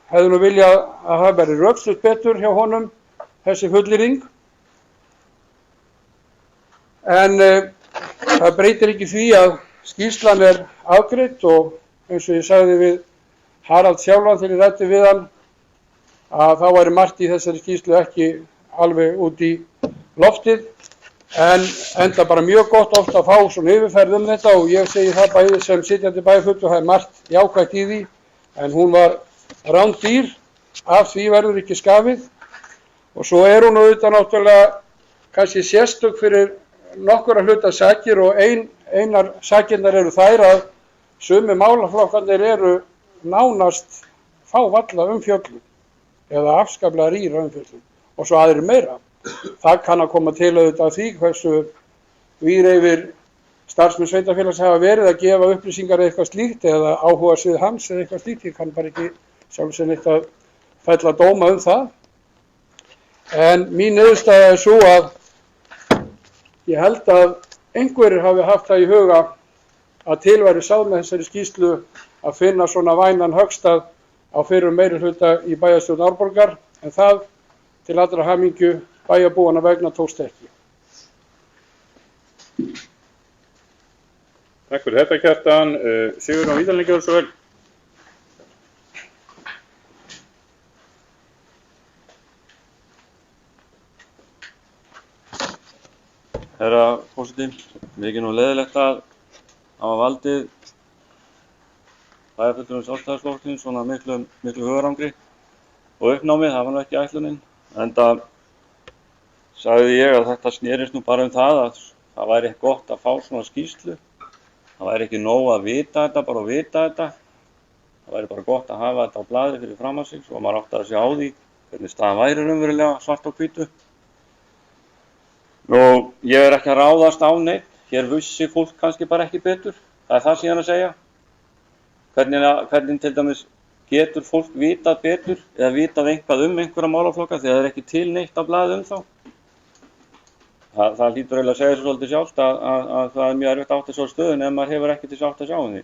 hefði viljað að það verið rökstutt betur hjá honum, þessi fullyrðing. En það breytir ekki því að skýrslan afgreidd og eins og ég sagði við Harald sjálfan þegar ég ræddi við hann að þá væri margt í þessari skýrslu ekki alveg út í loftið. En enda bara mjög gott oft að fá svona yfirferð þetta og ég segi það bæði sem sitjandi bæjarfulltrúi, það margt jákvætt í því, en hún var rándýr, af því verður ekki skafið. Og svo hún auðvitað náttúrulega kannski sérstök fyrir nokkura hluta sakir og einar sakirnar eru þær að sumi málaflokkarnir eru nánast fávalla umfjöllun eða afskaplega rýra umfjöllun og svo aðrir meira. Það kann að koma til auðvitað því hversu víreifir starfsmenn sveitarfélags hafa verið að gefa upplýsingar eða eitthvað slíkt eða áhugasvið hans eða eitthvað slíkt. Ég kann bara ekki sjálf sem eitt að fella dóma það. En mín niðurstaða sú að ég held að einhverjir hafi haft það í huga að til væri sáð með þessari skýrslu að finna svona vænan höggstað á fyrrum meirihluta í bæjarstjórn Árborgar, en það til allra hamingju bæjarbúanna vegna tókst ekki. Takk fyrir þetta, Kjartan. Sigurjón Vídalín, gjörðu svo vel. Herra forseti, mikið leiðilegt að hafa valdið bæjarfulltrúum Sjálfstæðisflokksins svona miklu hugarangri og uppnámi, það var ekki ætlunin. Enda sagði ég að þetta snerist bara það að það væri gott að fá svona skýrslu. Það væri ekki nóg að vita þetta, bara að vita þetta. Það væri bara gott að hafa þetta á blaði fyrir fram að sig svo maður átti að sjá á því hvernig staðan væri raunverulega svart á hvítu. Ég ekki að ráðast á neitt, hér vissi fólk kannski bara ekki betur, það er það síðan að segja. Hvernig til dæmis getur fólk vitað betur eða vitað eitthvað einhverja málaflokka þegar það er ekki til neitt á blaði þá? Það hlýtur eiginlega að segja svo svolítið sjálft að það er mjög erfitt að átta sig á stöðunni ef maður hefur ekki til sátt að sjá því.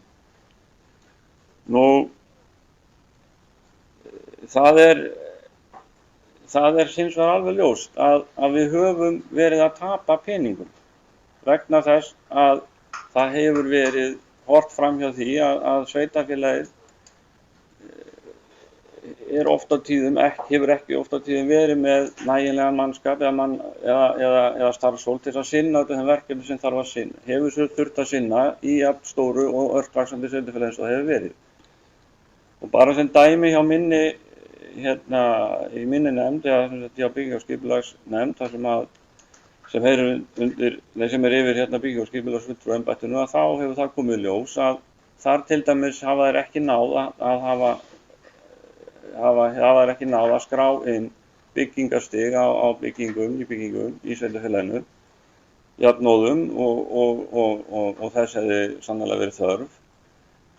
Það er hins vegar alveg ljóst að við höfum verið að tapa peningum vegna þess að það hefur verið hort fram hjá því að sveitarfélagið hefur ekki oft á tíðum verið með nægilegan mannskap eða starfsfólk til að sinna þeim verkefni sem þarf að sinna. Hefur svo þurft að sinna í jafn stóru og örtvaxandi sveitarfélagi eins og það hefur verið. Og bara sem dæmi hjá í minni nefnd, eða hjá byggingar- og skipulagsnefnd, sem er yfir byggingar- og skipulagsfulltrúaembættinu, að þá hefur það komið í ljós að þar til dæmis hafa þeir ekki náð að skrá inn byggingarstig á byggingum í sveitarfélaginu jafnóðum og þess hefði sannarlega verið þörf,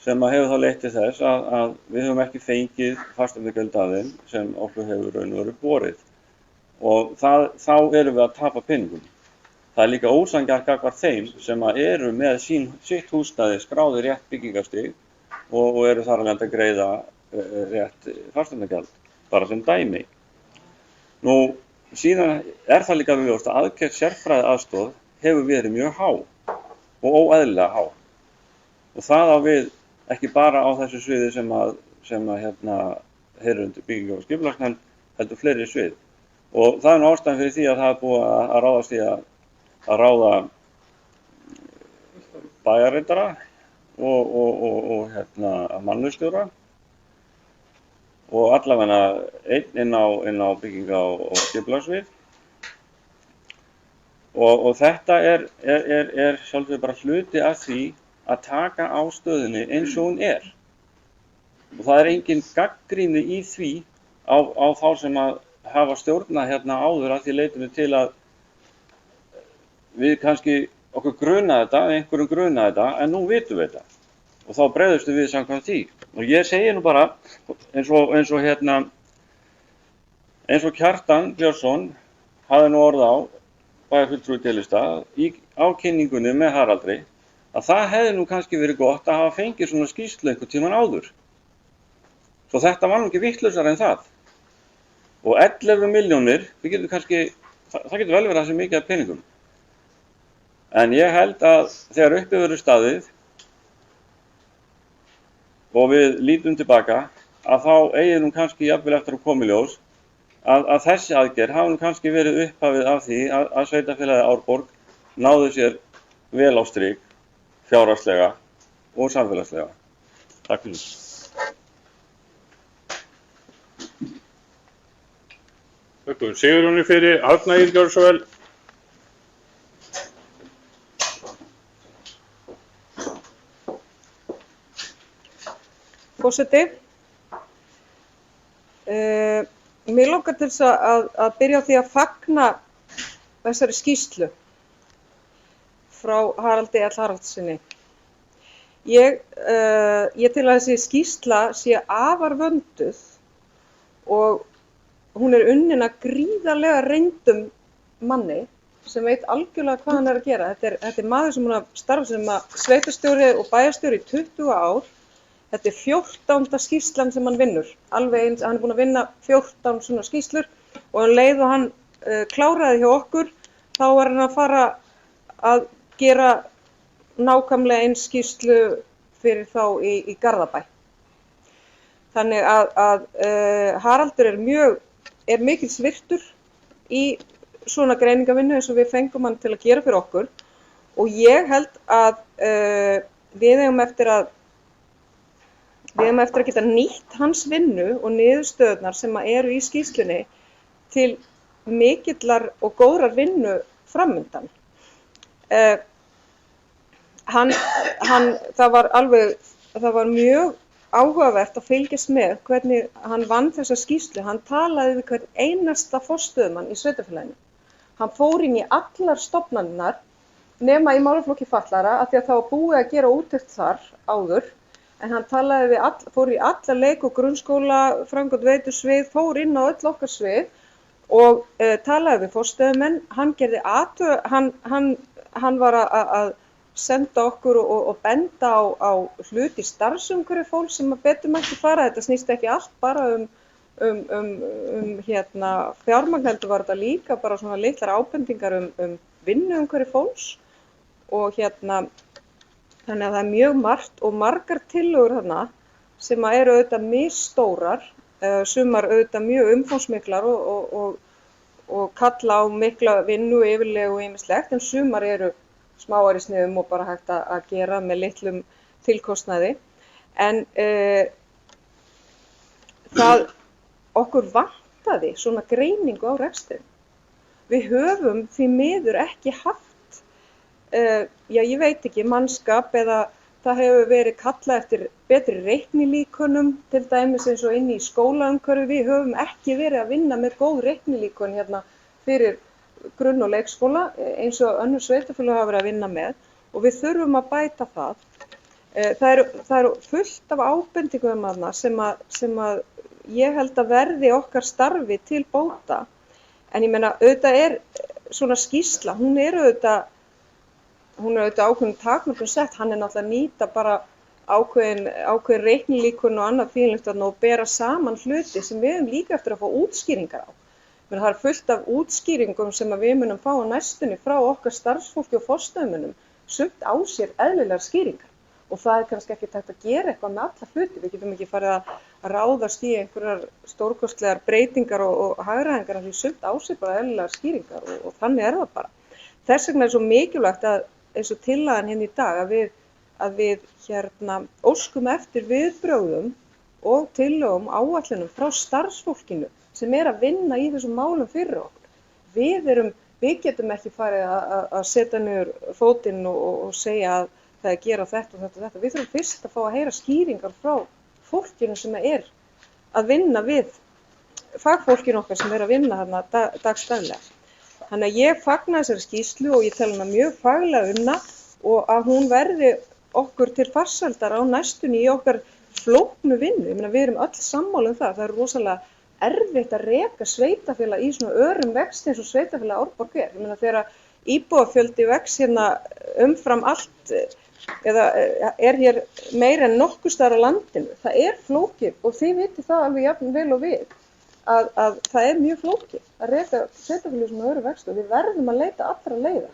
sem hefur þá leitt til þess að við höfum ekki fengið fasteignagjöld af þeim sem okkur hefur raun og veru borið. Og þá erum við að tapa peningum. Það er líka ósanngjarnt gagnvart þeim sem eru með sitt húsnæði skráði rétt byggingarstig og eru þar alveg að greiða rétt fasteignagjald, bara sem dæmi. Síðan er það líka ljóst að aðgerð sérfræðiaðstoð hefur verið mjög há og óeðlilega há. Og það á við ekki bara á þessu sviði sem heyrir undir byggingar- og skipulagsnefnd, heldur fleiri svið. Og það er ástæðan fyrir því að það er búið að ráðast í að ráða bæjarritara og mannauðsstjóra og allavega einn inn á bygginga og skipulagssvið. Og þetta er sjálfsögðu bara hluti af því að taka á stöðunni eins og hún er. Og það er engin gagnrýni í því á þá sem að hafa stjórnað hérna áður að því leytinu til að við kannski okkur grunaði þetta, einhverjum grunaði þetta, en nú vitum við þetta. Og þá bregðustu við samkvæmt því. Og ég segi nú bara, eins og Kjartan Björnsson hafði nú orð á, bæjarfulltrúi D-lista, á kynningunni með Haraldri, að það hefði nú kannski verið gott að hafa fengið svona skýrslu einhvern tímann áður. Svo þetta var nú ekki vitlausara en það. Og 11 milljónir, það getur vel verið þessi mikið af peningum. En ég held að þegar uppi verður staðið og við lítum tilbaka, að þá eigi nú kannski jafnvel eftir að koma í ljós að þessi aðgerð hafi nú kannski verið upphafið af því að sveitarfélagið Árborg náði sér vel á strik, fjárhagslega og samfélagslega. Takk fyrir. Þakka Sigurjóni fyrir. Árna Ýr, gjörðu svo vel. Forseti, mér langar til þess að byrja á því að fagna þessari skýrslu frá Haraldi L. Haraldsssyni. Ég tel að þessi skýrsla sé afar vönduð og hún er unnin að gríðarlega reyndum manni sem veit algjörlega hvað hann er að gera. Þetta er maður sem hann starfa sem sveitarstjóri og bæjarstjóri í 20 ár. Þetta er 14. skýrslan sem hann vinnur, alveg eins, hann er búinn að vinna 14 svona skýrslur og leið og hann kláraði hjá okkur, þá var hann að fara að gera nákvæmlega eins skýrslu fyrir þá í Garðabæ. Þannig að Haraldur er mikils virtur í svona greiningavinnu eins og við fengum hann til að gera fyrir okkur og ég held að við eigum eftir að geta nýtt hans vinnu og niðurstöðurnar sem eru í skýrslunni til mikillar og góðrar vinnu framundan. Það var mjög áhugavert að fylgjast með hvernig hann vann þessa skýrslu. Hann talaði við hvern einasta forstöðumann í sveitarfélaginu. Hann fór inn í allar stofnanirnar nema í málaflokki fatlaðra af því að það var búið að gera úttekt þar áður. En hann fór í alla leik- og grunnskóla, framkvæmd veitusvið, fór inn á öll okkar svið og talaði við forstöðumenn. Hann var að senda okkur og benda á hluti starfsumhverfi fólks sem betur mætti fara. Þetta snýst ekki allt bara fjármagn, heldur var þetta líka bara svona litlar ábendingar vinnuumhverfi fólks og þannig að það er mjög margt og margar tillögur þarna sem eru auðvitað misstórar, sumar auðvitað mjög umfangsmiklar og kalla á mikla vinnu, yfirlegu og ýmislegt, en sumar eru smáar í sniðum og bara hægt að gera með litlum tilkostnaði. En okkur vantaði svona greiningu á rekstri. Við höfum því miður ekki haft ég veit ekki, mannskap eða það hefur verið kallað eftir betri reiknilíkönum, til dæmis eins og inn í skólaumhverfi. Við höfum ekki verið að vinna með góð reiknilíkön hérna fyrir grunn- og leikskóla eins og önnur sveitarfélög hafa verið að vinna með og við þurfum að bæta það. Það eru fullt af ábendingum þarna sem að ég held að verði okkar starfi til bóta. En ég meina, auðvitað er svona skýrsla, hún er auðvitað ákveðin takmörkun sett, hann er náttúrulega að nýta bara ákveðin reiknilíkun og annað þvíumlíkt og bera saman hluti sem við höfum líka eftir að fá útskýringar á. Men það er fullt af útskýringum sem við munum fá á næstunni frá okkar starfsfólki og forstöðumönnum, sumt á sér eðlilegar skýringar. Og það er kannski ekki hægt að gera eitthvað með alla hluti. Við getum ekki farið að ráðast í einhverjar stórkostlegar breytingar og hagræðingar af því sumt á sér bara eðlilegar skýringar og þannig er það bara. Þess vegna er svo mikilvægt að eins og tillagan hérna í dag að við óskum eftir viðbrögðum og tillögum áætlunum frá starfsfólkinu sem að vinna í þessum málum fyrir okkur. Við getum ekki farið að setja niður fótinn og segja að það er að gera þetta og þetta og þetta. Við þurfum fyrst að fá að heyra skýringar frá fólkinu sem að vinna við fagfólkinu okkar sem að vinna þarna dagsdaglega. Þannig að ég fagna þessari skýrslu og ég tel hana mjög faglega unna og að hún verði okkur til farsældar á næstunni í okkar flóknu vinnu. Ég meina, við erum öll sammála um það. Það er rosalega erfitt að reka sveitafélag í svona örum vexti eins og sveitafélag Árborg er. Ég meina, þegar íbúafjöldi vex hérna umfram allt eða er hér meira en nokkuð staðar á landinu, það er flókið og þið vitið það alveg jafn vel og við að það er mjög flókið að reka sveitafélag í svona örum vexti og við verðum að leita allra leiða.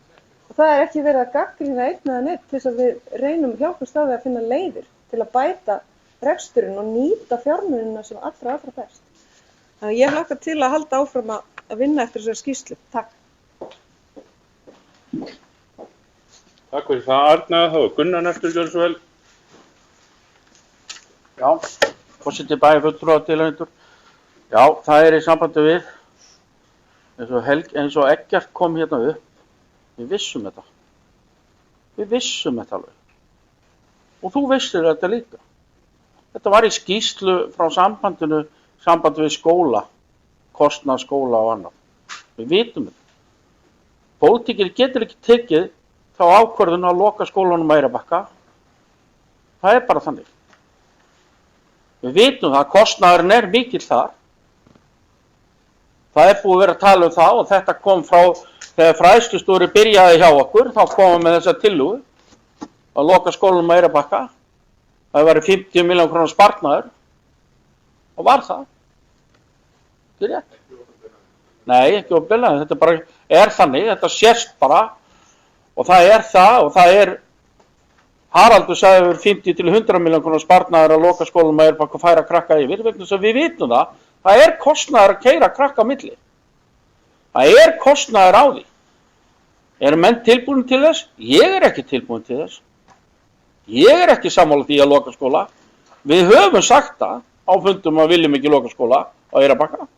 Og það er ekki verið að gagnrýna einn eða neitt til þess að við reynum hjálpumst að finna leiðir til að bæta reksturinn og nýta fjármunina sem allra best. Þannig að ég hlakka til að halda áfram að vinna eftir þessari skýrslu. Takk. Takk fyrir það, Arna. Það var Gunnar næstur, gjörðu svo vel. Já, forseti bæjarfulltrúa tilheyrendur. Já, það er í sambandi við, eins og Eggert kom hérna upp. Við vissum þetta. Við vissum þetta alveg. Og þú vissir þetta líka. Þetta var í skýrslu frá sambandi við skóla, kostnað skóla og annað. Við vitum þetta. Pólitíkir getur ekki tekið þá ákvörðun að loka skólanum á Eyrarbakka. Það er bara þannig. Við vitum það, kostnaðurinn er mikill þar. Það er búið að vera að tala um það og þetta kom frá þegar fræðslustjóri byrjaði hjá okkur, þá komum við þessa tillögu að loka skólanum á Eyrarbakka. Það væri 50 milljóna króna sparnaður og var það. Ekki rétt? Nei, ekki opinberlega, þetta bara er þannig, þetta sést bara og það er Haraldur sagði við 50 til 100 milljóna króna sparnaður að loka skólanum á Eyrarbakka og færa krakka yfir, vegna þess að við vitum það er kostnaður að keyra krakka á milli. Það er kostnaður á því. Eru menn tilbúin til þess? Ég er ekki tilbúin til þess. Ég er ekki sammála því að loka skóla. Við höfum sagt það á fundum að viljum ekki loka skóla á Eyrarbakka.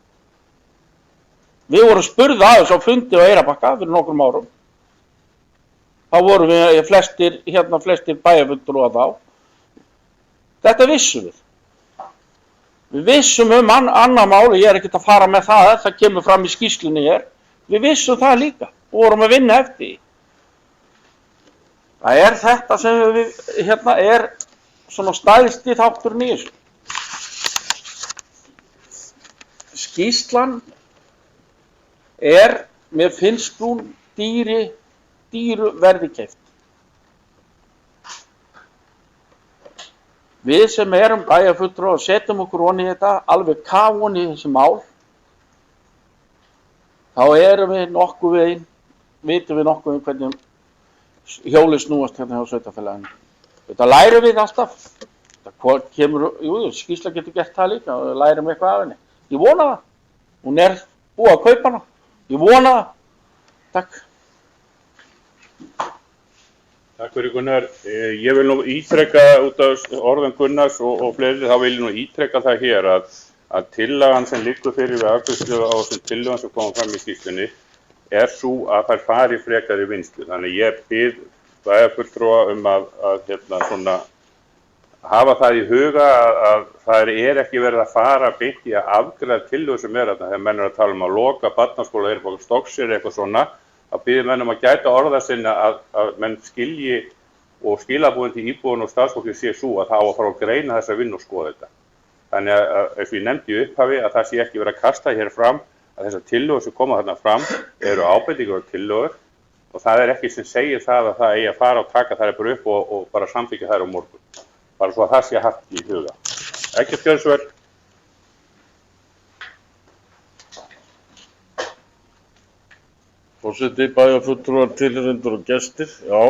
Við vorum spurð að þess á fundi á Eyrarbakka fyrir nokkrum árum. Þá vorum við flestir bæjarfulltrúar þá. Þetta vissum við. Við vissum annað mál og ég er ekkert að fara með það kemur fram í skýrslunni hér. Við vissum það líka og vorum að vinna eftir því. Það er þetta sem við er svona stæðsti þátturinn í þessu. Skýrslan mér finnst hún dýru verði keypt. Við sem erum bæjarfulltrúar og setjum okkur onni í þetta, alveg kafun í þessi mál, þá erum við nokkuð veginn, vitum við nokkuð hvernig hjólið snúast hérna hjá sveitarfélaginu. Þetta lærum við alltaf. Það kemur, skýrsla getur gert það líka og lærum eitthvað af henni. Ég vona það. Hún er búið að kaupa hana. Ég vona það. Takk. Takk fyrir Gunnar. Ég vil nú ítreka út af orðum Gunnars og fleiri, þá vil ég nú ítreka það hér að tillagan sem liggur fyrir við afgreiðslu á þessum tillögum sem koma fram í skýrslunni er svo að þær fari frekar í vinnslu. Þannig ég bið bæjarfulltrúa að hafa það í huga að það er ekki verið að fara beint í að afgreiða tillögur sem þarna. Þegar menn að tala að loka barnaskóla Eyrarbakka Stokkseyri eitthvað svona, að biðja menn að gæta orða sinna að menn skilji og skilabúin til íbúin og starfsfólki sé svo að það á að fara að greina þessa vinnu og skoða þetta. Þannig að eins og ég nefndi í upphafi að það sé ekki verið að kasta hér fram að þessar tillögur sem koma þarna fram eru ábendingar og tillögur og það er ekki sem segir það að það eigi að fara og taka þær bara upp og bara samþykkja þær á morgun. Bara svo að það sé haft í huga. Ekkert gjörðu svo vel. Forseti, bæjarfulltrúar, tilheyrendur og gestir, já.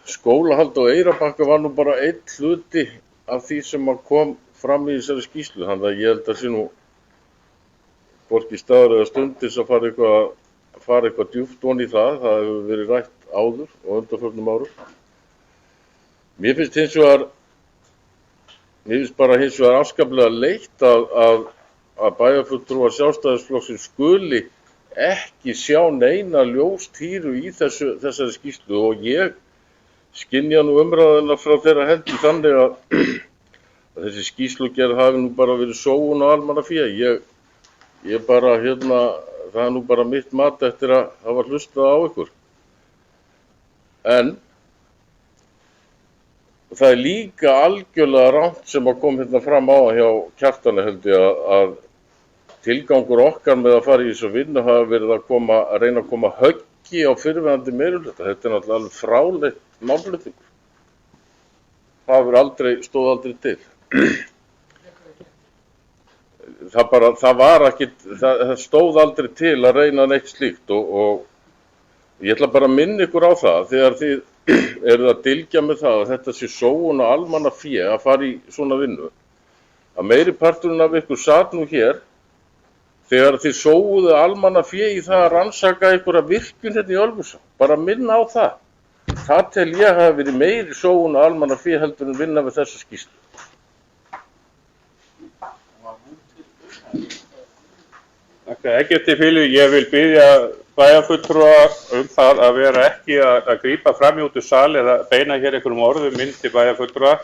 Skólahald á Eyrarbakka var nú bara einn hluti af því sem kom fram í þessari skýrslu. Þannig að ég held að sé nú hvorki staður eða stundis að fara eitthvað djúpt ofan í það. Það hefur verið rætt áður og undanförnum árum. Mér finnst hins vegar afskaplega leitt að bæjarfulltrúar Sjálfstæðisflokksins skuli ekki sjá neina ljóstýru í þessari skýrslu og ég skynja nú umræðuna frá þeirra hendi þannig að þessi skýrslugerð hafi nú bara verið sóun á almannafé. Ég bara, það er nú bara mitt mat eftir að hafa hlustað á ykkur. En það er líka algjörlega rangt sem að kom hérna fram á hjá Kjartani held ég að tilgangur okkar með að fara í þessu vinnu hafa verið að reyna að koma höggi á fyrrverandi meirihluta. Þetta er náttúrulega alveg fráleitt málflutningur. Það stóð aldrei til. Það stóð aldrei til að reyna neitt slíkt og ég ætla bara að minna ykkur á það þegar þið eruð að dylgja með það að þetta sé sóun og almannafé að fara í svona vinnu. Að meiri parturinn af ykkur sat nú hér þegar þið sóuðu almannafé í það að rannsaka einhverja virkjun hérna í Ölfusá. Bara minna á það. Það tel ég hafi verið meiri sóun og almannafé heldur en vinna við þessa skýrslu. Ekki til fylgju, ég vil biðja bæjarfulltrúa það að vera ekki að grípa fram í út úr sal eða beina hér einhverjum orðum inn til bæjarfulltrúa.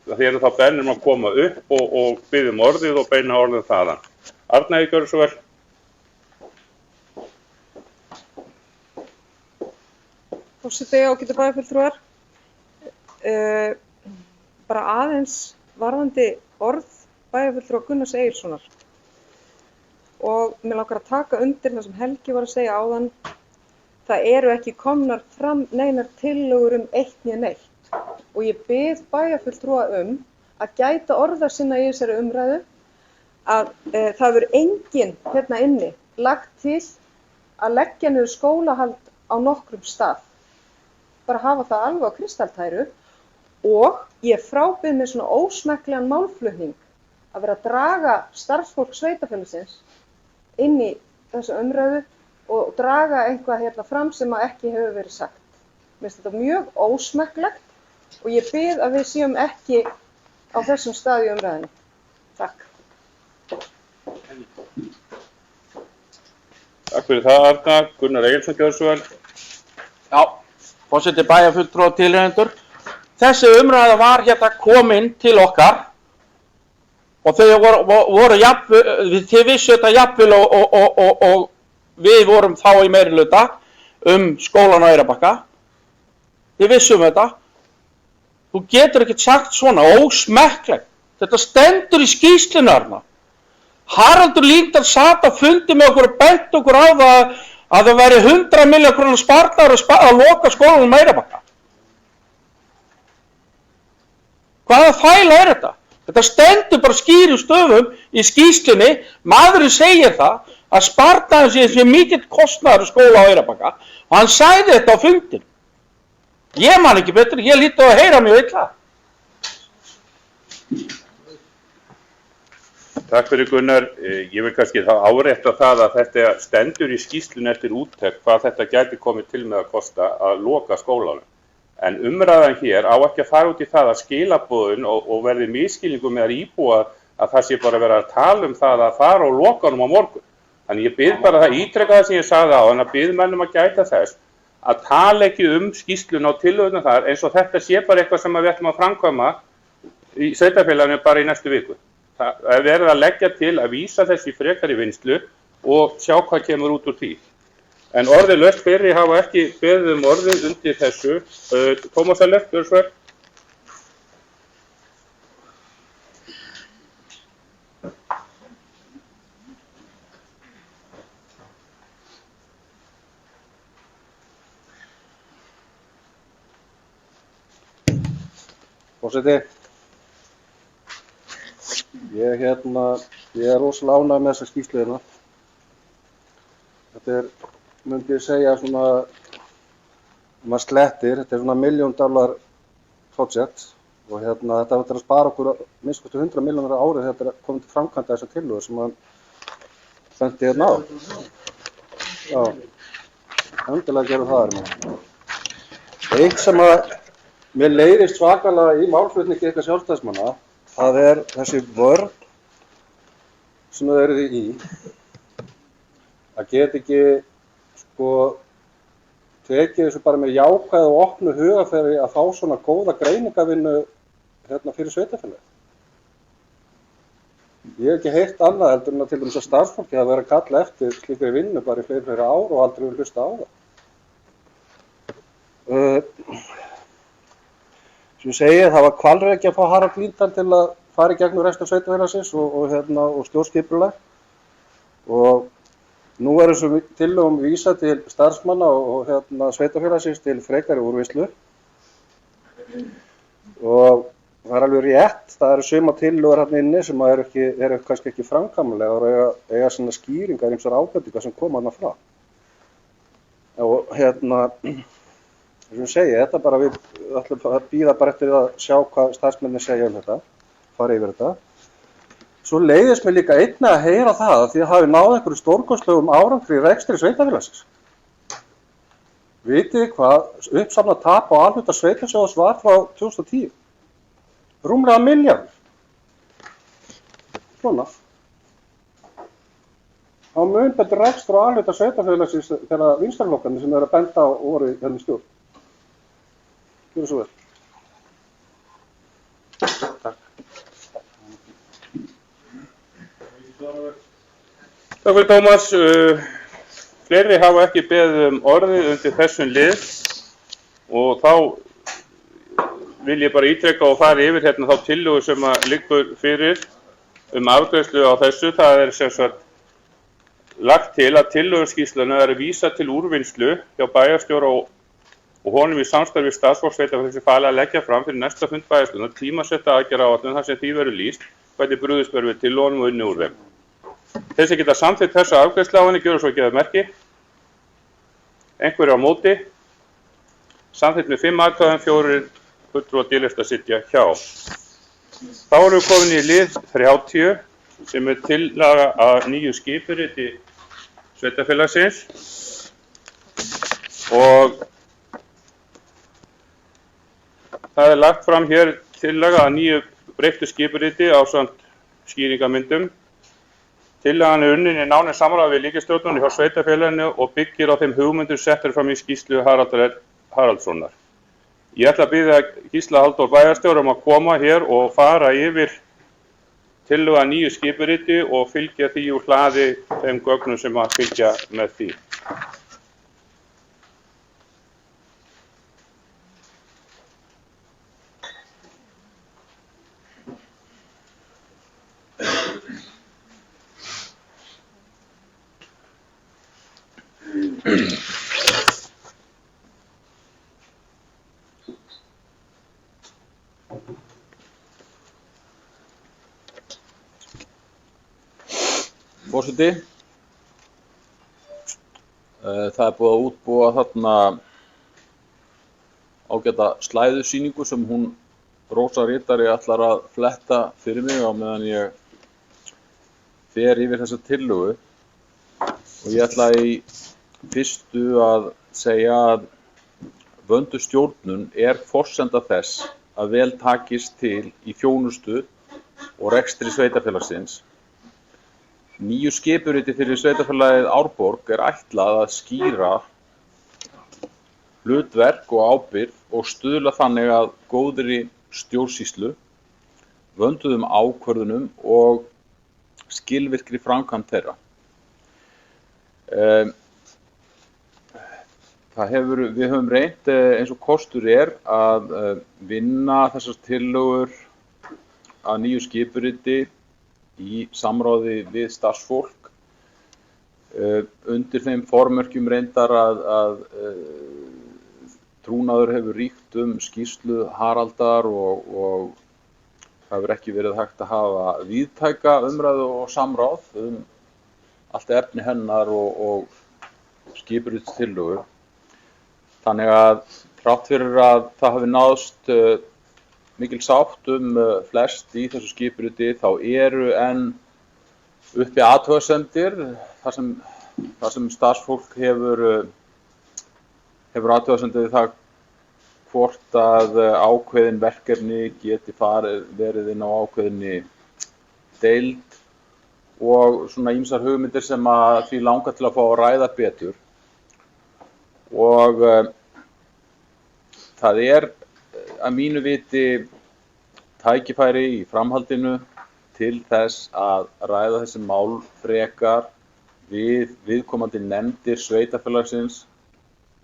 Þeir þá bennum að koma upp og biðja orðið og beina orðið þaðan. Arney, gjörðu svo vel. Forseti, ágætu bæjarfulltrúar. Bara aðeins varðandi orð bæjarfulltrúa Gunnars Egilssonar. Og mér langar að taka undir það sem Helgi var að segja áðan. Það eru ekki komnar fram neinar tillögur eitt né neitt. Og ég bið bæjarfulltrúa að gæta orða sinna í þessari umræðu að það verður enginn hérna inni lagt til að leggja niður skólahald á nokkrum stað. Bara hafa það alveg á kristaltæru og ég frábið með svona ósmekklegan málflutning að vera að draga starfsfólk sveitarfélagsins inn í þessu umræðu og draga eitthvað hérna fram sem ekki hefur verið sagt. Mér finnst þetta mjög ósmekklegt og ég bið að við séum ekki á þessum stað í umræðinu. Takk. Takk fyrir það, Arna. Gunnar Egilsson, gjörðu svo vel. Já, forseti bæjarfulltrúa og tilheyrendur. Þessi umræða var hérna komin til okkar og þau voru þið vissu þetta jafnvel og við vorum þá í meirihluta skólan á Eyrarbakka. Þið vissum þetta. Þú getur ekkert sagt svona, ósmekklegt. Þetta stendur í skýrslunni þarna. Haraldur Líndal sat á fundi með okkur og bent okkur á það að það væri 100 milljóna króna sparnaður að loka skólanum á Eyrarbakka. Hvaða þvæla er þetta? Þetta stendur bara skýrum stöfum í skýrslunni. Maðurinn segir það að sparnaður sé mikill kostnaður skóla á Eyrarbakka og hann sagði þetta á fundin. Ég man ekki betur, ég lít á að heyra mjög illa. Takk fyrir Gunnar. Ég vil kannski árétta það að þetta stendur í skýrslunni eftir úttekt hvað þetta gæti komið til með að kosta að loka skólanum. En umræðan hér á ekki að fara út í það að skilaboðun og verði misskilningu með að íbúa að það sé bara verið að tala það að fara og loka honum á morgun. Þannig ég bið bara það ítreka það sem ég sagði á en að bið mennum að gæta þess að tala ekki skýrsluna og tillöguna þar eins og þetta sé bara eitthvað sem við ætlum að framkvæma í sveitarfélaginu bara í næstu viku. Það er verið að leggja til að vísa þessi frekari vinnslu og sjá hvað kemur út úr því. En orðið laust fyrir hafa ekki beðið orðið undir þessu. Tómas Eller, gjörðu svo vel. Forseti, ég er rosalega ánægður með þessa skýrslu hérna. Þetta er, myndi ég segja, svona, maður slettir, þetta er svona $1 million projekt og þetta er að spara okkur minnst 100 milljónir á ári þegar þetta er komið til framkvæmda þessar tillögur sem hann bendi hérna á. Já, endilega gerum það hérna. Eitt sem að mér leiðist svakalega í málflutningi ykkar sjálfstæðismanna, það er þessi vörn sem þau eruð í, að geta ekki, sko, tekið þessu bara með jákvæð og opnu hugafæri að fá svona góða greiningavinnu hérna fyrir sveitarfélagið. Ég hef ekki heyrt annað heldur en að til dæmis að starfsfólki að vera að kalla eftir slíkri vinnu bara í fleiri ár og aldrei vil hlusta á það. Sem ég segi, það var hvalreki að fá Harald Líndal til að fara í gegnum restur sveitarfélagsins og stjórnskipulag. Og nú er þessum tillögum vísað til starfsmanna og sveitarfélagsins til frekari úrvinnslu. Og það er alveg rétt, það eru suma tillögur hérna inni sem eru kannski ekki framkvæmanlegar og eiga svona skýringar ýmsar ábendingar sem koma þarna frá. Og þessum ég segi, þetta bara við ætlum að bíða bara eftir að sjá hvað starfsmennir segja þetta, fara yfir þetta. Svo leiðist mér líka einnig að heyra það að því að hafi náð einhverju stórkostlegum árangri í rekstri sveitarfélagsins. Vitið þið hvað uppsafnað tap á alhluta sveitarsjóðs var frá 2010? Rúmlega milljarður. Svona. Á mun betur rekstur á alhluta sveitarfélagsins þegar vinstriflokkarnir sem eru að benda á voru hérna í stjórn. Gjörðu svo vel. Takk. Takk fyrir Tómas. Fleiri hafa ekki beðið orðið undir þessum lið og þá vil ég bara ítreka og fara yfir hérna þá tillögu sem liggur fyrir afgreiðslu á þessu. Það er sem sagt lagt til að tillöguskýrsluna er vísa til úrvinnslu hjá bæjarstjóra og honum í samstarfi starfsfólk sveitarfélagsins falið að leggja fram fyrir næsta fund bæjarstjórnar tímasetta aðgerðaáætlun þar sem því verður lýst hvernig brugðist verður við tillögunum og unnið úr þeim. Þeir sem geta samþykkt þessa afgreiðslu á henni gjöra svo gefið merki. Einhverju á móti. Samþykkt með 5 atkvæðum, 4 fulltrúar D-lista sitja hjá. Þá erum við komin í lið 30 sem er tillaga að nýju skipuriti sveitarfélagsins og það er lagt fram hér tillaga að nýju breyttu skipuriti ásamt skýringamyndum. Tillagan er unnin í nánu samráði við ríkisstjórninni hjá sveitarfélaginu og byggir á þeim hugmyndum settar fram í skýrslu Haraldar Haraldssonar. Ég ætla að biðja Gísla Halldór bæjarstjóra að koma hér og fara yfir tillögu að nýju skipuriti og fylgja því úr hlaði þeim gögnum sem að fylgja með því. Forseti, það er búið að útbúa þarna ágæta slæðusýningu sem hún Rósa ritari ætlar að fletta fyrir mig á meðan ég fer yfir þessa tillögu og ég ætla í fyrstu að segja að vönduð stjórnun er forsenda þess að vel takist til í þjónustu og rekstri sveitarfélagsins. Nýju skipuriti fyrir sveitarfélagið Árborg er ætlað að skýra hlutverk og ábyrgð og stuðla þannig að góðri stjórnsýslu, vönduðum ákvörðunum og skilvirkri framkvæmd þeirra. Við höfum reynt eins og kostur er að vinna þessar tillögur að nýju skipuriti í samráði við starfsfólk undir þeim formörkjum reyndar að trúnaður hefur ríkt skýrslu Haraldar og það hefur ekki verið hægt að hafa víðtæka umræðu og samráð allt efni hennar og skipuritstillögu. Þannig að þrátt fyrir að það hafi náðst mikil sátt flest í þessu skipuriti þá eru enn uppi athugasemdir þar sem starfsfólk hefur athugasemdir við það hvort að ákveðin verkefni geti verið inn á ákveðinni deild og svona ýmsar hugmyndir sem að því langar til að fá að ræða betur. Og það að mínu viti tækifæri í framhaldinu til þess að ræða þessi mál frekar við viðkomandi nefndir sveitarfélagsins.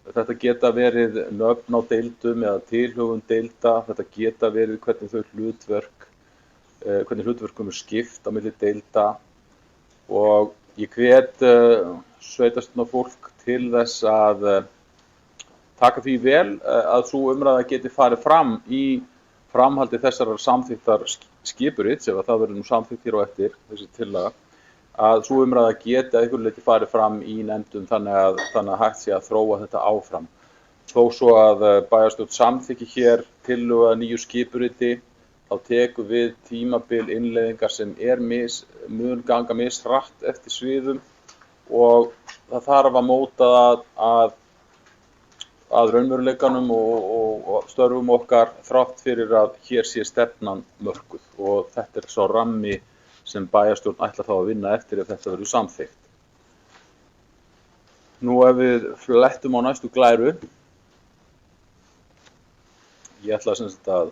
Þetta geta verið nöfn á deildum eða tilhögun deilda, þetta geta verið hvernig hlutverkum skipt á milli deilda og ég hvet sveitarstjórnarfólk til þess að taka því vel að sú umræða geti farið fram í framhaldi þessarar samþykktar skipurits, ef það verður nú samþykkt hér á eftir, þessi tillaga, að sú umræða geti að einhverju leyti farið fram í nefndum þannig að hægt sé að þróa þetta áfram. Þó svo að bæjarstjórn samþykki hér tillögu að nýju skipuriti, þá tekur við tímabil innleiðingar sem mun ganga mishratt eftir sviðum og það þarf að móta að raunveruleikanum og störfum okkar þrátt fyrir að hér sé stefnan mörkuð og þetta sá rammi sem bæjarstjórn ætlar þá að vinna eftir ef þetta verður samþykkt. Nú ef við flettum á næstu glæru, ég ætla sem sagt að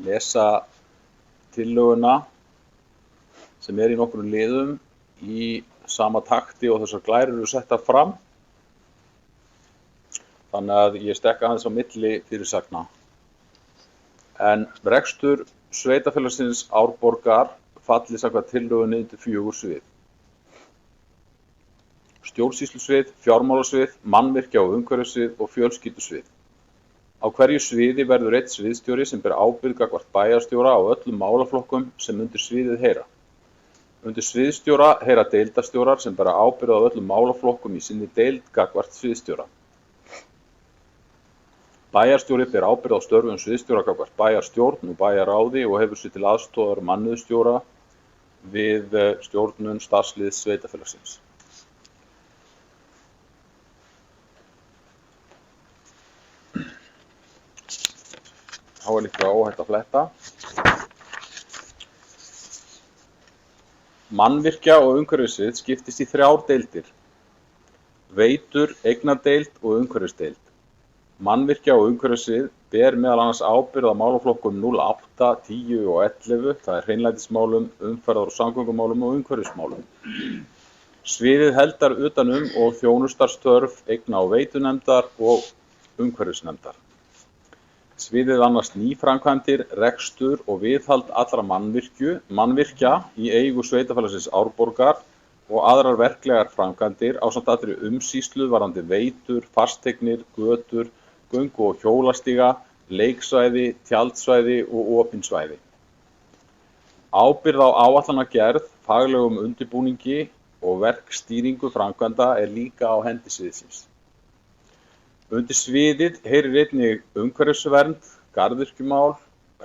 lesa tillöguna sem í nokkrum liðum í sama takti og þessar glærur eru settar fram. Þannig að ég stekka aðeins á milli fyrirsagna. En rekstur sveitarfélagsins Árborgar falli samkvæmt tillögunni undir 4 svið. Stjórnsýslusvið, fjármálasvið, mannvirkja- og umhverfissvið og fjölskyldusvið. Á hverju sviði verður einn sviðsstjóri sem ber ábyrgð gagnvart bæjarstjóra á öllum málaflokkum sem undir sviðið heyra. Undir sviðsstjóra heyra deildarstjórar sem bera ábyrgð á öllum málaflokkum í sinni deild gagnvart sviðsstjóra. Bæjarstjóri ber ábyrgð á störfum sviðsstjóra gagnvart bæjarstjórn og bæjarráði og hefur sér til aðstoðar mannauðsstjóra við stjórnun starfsliðs sveitarfélagsins. Þá líka óhætt að fletta. Mannvirkja- og umhverfissvið skiptist í 3 deildir. Veitur, eignardeild og umhverfisdeild. Mannvirkja- og umhverfissvið ber meðal annars ábyrgð á málaflokkum 08, 10 og 11, það hreinlætismálum, umferðar- og samgöngumálum og umhverfismálum. Sviðið heldar utanum og þjónustarstörf eigna- og veitunefndar og umhverfisnefndar. Sviðið annast nýframkvæmdir, rekstur og viðhald allra mannvirkja í eigu sveitarfélagsins Árborgar og aðrar verklegar framkvæmdir ásamt allri umsýslu varðandi veitur, fasteignir, götur, göngu- og hjólastíga, leiksvæði, tjaldsvæði og opin svæði. Ábyrgð á áætlanagerð, faglegum undirbúningi og verkstýringu framkvæmda líka á hendi sviðsins. Undir sviðið heyrir einnig umhverfisvernd, garðyrkjumál,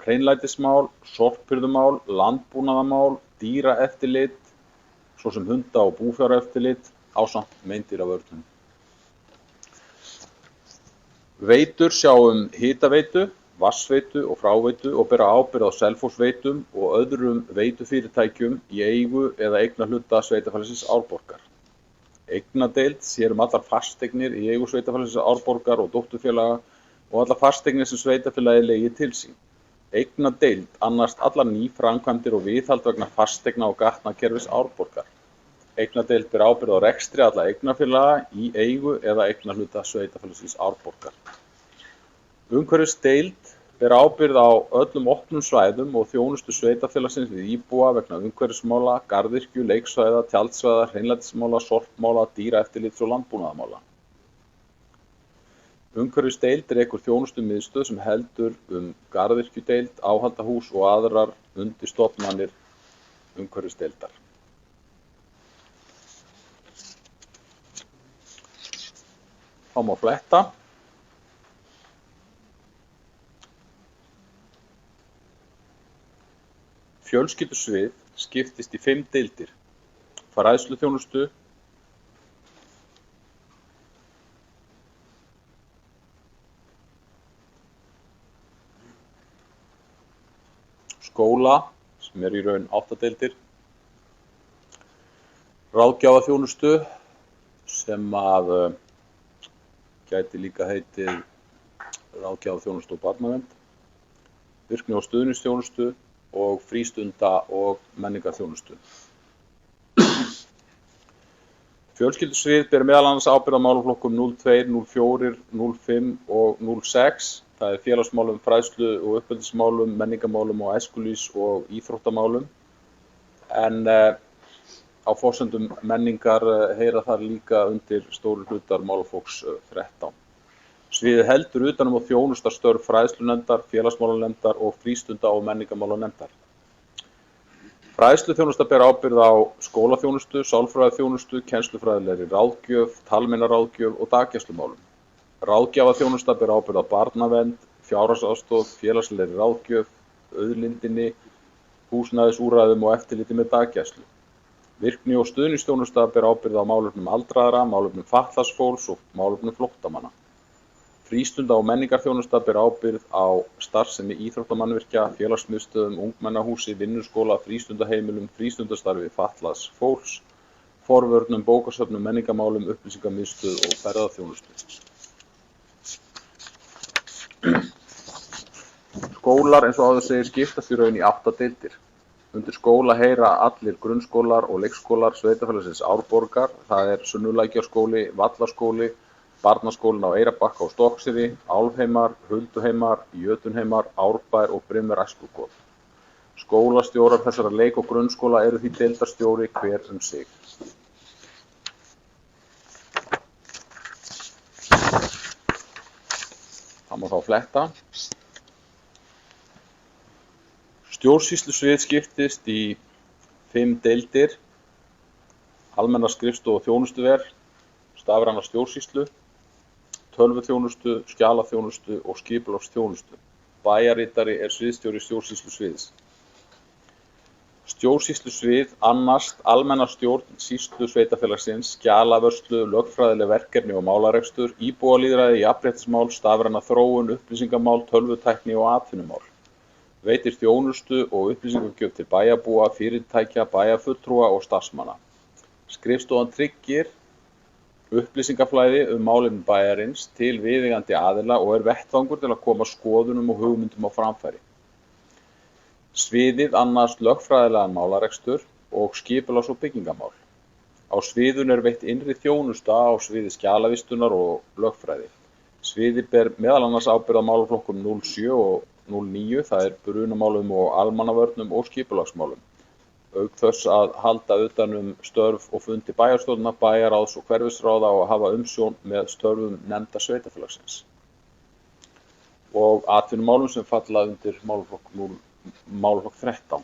hreinlætismál, sorphirðumál, landbúnaðarmál, dýraeftirlit, svo sem hunda- og búfjáreftirlit ásamt meindýravörnum. Veitur sjá hitaveitu, vatnsveitu og fráveitu og bera ábyrgð á Selfossveitum og öðrum veitufyrirtækjum í eigu eða eignarhluta sveitarfélagsins Árborgar. Eignadeild sér allar fasteignir í eigu sveitarfélagsins Árborgar og dótturfélaga og allar fasteignir sem sveitarfélagið leigir til sín. Eignadeild annast allar nýframkvæmdir og viðhald vegna fasteigna og gatnakerfis Árborgar. Eignadeild ber ábyrgð á rekstri alla eignafélaga í eigu eða eignarhluta sveitarfélagsins Árborgar. Umhverfisdeild ber ábyrgð á öllum opnum svæðum og þjónustu sveitarfélagsins við íbúa vegna umhverfismála, garðyrkju, leiksvæða, tjaldsvæða, hreinlætismála, sorpmála, dýraeftirlits og landbúnaðarmála. Umhverfisdeild rekur þjónustumiðstöð sem heldur garðyrkjudeild, áhaldahús og aðrar undirstofnanir umhverfisdeildar. Þá má fletta. Fjölskyldusvið skiptist í 5 deildir. Fræðsluþjónustu, skóla, sem í raun 8 deildir, ráðgjafaþjónustu, sem gæti líka heitið ráðgjafaþjónustu og barnavernd, virkni- og stuðningsþjónustu og frístunda- og menningarþjónustu. Fjölskyldusvið ber meðal annars ábyrgð á málaflokkum 02, 04, 05 og 06. Það er félagsmálum, fræðslu- og uppeldismálum, menningarmálum og æskulýðs- og íþróttamálum. En á forsendum menningar heyra þar líka undir stóru hlutar málaflokks 13. Sviðið heldur utanum og þjónustar störf fræðslunefndar, félagsmálanefndar og frístunda- og menningarmálanefndar. Fræðsluþjónusta ber ábyrgð á skólaþjónustu, sálfræðiþjónustu, kennslufræðilegri ráðgjöf, talmeinaráðgjöf og daggæslumálum. Ráðgjafaþjónusta ber ábyrgð á barnavernd, fjárhagsaðstoð, félagslegri ráðgjöf, auðlindinni, húsnæðisúrræðum og eftirliti með daggæslu. Virkni- og stuðningsþjónusta ber ábyrgð á málefnum aldraðra, málefnum fatlaðs fólks og málefnum flóttamanna. Frístunda- og menningarþjónusta ber ábyrgð á starfsemi íþróttamannvirkja, félagsmiðstöðvum, ungmennahúsi, vinnuskóla, frístundaheimilum, frístundastarfi fatlaðs fólks, forvörnum, bókasöfnum, menningarmálum, upplýsingamiðstöð og ferðaþjónustu. Skólar, eins og áður segir, skiptast í raun í 8 deildir. Undir skóla heyra allir grunnskólar og leikskólar sveitarfélagsins Árborgar, það er Sunnulækjarskóli, Vallaskóli, Barnaskólinn á Eyrarbakka og Stokkseyri, Álfheimar, Hulduheimar, Jötunheimar, Árbær og Brimmer æskukot. Skólastjórar þessara leik- og grunnskóla eru því deildarstjóri hver sig. Það má þá fletta. Stjórnsýslusvið skiptist í 5 deildir: almenna skrifstofu og þjónustuver, stafræna stjórnsýslu, tölvuþjónustu, skjalaþjónustu og skipulagsþjónustu. Bæjarritari er sviðsstjóri stjórnsýslusviðs. Stjórnsýslusvið annast almenna stjórn sýslu sveitarfélagsins, skjalavörslu, lögfræðileg verkefni og málarekstur, íbúalýðræði, jafnréttismál, stafræna þróun, upplýsingamál, tölvutækni og atvinnumál. Veitir þjónustu og upplýsingagjöf til bæjarbúa, fyrirtækja, bæjarfulltrúa og starfsmanna. Skrifstofan tryggir upplýsingaflæði málefni bæjarins til viðeigandi aðila og er vettvangur til að koma skoðunum og hugmyndum á framfæri. Sviðið annast lögfræðilegan málarekstur og skipulags- og byggingamál. Á sviðun er veitt innri þjónusta á sviði skjalavistunar og lögfræði. Sviðið ber meðal annars ábyrgð á málaflokkum 07 og 09, það er brunamálum og almannavörnum og skipulagsmálum. Auk þess að halda utan störf og fundi bæjarstjórna, bæjaráðs og hverfisráða og hafa umsjón með störfum nefnda sveitarfélagsins. Og atvinnumálum sem falla undir málaflokk 13.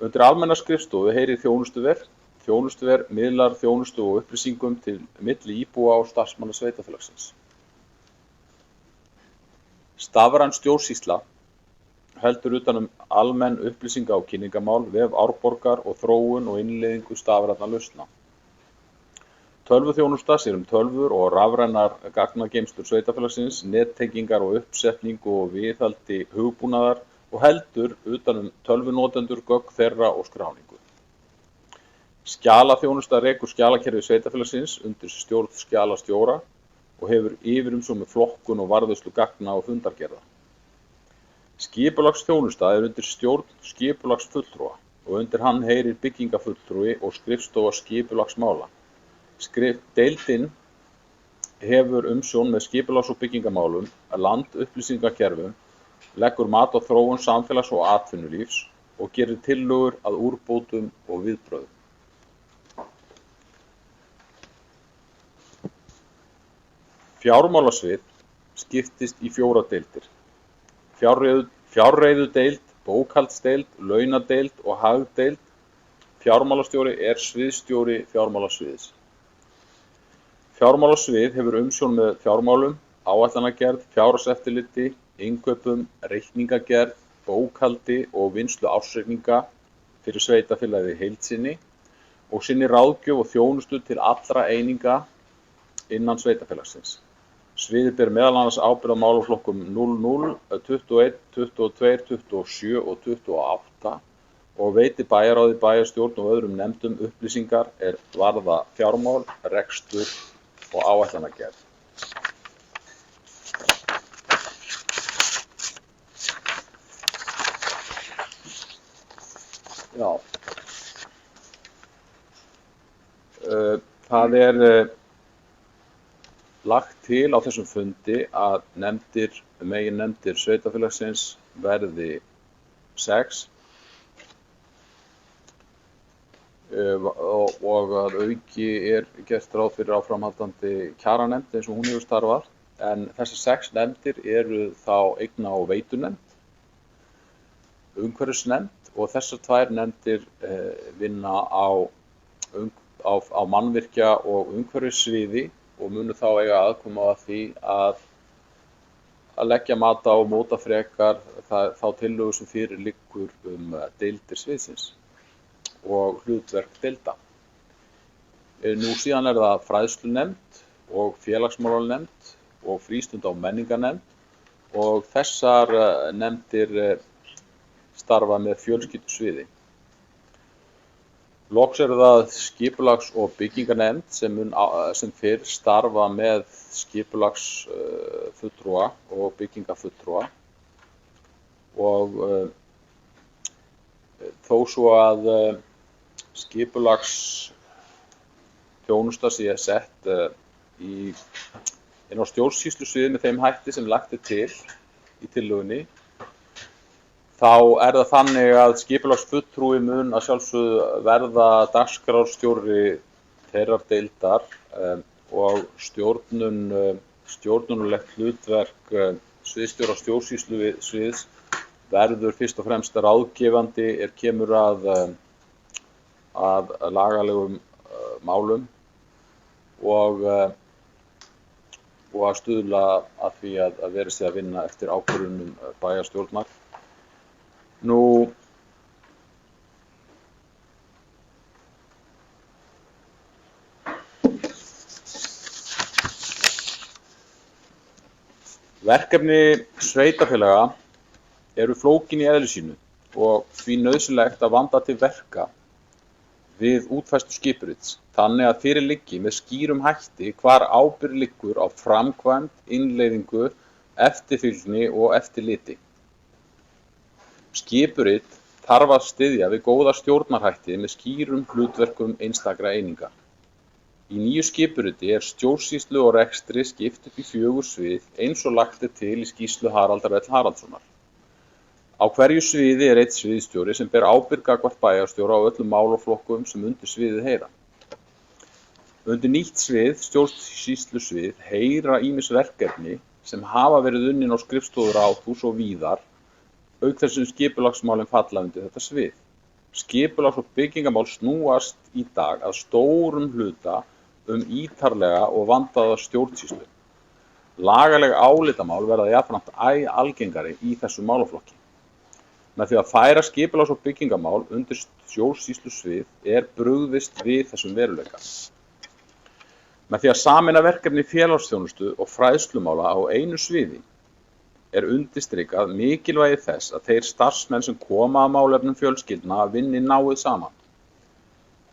Undir almenna skrifstofu heyrir þjónustuver. Þjónustuver miðlar þjónustu og upplýsingum til milli íbúa og starfsmanna sveitarfélagsins. Stafræn stjórnsýsla heldur utan almenn upplýsinga- og kynningamál, vef Árborgar og þróun og innleiðingu stafrænna lausna. Tölvuþjónusta sér tölvur og rafrænar gagnageymslur sveitarfélagsins, nettengingar og uppsetningu og viðhaldi hugbúnaðar og heldur utan tölvunotendur, gögn þeirra og skráningu. Skjalaþjónusta rekur skjalakerfi sveitarfélagsins undir stjórn skjalastjóra og hefur yfirumsjón með flokkun og varðveislu gagna og fundargerða. Skipulagsþjónusta er undir stjórn skipulagsfulltrúa og undir hann heyrir byggingafulltrúi og skrifstofa skipulagsmála. Deildin hefur umsjón með skipulags- og byggingamálum, landupplýsingakerfum, leggur mat á þróun samfélags- og atvinnulífs og gerir tillögur að úrbótum og viðbrögðum. Fjármálasvið skiptist í 4 deildir: fjárreiðudeild, bókhaldsdeild, launadeild og hagdeild. Fjármálastjóri er sviðsstjóri fjármálasviðs. Fjármálasvið hefur umsjón með fjármálum, áætlanagerð, fjárhagseftirliti, innkaupum, reikningagerð, bókhaldi og vinnslu ársreikninga fyrir sveitarfélagið í heild sinni og sinnir ráðgjöf og þjónustu til allra eininga innan sveitarfélagsins. Sviðið ber meðal annars ábyrgð á málaflokkum 00, 21, 22, 27 og 28 og veitir bæjarráði, bæjarstjórn og öðrum nefndum upplýsingar varða fjármál, rekstur og áætlanagerð. Já. Það lagt til á þessum fundi að meginnefndir sveitarfélagsins verði 6 og að auki gert ráð fyrir áframhaldandi kjaranefnd eins og hún hefur starfað, en þessar 6 nefndir eru þá eigna- og veitunefnd, umhverfisnefnd og þessar 2 nefndir vinna á mannvirkja- og umhverfissviði og munu þá eiga aðkoma að því að leggja mat á og móta frekar þá tillögu sem fyrir liggur deildir sviðsins og hlutverk deilda. Nú síðan það fræðslunefnd og félagsmálanefnd og frístunda- og menningarnefnd og þessar nefndir starfa með fjölskyldusviði. Loks það skipulags- og byggingarnefnd sem fyrr starfa með skipulagsfulltrúa og byggingafulltrúa og þó svo að skipulagsþjónusta sé sett inn á stjórnsýslusviði með þeim hætti sem lagt til í tillögunni, þá það þannig að skipulagsfulltrúi mun að sjálfsögðu verða dagskrárstjóri þeirrar deildar og stjórnunarlegt hlutverk sviðsstjóra stjórnsýslusviðs verður fyrst og fremst ráðgefandi kemur að lagalegum málum og að stuðla að því að verið sé að vinna eftir ákvörðunum bæjarstjórnar. Nú, verkefni sveitarfélaga eru flókin í eðli sínu og því nauðsynlegt að vanda til verka við útfærslu skipurits, þannig að fyrir liggi með skýrum hætti hvar ábyrgð liggur á framkvæmd, innleiðingu, eftirfylgni og eftirliti. Skipurit þarf að styðja við góða stjórnarhætti með skýrum hlutverkum einstakra eininga. Í nýju skipuriti stjórnsýslu og rekstri skipt upp í 4 svið eins og lagt til í skýrslu Haraldar L. Haraldssonar. Á hverju sviði einn sviðsstjóri sem ber ábyrgð gagnvart bæjarstjóra á öllum málaflokkum sem undir sviðið heyra. Undir nýtt svið, stjórnsýslusvið, heyra ýmis verkefni sem hafa verið unnin á skrifstofur Ráðhúss og víðar, auk þess sem skipulagsmálin falla undir þetta svið. Skipulags- og byggingamál snúast í dag að stórum hluta ítarlega og vandaða stjórnsýslu. Lagaleg álitamál verða jafnframt æ algengari í þessum málaflokki. Með því að færa skipulags- og byggingamál undir stjórnsýslusvið brugðist við þessum veruleika. Með því að sameina verkefni félagsþjónustu og fræðslumála á einu sviði undirstrikað mikilvægi þess að þeir starfsmenn sem koma að málefnum fjölskyldna vinni náið saman.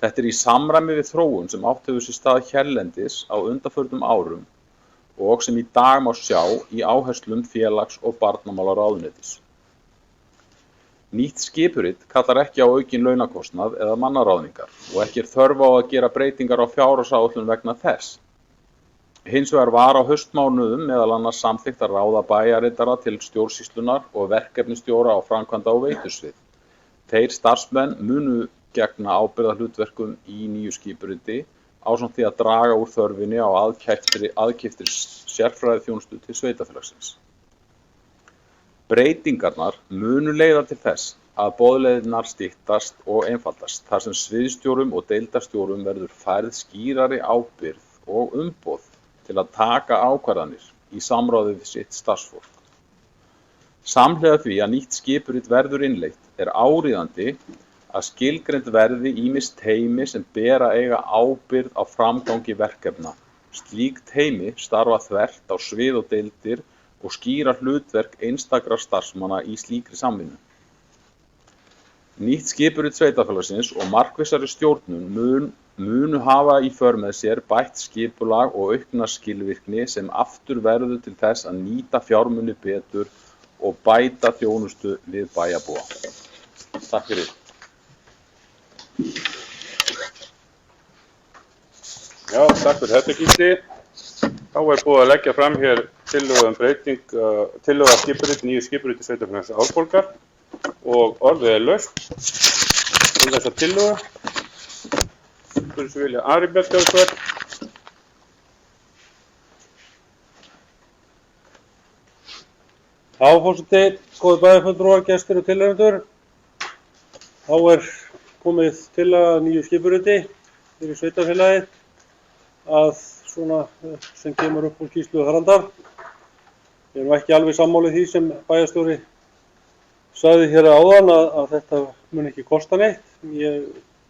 Þetta í samræmi við þróun sem átt hefur sér stað hérlendis á undanförnum árum og sem í dag má sjá í áherslum félags- og barnamálaráðuneytis. Nýtt skipurit kallar ekki á aukin launakostnað eða mannaráðningar og ekki þörf á að gera breytingar á fjárhagsáætlun vegna þess. Hins vegar var á haustmánuðum meðal annars samþykkt að ráða bæjarritara til stjórnsýslunar og verkefnisstjóra á framkvæmda- og veitusvið. Þeir starfsmenn munu gegna ábyrgðarhlutverkum í nýju skipuriti ásamt því að draga úr þörfinni á aðkeyptri sérfræðiþjónustu til sveitarfélagsins. Breytingarnar munu leiða til þess að boðleiðirnar styttast og einfaldast þar sem sviðsstjórum og deildarstjórum verður færð skýrari ábyrgð og umboð til að taka ákvarðanir í samráði við sitt starfsfólk. Samhliða því að nýtt skipurit verður innleitt áríðandi að skilgreind verði ýmis teymi sem bera eiga ábyrgð á framgangi verkefna Slík teymi starfa þvert á svið og deildir og skýra hlutverk einstakra starfsmanna í slíkri samvinnu. Nýtt skipurit sveitarfélagsins og markvissari stjórnun munu hafa í för með sér bætt skipulag og aukna skilvirkni sem aftur verður til þess að nýta fjármuni betur og bæta þjónustu við bæjarbúa. Takk fyrir. Já, takk fyrir þetta, Gísli. Þá búið að leggja fram hér tillögu að skipuriti, nýju skipuriti sveitarfélags Árborgar og orðið laust þessa tillögu. Fyrir svo vilja Ari Björn Gjörsveld. Já, forseti, góðir bæjarfulltrúar, gestir og tilnefnendur. Þá komið tillaga að nýju skipuriti fyrir sveitarfélagið að svona sem kemur upp úr skýrslu Haraldar. Við erum ekki alveg sammála því sem bæjarstjóri sagði hér áðan að þetta mun ekki kosta neitt.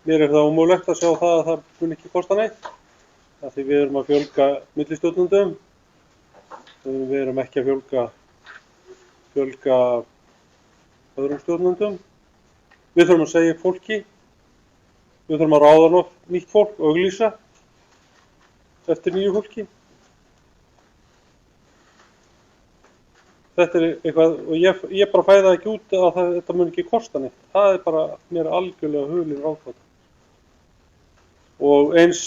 Mér það ómögulegt að sjá það að það mun ekki kosta neitt. Af því við erum að fjölga millistjórnendum. Við erum ekki að fjölga öðrum stjórnendum. Við þurfum að segja fólki. Við þurfum að ráða nýtt fólk og auglýsa eftir nýju fólki. Þetta eitthvað, og ég bara fæ það ekki út að þetta mun ekki kosta neitt. Það bara mér algjörlega hulin ráðgáta. Og eins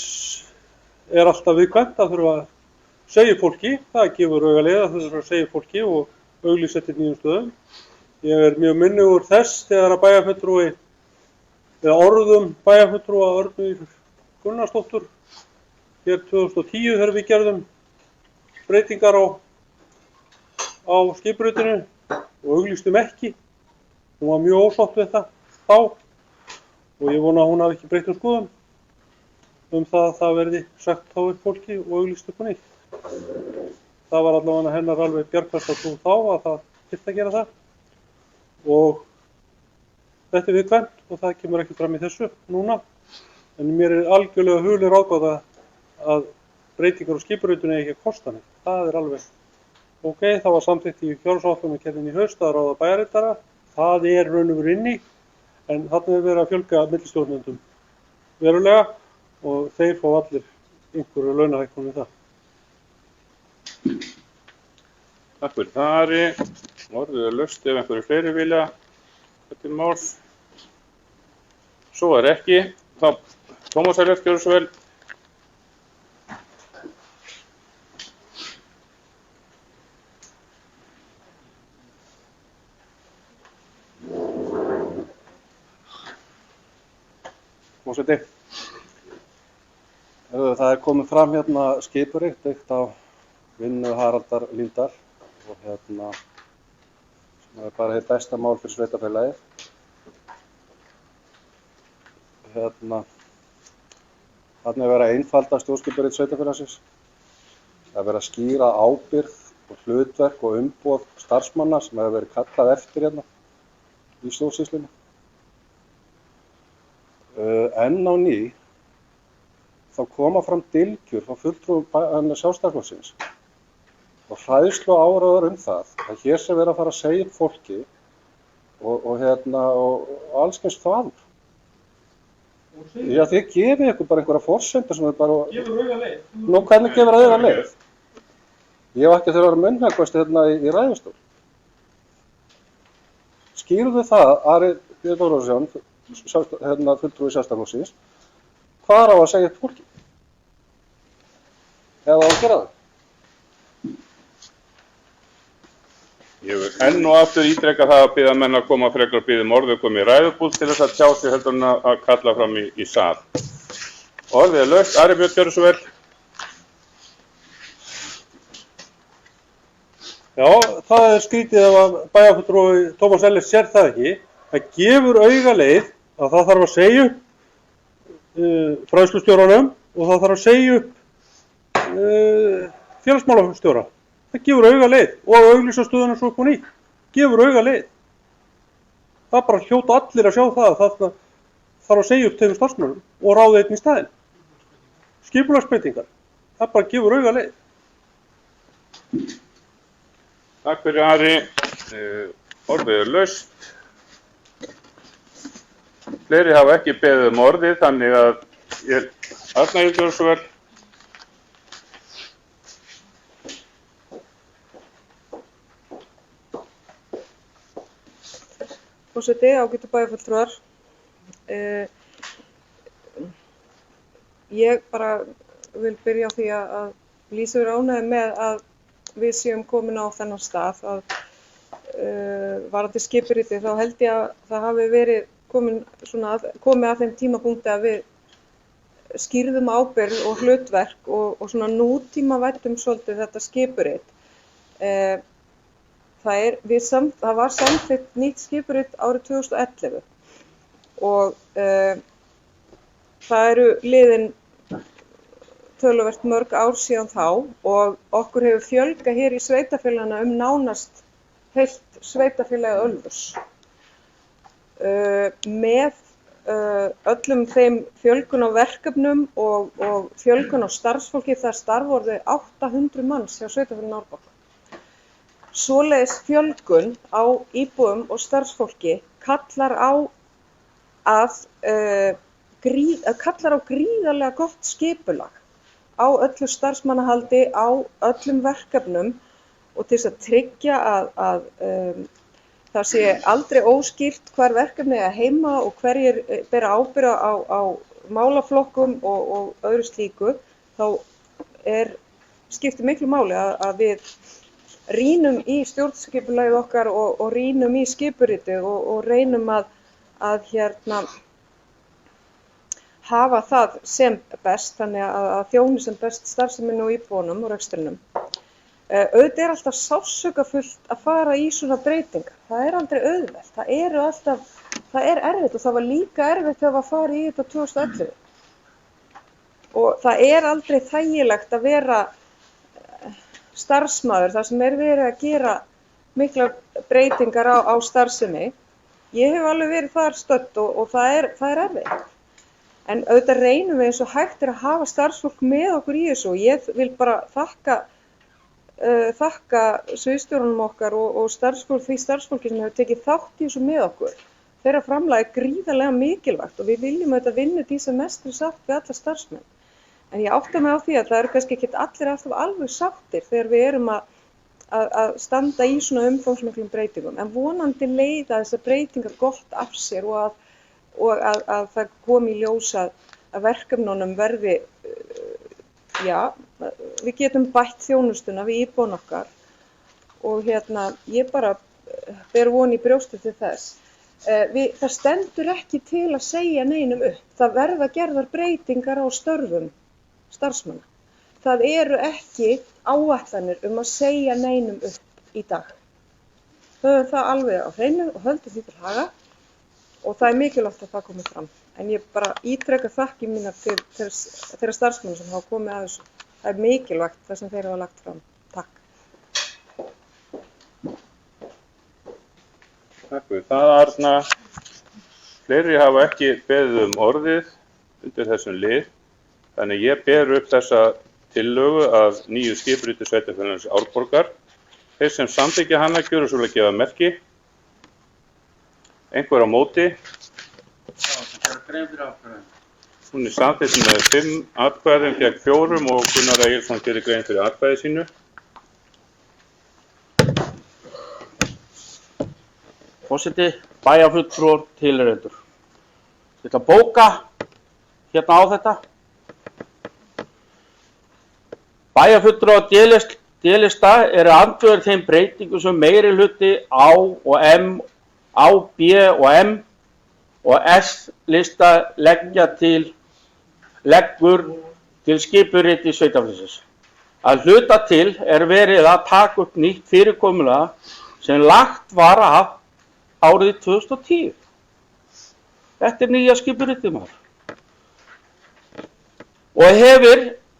alltaf viðkvæmt að þurfa að segja fólki, það gefur augaleið að þurfa að segja fólki og auglýsa eftir nýjum stöðum. Ég mjög minnugur þess þegar að bæjarfulltrúi, eða orðum bæjarfulltrúa Örnu Gunnarsdóttur, hér 2010 þegar við gerðum breytingar á skipuritinu og auglýstum ekki. Hún var mjög ósátt við það þá og ég vona að hún hafi ekki breytt skoðun það að það verði sagt þá við fólki og auglýst upp á nýtt. Það var allavega hennar alveg bjargfasta trú þá að það þyrfti að gera það og þetta viðkvæmt og það kemur ekki fram í þessu núna. En mér algjörlega hulin ráðgáta að breytingar á skipuritinu ekki að kosta neitt. Það alveg ok, það var samþykkt í fjárhagsáætlunargerðinni í haust að ráða bæjarritara. Það raun og veru inni, en þarna verið að fjölga millistjórnendum verulega og þeir fá allir einhverju launahækkun við það. Takk fyrir það, Ari. Orðið laust ef einhverju fleiri vilja þetta mál. Svo ekki. Þá Tómas Ellert, gjörðu svo vel. Forseti. Það komið fram hérna skipurit byggt á vinnu Haraldar Líndal og sem bara hið besta mál fyrir sveitarfélagið. Þarna verið að einfalda stjórnskipurit sveitarfélagsins. Það verið að skýra ábyrgð og hlutverk og umboð starfsmanna sem hefur verið kallað eftir hérna í stjórnsýslunni. Enn á ný þá koma fram dylgjur frá fulltrúum Sjálfstæðisflokksins og hræðslu áróður það að hér sé verið að fara að segja upp fólki og alls kyns þvaður. Já, þið gefið ykkur bara einhverja forsendur sem bara... Gefur auga leið. Nú, hvernig gefur auga leið? Ég hef ekki þurfa að vera munnhöggvast hérna í ræðustól. Skýrðu það, Ari Björn Ólafsson, fulltrúi Sjálfstæðisflokksins, hvað á að segja upp fólki? Eða á að gera það? Ég vil enn og aftur ítreka það að biðja menn að koma frekar að biðja orðið komið í ræðubúð til þess að tjá sig heldur en að kalla fram í sal. Orðið laust. Ari Björn, gjörðu svo vel. Já, það skrítið ef að bæjarfulltrúi Tómas Ellert sér það ekki. Það gefur auga leið að það þarf að segja upp fræðslustjóranum og það þarf að segja upp félagsmálastjóra. Það gefur auga leið og auglýsastöðuna svo upp og nýtt. Gefur auga leið. Það bara hljóta allir að sjá það að það þarf að segja upp tveimur starfsmönnum og ráða einn í staðinn. Skipulagsbreytingar. það bara gefur auga leið. Takk fyrir Ari. Orðið er laust. Fleiri hafa ekki beðið um orðið, þannig að Arna, ég gjör svo vel. Forseti, ágætu bæjarfulltrúar. Ég bara vil byrja á því að lýsa yfir ánægju með að við séum komin á þennan stað að varðandi skipuriti, þá held ég að það hafi verið komið að þeim tímapunkti að við skýrðum ábyrgð og hlutverk og svona nútímavæddum svolítið þetta skipurit. Það var samþykkt nýtt skipurit árið 2011 og það eru liðin töluvert mörg ár síðan þá og okkur hefur fjölgað hér í sveitarfélagana nánast heilt sveitarfélagi Ölfus. Með öllum þeim fjölgun á verkefnum og fjölgun á starfsfólki, það starfórðu 800 manns hjá sveitarfélaginu Árborg. Svoleiðis fjölgun á íbúum og starfsfólki kallar á gríðarlega gott skipulag á öllu starfsmannahaldi, á öllum verkefnum og til þess að tryggja að það sé aldrei óskýrt hvar verkefni er heima og hverjir bera ábyrgð á málaflokkum og öðru slíku, þá skiptir miklu máli að við rýnum í stjórnskipulagið okkar og rýnum í skipuritið og reynum að hafa það sem best, þannig að þjóni sem best starfseminu og íbúunum og rekstrinum. Auðvitað alltaf sársaukafullt að fara í svona breytingar. Það aldrei auðvelt. Það er erfitt og það var líka erfitt þegar var farið í þetta 2011. Og það aldrei þægilegt að vera starfsmaður þar sem verið að gera miklar breytingar á starfsemi. Ég hef alveg verið þar stödd og það er erfitt. En auðvitað reynum við eins og hægt að hafa starfsfólk með okkur í þessu og ég vil bara þakka sviðsstjórunum okkar og því starfsfólki sem hefur tekið þátt í þessu með okkur. Þeirra framlag er gríðarlega mikilvægt og við viljum auðvitað vinna því sem mestri sátt við alla starfsmenn. En ég átta mig á því að það eru kannski ekki allir alltaf alveg sáttir þegar við erum að standa í svona umfangsmiklum breytingum. En vonandi leiða þessar breytingar gott af sér og að það komi í ljós að verkefnunum verði, við getum bætt þjónustuna við íbúin okkar og ég bara ber von í brjósti til þess. Það stendur ekki til að segja neinum upp. Það verða gerðar breytingar á störfum starfsmanna. Það eru ekki áætlanir að segja neinum upp í dag. Höfum það alveg á hreinu og höldum því til haga. Og það er mikilvægt að það komi fram. En ég bara ítreka þakkir mínar til þeirra starfsmanna sem hafa komið að þessu. Það er mikilvægt það sem þeir hafa lagt fram. Takk. Takk fyrir það, Arna. Fleiri hafa ekki beðið um orðið undir þessum lið. Þannig ég ber upp þessa tillögu að nýju skipuriti sveitarfélagsins Árborgar. Þeir sem samþykkja hana gjöru svo að gefa merki. Einhver á móti. Hún er samþykkt með 5 atkvæðum gegn 4 og Gunnar Egilsson gerir grein fyrir atkvæði sínu. Forseti, bæjarfulltrúar, tilheyrendur. Ég ætla að bóka hérna á þetta. Bæjarfulltrúar D-lista eru andvígir þeim breytingum sem meirihluti A og M, A, B og M og S-lista leggur til skipuriti sveitarfélagsins. Að hluta til verið að taka upp nýtt fyrirkomulag sem lagt var af árið 2010. Þetta er nýja skipuritið maður.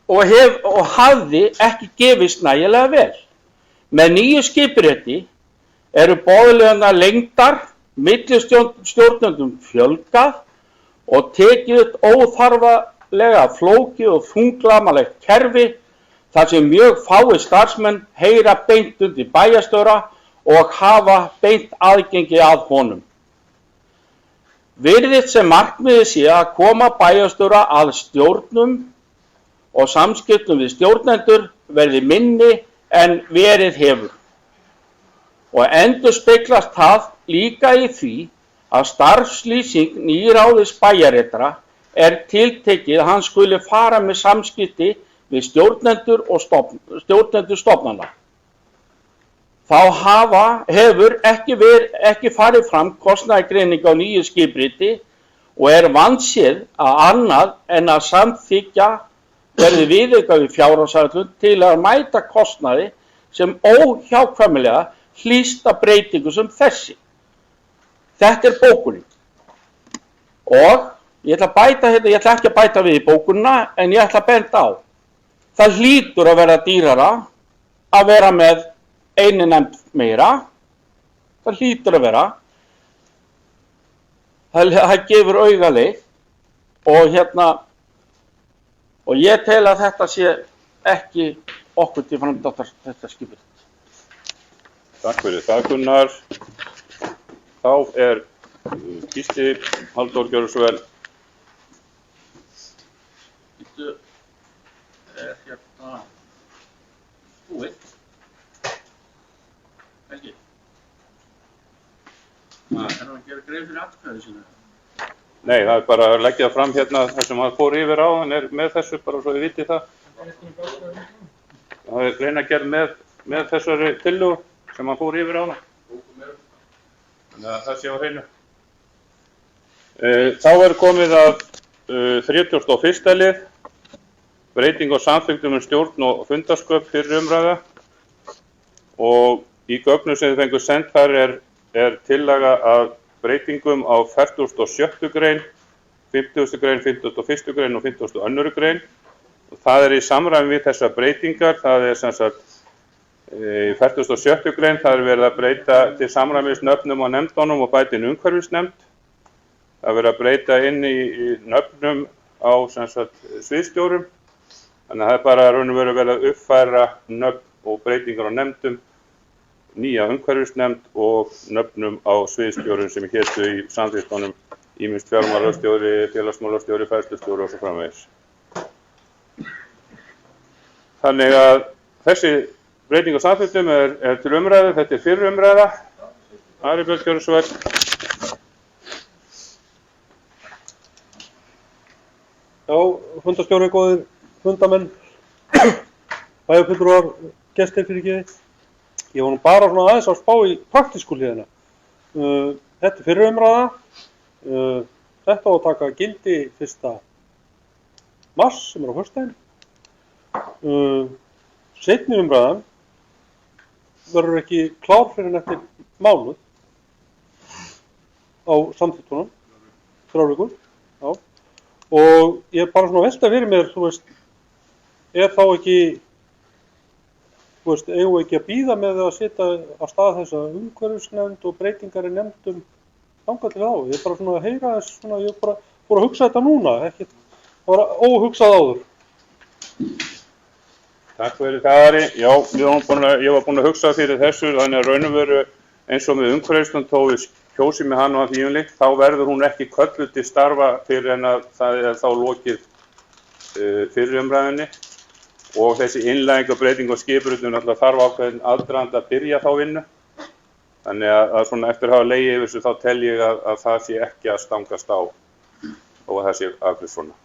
Og hafði ekki gefist nægilega vel. Með nýju skipuriti eru boðleiðirnar lengdar, millistjórnendum fjölgað og tekið upp óþarfalega flókið og þunglamalegt kerfi þar sem mjög fáir starfsmenn heyra beint undir bæjarstjóra og hafa beint aðgengi að honum. Virðist sem markmiðið sé að koma bæjarstjóra að stjórnum og samskiptum við stjórnendur verði minni en verið hefur. Og endurspeglast það líka í því að starfslýsing nýráðins bæjarritara tiltekið að hann skuli fara með samskipti við stjórnendur og stjórnendur stofnana. Þá hefur ekki farið fram kostnaðargreining á nýju skipriti og vandséð að annað en að samþykkja verði viðauka við fjárhagsáætlun til að mæta kostnaði sem óhjákvæmilega hlýst af breytingu sem þessi. Þetta bókunin. Og ég ætla ekki að bæta við í bókunina, en ég ætla að benda á. Það hlýtur að vera dýrara að vera með einu nefnd meira. Það hlýtur að vera. Það gefur augaleið og ég tel að þetta sé ekki okkur til framdráttar þetta skipið. Takk fyrir það, Gunnar. Þá Gísli Halldór, gjörðu svo vel. Þetta búið. Ekki. Það að gera grein fyrir atkvæði sínu. Nei, það bara að leggja fram hérna það sem hann fór yfir á, hann með þessu bara svo við vitið það. Það greinargerð með þessari tillögu sem hann fór yfir á það. Þannig að það sé á hreinu. Þá komið að 31. lið, breyting á samþykktum stjórn og fundarsköp fyrir umræða. Og í gögnum sem þið fengu sent þar tillaga að breytingum á 47. grein, 50. grein, 51. grein og 52. grein. Og það í samræmi við þessar breytingar, það sem sagt í 47. grein, það verið að breyta til samræmis nöfnum á nefndunum og bæta inn umhverfisnefnd. Það verið að breyta inn í nöfnum á sem sagt sviðsstjórum. Þannig að það bara raun og veru verið að uppfæra nöfn og breytingar á nefndum, nýja umhverfisnefnd og nöfnum á sviðsstjórum sem hétu í samþykktunum ýmist fjármálastjóri, félagsmálastjóri, færslustjóri og svo framvegis. Þannig að þessi breyting á samþykktum til umræðu, þetta fyrir umræða. Ari Björn, gjörðu svo vel. Já, fundarstjóri, góðir fundamenn, bæjarfulltrúar, gestir fyrir ekki. Ég var nú bara svona aðeins að spá í praktísku hliðina. Þetta fyrir umræða. Þetta á að taka gildi 1. mars sem á föstudaginn. Seinni umræðan verður ekki klár fyrir en eftir mánuð á samþykktunum, 3 vikur. Já. Og ég bara svona velta fyrir mér, þú veist, þá ekki, þú veist, eigum við ekki að bíða með að setja á stað þessa umhverfisnefnd og breytingar í nefndum þangað til þá. Ég er bara svona að heyra þess, svona, ég bara fór að hugsa þetta núna, ekki, það var óhugsað áður. Takk fyrir það, Ari. Já, ég var búinn að hugsa fyrir þessu, þannig að raun og veru eins og með umhverfisnefnd þó við kjósum með hann og að þýjumlíkt, þá verður hún ekki kölluð til starfa fyrir en að það þá lokið fyrir umræðinni. Og þessi innlæging og breyting og skipurutun alltaf þarf ákveðin aðdraganda að byrja þá vinnu. Þannig að svona eftir að hafa legið yfir þessu þá tel ég að það sé ekki að stangast á og að það sé afgreitt svona.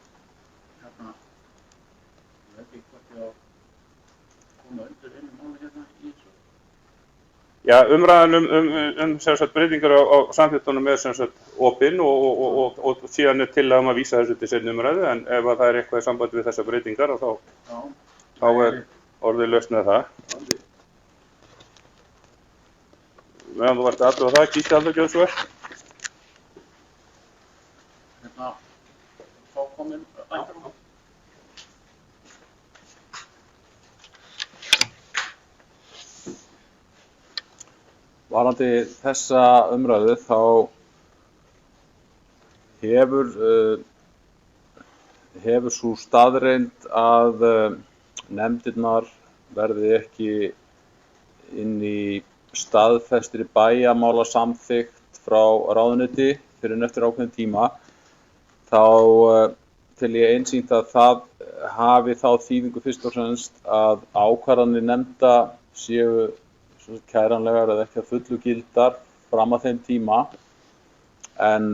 Ég veit ekki hvort ég á koma undir einu máli hérna í þessu. Já, umræðan sem sagt breytingar á samþykktunum sem sagt opinn og síðan tillaga að vísa þessu til seinni umræðu, en ef það eitthvað í sambandi við þessar breytingar þá orðið lausn með það. Meðan þú varst að athuga það, Gísli Halldór, gjörðu svo vel. Þá komin bækur. Varðandi þessa umræðu þá hefur sú staðreynd að nefndirnar verði ekki inn í staðfestri bæjarmála samþykkt frá ráðuneyti fyrir en eftir ákveðin tíma, þá tel ég einsýnt að það hafi þá þýðingu fyrst og fremst að ákvarðanir nefnda séu kæranlegar eða ekki að fullu gildar fram að þeim tíma, en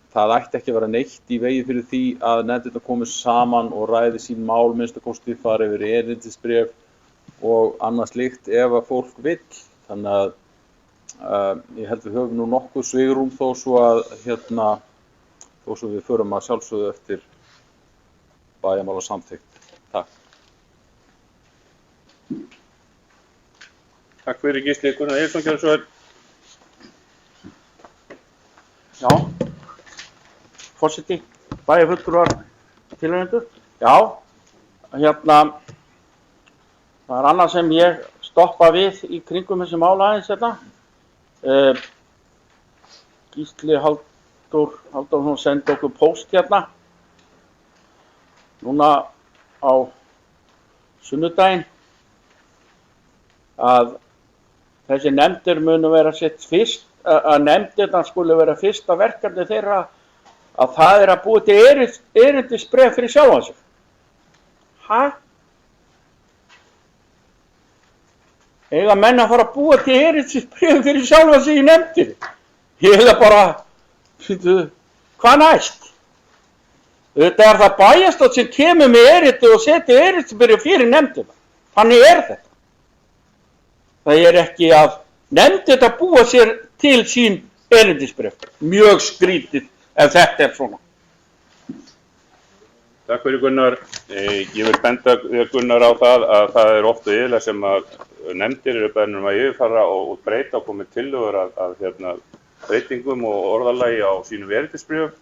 það ætti ekki að vera neitt í vegi fyrir því að nefndirnar komi saman og ræði sín mál, minnsta kosti fari yfir erindisbréf og annað slíkt ef að fólk vill. Þannig að ég held við höfum nú nokkuð svigrúm þó svo að þó svo við förum að sjálfsögðu eftir bæjarmála samþykkt. Takk. Takk fyrir Gísli. Gunnar Eiríksson gjörðu svo vel. Já, forseti, bæjarfulltrúar, tilheyrendur. Já, það er annað sem ég stoppa við í kringum þessi mál aðeins þetta. Gísli Halldórsson sendi okkur póst núna á sunnudaginn að þessi nefndir munu vera sett fyrst, að nefndirnar skuli vera fyrsta verkefni þeirra að það er að búa til erindisbréf fyrir sjálfan sig. Hæ? Eiga menn að fara að búa til erindisbréf fyrir sjálfan sig í nefndir? Ég hefði bara, hvað næst? Þetta er það bæjarstjórn sem kemur með erindi og setur erindisbréf fyrir nefndirna. Þannig er þetta. Það er ekki að nefndir að búa sér til sín erindisbréf. Mjög skrítið ef þetta er svona. Takk fyrir Gunnar. Ég vil benda Gunnar á það að það er ofta yfirlega sem að nefndir eru beðnar að yfirfara og breyta og komið tillögur að breytingum og orðalagi á sínum erindisbréfum.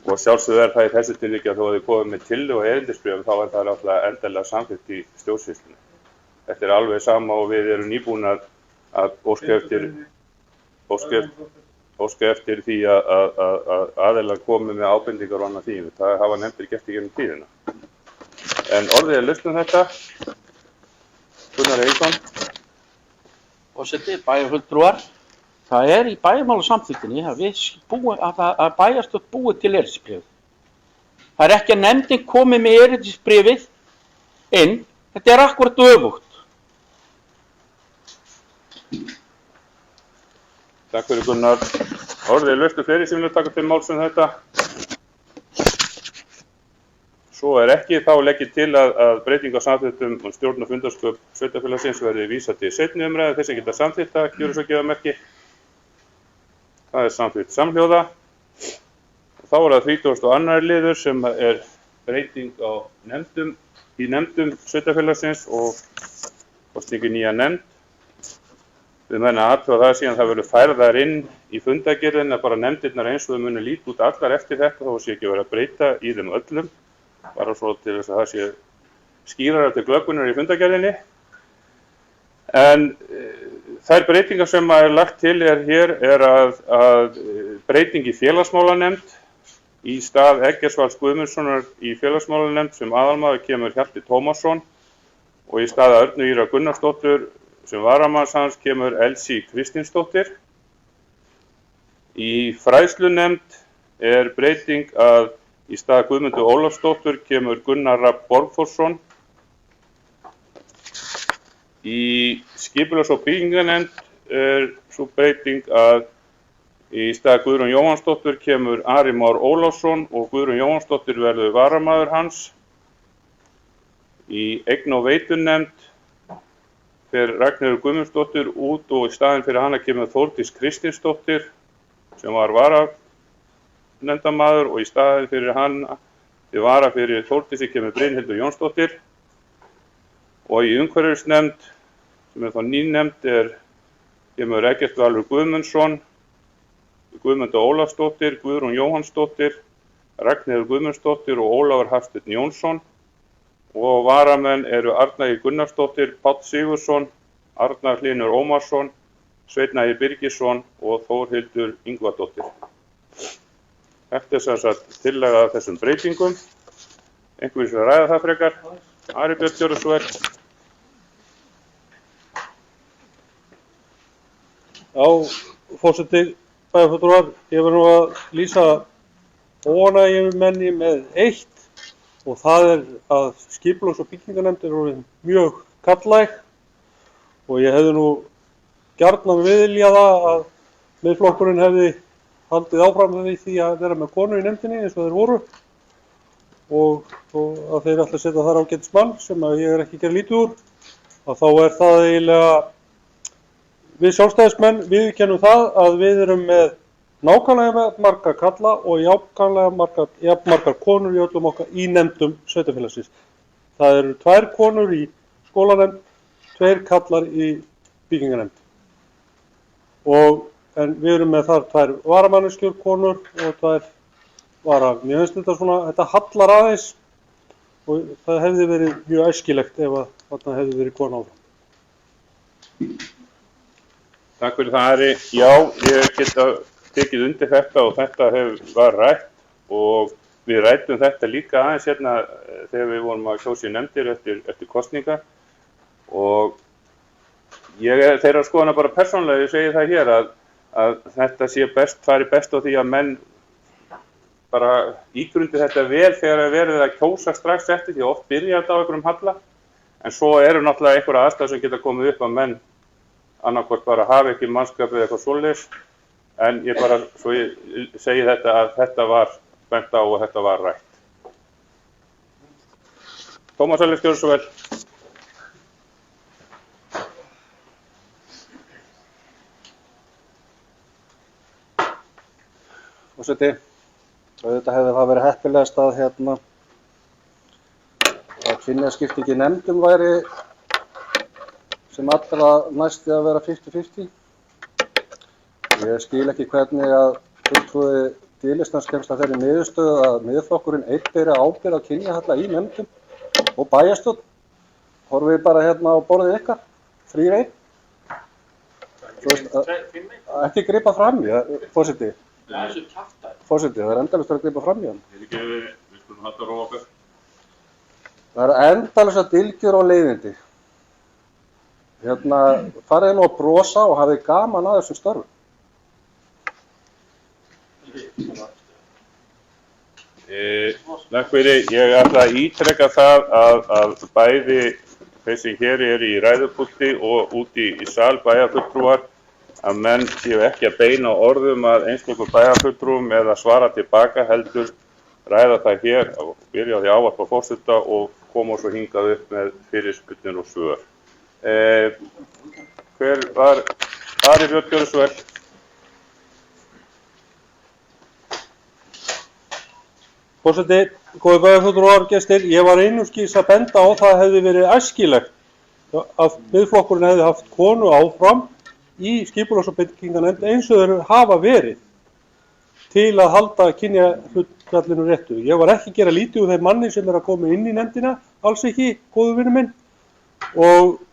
Og sjálfsögðu er það í þessu tilviki að þó að þið komið með tillögu og erindisbréfum þá er það alltaf endanlega samþykkt í stjórnsýslunni. Þetta er alveg sama og við erum nýbúin að óska eftir því að aðilar komi með ábendingar og annað því. Það hafa nefndir gert í gegnum tíðina. En orðið er laust þetta. Gunnar Eiríksson. Forseti, bæjarfulltrúar. Það er í bæjarmála samþykkinni að bæjarstjórn búi til erindisbréfið. Það er ekki að nefndin komi með erindisbréfið inn. Þetta er akkúrat öfugt. Takk fyrir Gunnar. Orðið er laust fleiri sem vilja taka til máls þetta. Svo er ekki, þá legg ég til að breyting á samþykktum og stjórn og fundarsköp sveitarfélagsins verði vísað til seinni umræðu. Þeir sem geta samþykkt það, gjöru svo gefa merki. Það er samþykkt samhljóða. Þá er það 32. liður sem er breyting á nefndum, í nefndum sveitarfélagsins og kosningu nýja nefnd. Við menna aðtöða það síðan það verður færðar inn í fundagerðin að bara nefndirnar eins og þau munu líta út allar eftir þetta þó sé ekki verið að breyta í þeim öllum. Bara svo til þess að það sé skýrara til glöggunar í fundagerðinni. En þær breytingar sem er lagt til hér er að breyting í félagsmálanefnd í stað Eggerts Guðmundssonar í félagsmálanefnd sem aðalmaður kemur Hjalti Tómasson og í stað Örnu Ýrar Gunnarsdóttur sem varamanns hans kemur Elsie Kristinsdóttir. Í fræðslunefnd er breyting að í stað Guðmundu Ólafsdóttur kemur Gunnar Rafn Borgþórsson. Í skipulags- og byggingarnefnd er svo breyting að í stað Guðrún Jóhannsdóttur kemur Ari Már Ólafsson og Guðrún Jóhannsdóttir verður varamaður hans. Í eign- og veitunefnd fer Ragnheiður Guðmundsdóttir út og í staðinn fyrir hana kemur Þórdís Kristinsdóttir sem var varanefndamaður og í staðinn fyrir hana til vara fyrir Þórdísi kemur Brynhildur Jónsdóttir. Og í umhverfisnefnd sem er þá nýnefnd kemur Eggert Valur Guðmundsson, Guðmunda Ólafsdóttir, Guðrún Jóhannsdóttir, Ragnheiður Guðmundsdóttir og Ólafur Hafsteinn Jónsson. Og varamenn eru Arna Ýr Gunnarsdóttir, Páll Sigurðsson, Arnar Hlynur Ómarsson, Sveinn Ægir Birgisson og Þórhildur Ingvadóttir. Þetta er sem sagt tillaga af þessum breytingum. Einhver vil ræða það frekar? Ari Björn, gjörðu svo vel. Já, forseti bæjarfulltrúar, ég verð nú að lýsa óánægju menni með eitt og það er að skipulags- og byggingarnefnd er orðin mjög karllæg og ég hefði nú gjarnan viljað það að Miðflokkurinn hefði haldið áfram því að vera með konur í nefndinni eins og þeir voru og að þeir ætla að setja þar ágætis mann sem að ég er ekki að gera lítið úr, að þá er það eiginlega, við sjálfstæðismenn viðurkennum það að við erum með nákvæmlega marga kalla og jafn margar konur í öllum okkar í nefndum sveitarfélagsins. Það eru 2 konur í skólanefnd, 2 kallar í byggingarnefnd. En við erum með þar 2 varamanneskjur konur og 2 vara. Mér finnst þetta hallar aðeins og það hefði verið mjög æskilegt ef að þarna hefði verið kona áfram. Takk fyrir það, Ari. Já, ég geta tekið undir þetta og þetta var rætt og við rættum þetta líka aðeins hérna þegar við vorum að kjósa í nefndir eftir kosningar og ég er þeirra skoðana bara persónulega, ég segi það hér að þetta sé fari best á því að menn bara ígrundi þetta vel þegar verið að kjósa strax eftir því oft byrja þetta á einhverjum halla en svo eru náttúrulega einhverja aðstæður sem geta komið upp að menn annarkvort bara hafi ekki mannskap eða eitthvað svoleiðis en ég bara, svo ég segi þetta að þetta var bent á og þetta var rætt. Tómas Ellis, gjörðu svo vel. Forseti, auðvitað hefði það verið heppilegast að að kynjaskipting í nefndum væri sem allra næsti að vera 50-50. Ég skil ekki hvernig að fulltrúi D-listans kemst að þeirri niðurstöðu að Miðflokkurinn einn beri ábyrgð á kynjahalla í nefndum og bæjarstjórn. Horfum við bara á borðið ykkar, 3-1. Ekki gripa fram í, forseti. Forseti, það er endalaust að gripa fram í hann. Við skulum halda róa okkur. Það er endalaust að dylgjur og leiðindi. Farið nú að brosa og hafið gaman að þessum störfum. Takk fyrir, ég ætla að ítreka það að bæði þeir sem hér eru í ræðupúlti og úti í sal bæjarfulltrúar að menn séu ekki að beina orðum að einstökum bæjarfulltrúum eða svara tilbaka heldur ræða það hér og byrja á því ávarpa forseta og koma svo hingað upp með fyrirspurnir og svör. Hver var Ari Björn, gjörðu svo vel. Forseti, góðir bæjarfulltrúar, gestir, ég var einungis að benda á það hefði verið æskilegt að Miðflokkurinn hefði haft konu áfram í skipulags- og byggingarnefnd eins og þeir hafa verið til að halda kynjahlutfallinu réttu. Ég var ekki að gera lítið úr þeim manni sem er að koma inn í nefndina, alls ekki, góðu vinur minn, og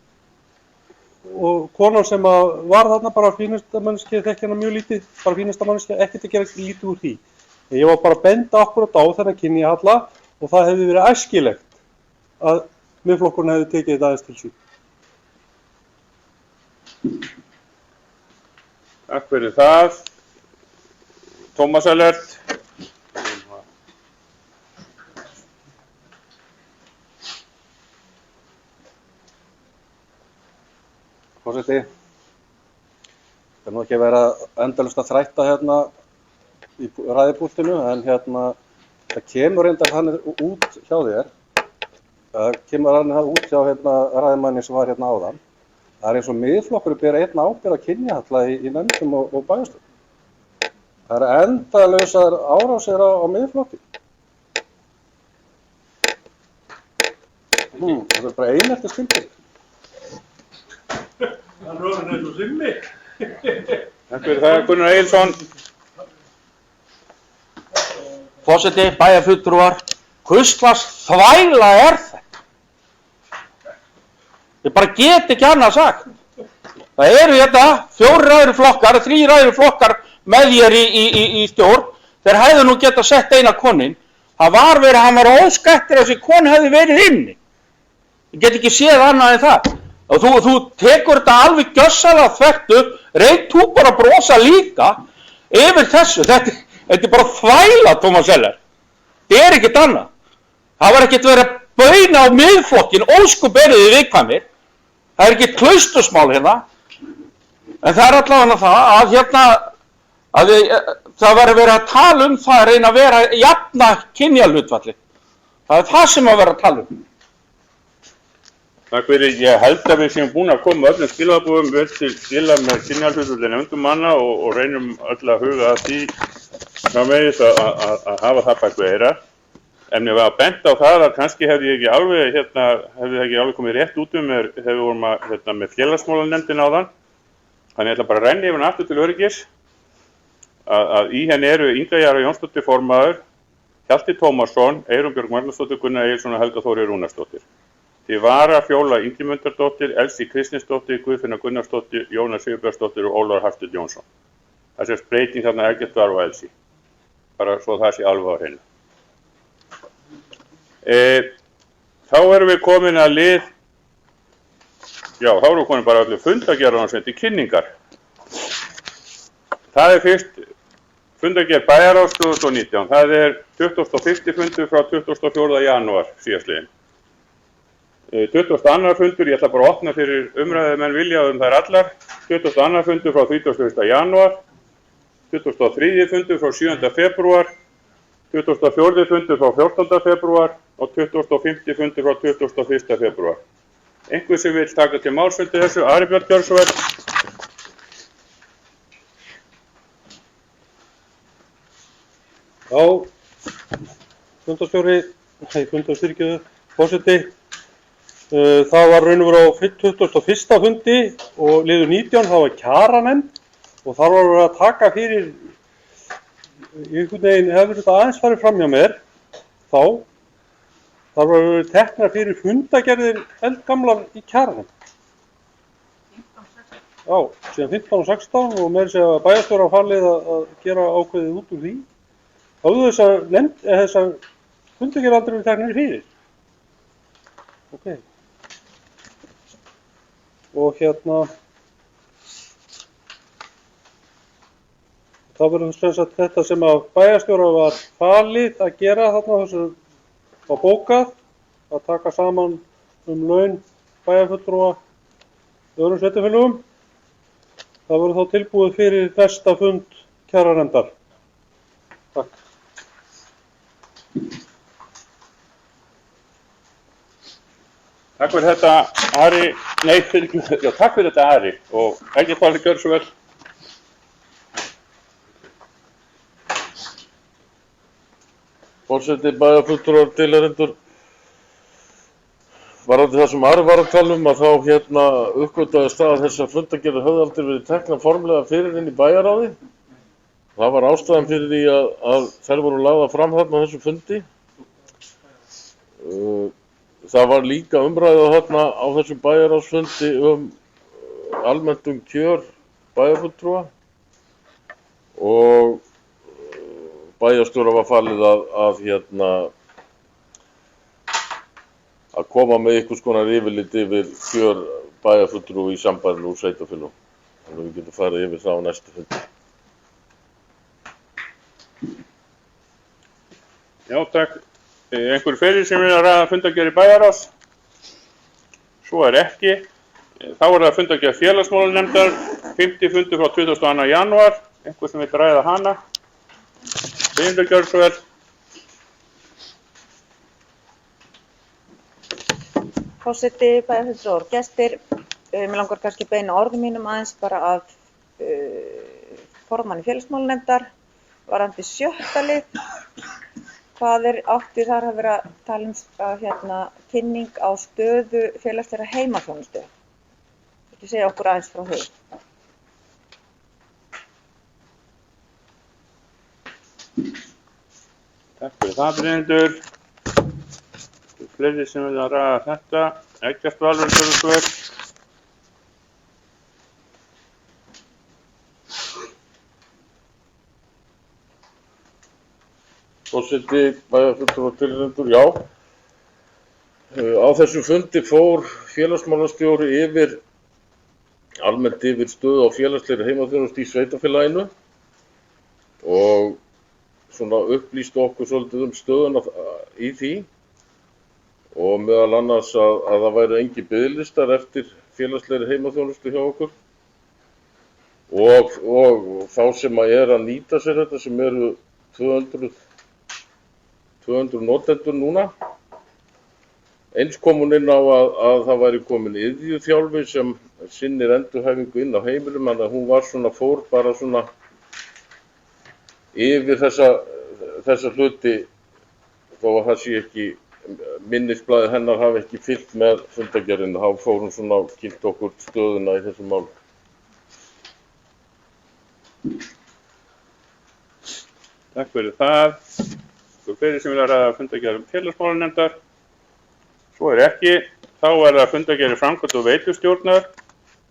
konan sem var þarna bara fínasta manneskja, þekki hana mjög lítið, bara fínasta manneskja, ekkert að gera lítið úr því. Ég var bara að benda akkurat á þennan kynjahalla og það hefði verið æskilegt að Miðflokkurinn hefði tekið þetta aðeins til sín. Takk fyrir það. Tómas Ellert. Forseti, það er nú ekki að vera endalaust að þrætta í ræðupúltinu, en það kemur reyndar hann út hjá þér, það kemur hann út hjá ræðumanni sem var áðan. Það er eins og Miðflokkurinn ber einn ábyrgð á kynjahalla í nefndum og bæjarstjórn. Það eru endalausar árásir á Miðflokki. Það er bara einelti skildir. Hann röður eins og simmi. Takk fyrir það, Gunnar Egilsson. Forseti, bæjarfulltrúar, hvurslags þvæla er þetta? Ég bara get ekki annað sagt. Það eru 4 aðrir flokkar, 3 aðrir flokkar með þér í stjórn. Þeir hefðu nú getað sett eina konin. Það var verið, hann var óskættur að þessi kon hefði verið inni. Ég get ekki séð annað en það. Og þú tekur þetta alveg gjörsamlega þvert upp, reynd þú bara að brosa líka yfir þessu. Þetta er bara þvæla, Tómas Eller. Þetta er ekkert annað. Það var ekkert verið að bauna á miðflokkin, óskup eru þið viðkvæmir. Það er ekkert klaustursmál hérna. En það er allavega það að það verið að tala um það að reyna að vera jafna kynjahlutfalli. Það er það sem að vera að tala um. Takk fyrir, ég held að við séum búin að koma öllum skilabúðum vel til skila með kynjahlutfalli nefndum manna og reynum öll að huga að því framvegis að hafa það bak við eyrað. En ég var að benda á það að kannski hefði ekki alveg komið rétt út mér þegar við vorum með félagsmálanefndin áðan. Þannig ég ætla bara að renna yfir aftur til öryggis að í henni eru Inga Jara Jónsdóttir formaður, Hjalti Tómasson, Eyrún Björg Magnúsdóttir, Gunnar Egilsson og Helga Þóri Rúnarsdóttir. Til vara Fjóla Ingimundardóttir, Elsie Kristinsdóttir, Guðfinna Gunnarsdóttir, Jóna Sigurbjörnsdóttir og Ólafur Hafsteinn Jónsson. Það sést breyting þarna Eggert Var og Elsie. Bara svo það sé alveg á hreinu. Þá erum við komin að lið, þá erum við komin bara allir fundagerðarnar sem til kynningar. Það er fyrst fundagerð bæjarráðs 2019. Það er 21. fundur frá 24. janúar síðastliðinn. 22. fundur, ég ætla bara að opna fyrir umræðu menn vilja þær allar. 22. fundur frá 31. janúar. 23. fundur frá 7. febrúar. 24. fundur frá 14. febrúar og 25. fundur frá 21. febrúar. Einhver sem vil taka til máls undir þessu, Ari Björn gjör svo vel. Fundarstyrkjöðu, forseti. Það var raun og veru á 21. fundi og liður 19, það var kjaranefnd og þar var verið að taka fyrir, einhvern veginn hefur þetta aðeins farið fram hjá mér, þar var verið teknar fyrir fundagerðir eldgamlar í kjaranefnd. Já, síðan 15 og 16 og meira segja bæjarstjóra falið að gera ákveðið út úr því. Hafðu þessar fundagerðir aldrei verið teknar fyrir. Ok. Og það verður sem sagt þetta sem að bæjarstjóra var falið að gera þarna þessu á bókað, að taka saman laun bæjarfulltrúa í öðrum sveitarfélögum. Það verður þá tilbúið fyrir næsta fund kjaranefndar. Takk. Takk fyrir þetta, Ari. Takk fyrir þetta, Ari. Og Eggert Var gjör svo vel. Forseti, bæjarfulltrúar, tilheyrendur, varðandi það sem Ari var að tala um að þá uppgötvaðist það að þessar fundagerðir höfðu aldrei verið teknar formlega fyrir inn í bæjarráði. Það var ástæðan fyrir því að þær voru lagðar fram þarna á þessu fundi. Það var líka umræða þarna á þessum bæjarráðsfundi almennt kjör bæjarfulltrúa og bæjarstjóra var falið að koma með einhvers konar yfirlit yfir kjör bæjarfulltrúa í sambærilegum sveitarfélögum. Þannig að við getum farið yfir það á næstu fundi. Já, takk. Einhver fyrir sem vil að ræða fundagerð í bæjarráðs? Svo er ekki. Þá er það fundagerð félagsmálanefndar, 50 fundur frá 22. janúar. Einhver sem vil ræða hana? Brynhildur gjör svo vel. Forseti, bæjarfulltrúar og gestir, mér langar kannski beina orðum mínum aðeins bara að formanni félagsmálanefndar varðandi 7. lið. Hvað átti þar að vera að tala um kynning á stöðu félagslegra heimaþjónustu? Þetta segja okkur aðeins frá því. Takk fyrir það, Brynhildur. Fleiri sem vil að ræða þetta. Eggert Var gjör svo vel. Forseti, bæjarfulltrúar, tilheyrendur, já. Á þessum fundi fór félagsmálastjóri almennt yfir stöðu á félagslegri heimaþjónustu í sveitarfélaginu og svona upplýsti okkur svolítið stöðuna í því og meðal annars að það væru engin biðlistar eftir félagslegri heimaþjónustu hjá okkur og þá sem að nýta sér þetta sem eru 200 notendur núna. Eins kom hún inn á að það væri komin iðjuþjálfi sem sinnir endurhæfingu inn á heimilum, þannig að hún var svona, fór bara svona yfir þessa hluti þó að það sé ekki, minnisblaðið hennar hafi ekki fyllt með fundargerðinni, þá fór hún svona og kynnt okkur stöðuna í þessum málum. Takk fyrir það. Fleiri sem vilja ræða fundargerð félagsmálanefndar. Svo ekki. Þá það fundargerð framkvæmd og veitustjórnar.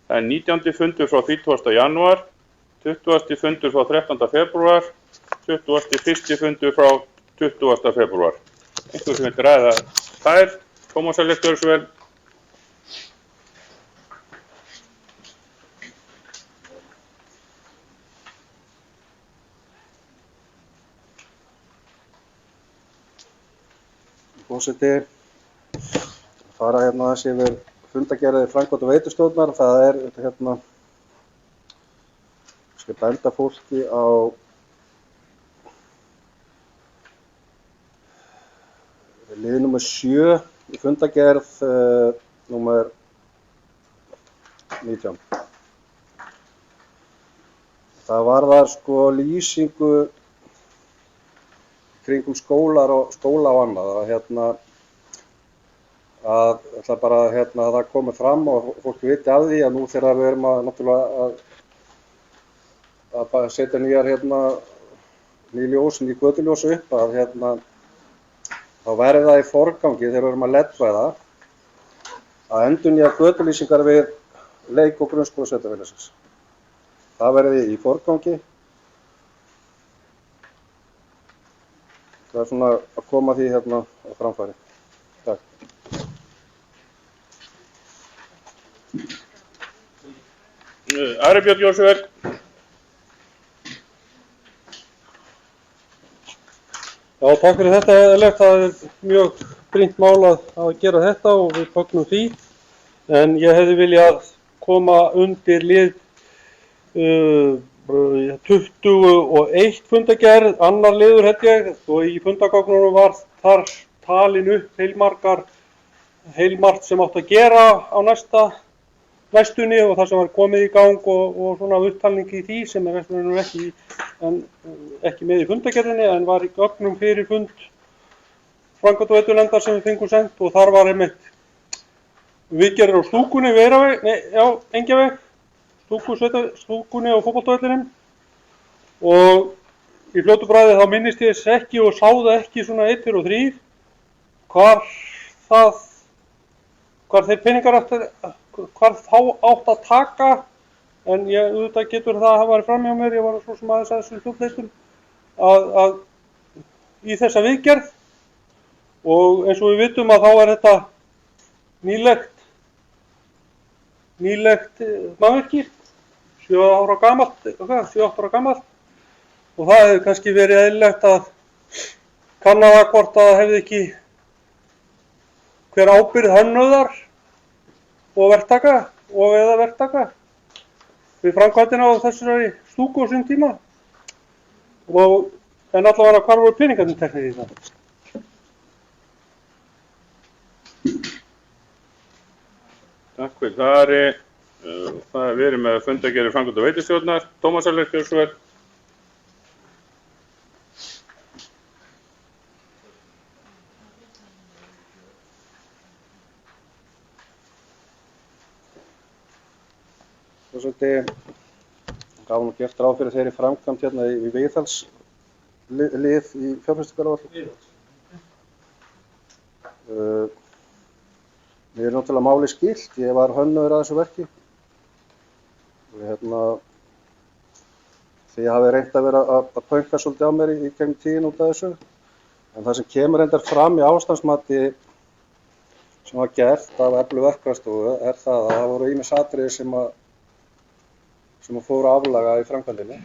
Það 19. fundur frá 30. janúar, 20. fundur frá 13. febrúar, 21. fundur frá 20. febrúar. Einhver sem vil ræða þær. Tómas Ellerts Björnsvel. Forseti, fara aðeins yfir fundargerðir framkvæmd og veitustjórnar. Það skal benda fólki á lið nr. 7 í fundargerð nr. 19. Það varðar lýsingu kringum skóla og annað, að það komi fram og fólk viti af því að nú þegar við erum náttúrulega að setja ný ljós, ný götuljós upp, þá verði það í forgangi þegar við erum að LED-væða að endurnýja götulýsingar við leik- og grunnskóla sveitarfélagsins. Það verði í forgangi. Það svona að koma því á framfæri. Takk. Ari Björn Jónsson. Já, takk fyrir þetta, Ellert. Það mjög brýnt mál að gera þetta og við fögnum því. En ég hefði viljað koma undir lið 21 fundargerð, annar liður held ég, og í fundargögnunum var þar talin upp heilmargt sem átt að gera á næstunni og það sem var komið í gang og svona upptalning í því sem ekki með í fundargerðinni en var í gögnum fyrir fund framkvæmd og veiturnefndar sem við fengum sent og þar var einmitt viðgerðir á stúkunni, Engjaveg, stúkunni og fótboltavellinum og í fljótu bragði þá minnist ég þess ekki og sá það ekki svona 1 og 3 hvar þeir peningar hvar þá átt að taka en ég auðvitað getur það að hafa verið fram hjá mér, ég var svo sem aðeins að þessum hlutleitum að í þessa viðgerð og eins og við vitum að þá þetta nýlegt mannvirki 7-8 ára gamalt og það hefði kannski verið eðlilegt að kanna það hvort að það hefði ekki hver ábyrgð hönnuðar og verktaka við framkvæmdina á þessari stúku á sínum tíma en allavega hvar voru peningarnir teknir í það? Takk fyrir það. Það er verið með fundargerðir framkvæmd og veitustjórnar. Tómas Ellerts Björnsvel. Forseti, gaf nú gert ráð fyrir þeirri framkvæmd í viðhaldslið í fjárfestingaráætlun. Mér náttúrulega máli skylt, ég var hönnuður að þessu verki. Því ég hafi reynt að vera að pönka svolítið á mér í gegnum tíðin út af þessu. En það sem kemur reyndar fram í ástandsmati sem var gert af Eflu verkfræðistofu það að það voru ýmis atriði sem fóru aflaga í framkvæmdinni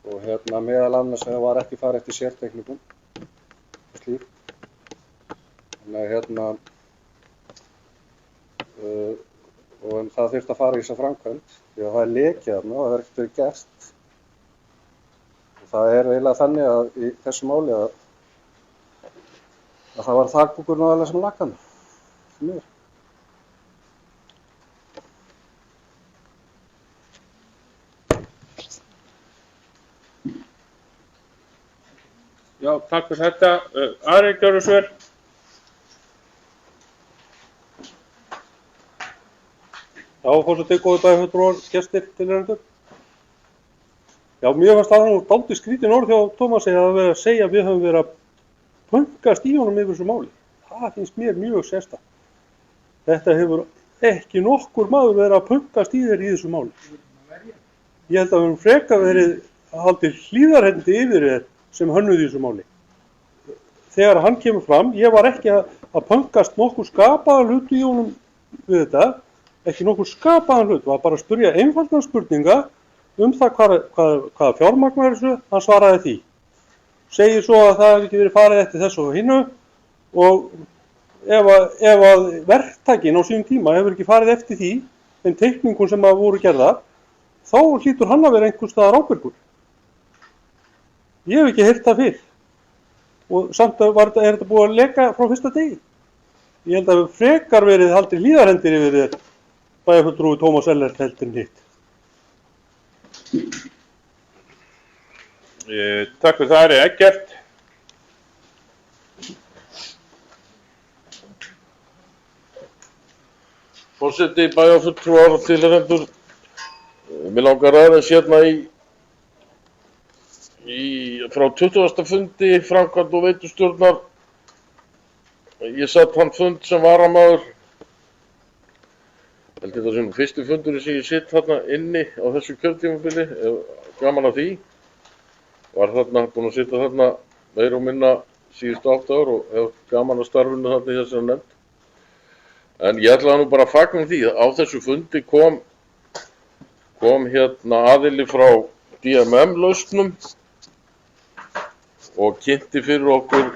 og meðal annars var ekki farið eftir sértekningum og slíkt. Þannig og það þurfti að fara í þessa framkvæmd því að það lekið þarna og það ekkert verið gert. Og það eiginlega þannig að í þessu máli að það var þakbúkurinn aðalega sem lagði hana. Já, takk fyrir þetta. Aðrir gjörðu svör. Já, forseti, góði bæjarfulltrúar, gestir, tilnefnendur. Já, mér fannst það nú dálítið skrítin orð hjá Tómasi að vera að segja að við höfum verið að pönkast í honum yfir þessu máli. Það finnst mér mjög sérstakt. Þetta hefur ekki nokkur maður verið að pönkast í þér í þessu máli. Ég held að við höfum frekar verið að halda hlíðarhendi yfir þér sem hönnuð í þessu máli. Þegar hann kemur fram, ég var ekki að pönkast nokkur skapaðan hlut í honum við þetta, ekki nokkur skapaðan hlut, var bara að spyrja einfaldan spurninga það hvaða fjármagn var þessu, hann svaraði því. Segir svo að það hefði ekki verið farið eftir þessu og hinnu og ef að verktakinn á sínum tíma hefur ekki farið eftir því, þeim teikningum sem voru gerðar, þá hlýtur hann að vera einhvers staðar ábyrgur. Ég hef ekki heyrt það fyrr og samt er þetta búið að leka frá fyrsta degi. Ég held að frekar verið haldið hlíðarhendir yfir þér bæjarfulltrúi Tómas Ellert heldur en hitt. Takk fyrir það, Eggert. Forseti, bæjarfulltrúar og tilheyrendur, mig langar aðeins hérna frá 20. fundi framkvæmd og veitustjórnar. Ég satt hann fund sem varamaður. Held þetta sem fyrsti fundurinn sem ég sitt þarna inni á þessu kjörtímabili, gaman að því. Var þarna búinn að sitta þarna meira og minna síðustu 8 ár og hef gaman að starfinu þarna í þessari nefnd. En ég ætlaði nú bara að fagna því að á þessu fundi kom aðili frá DMM-lausnum og kynnti fyrir okkur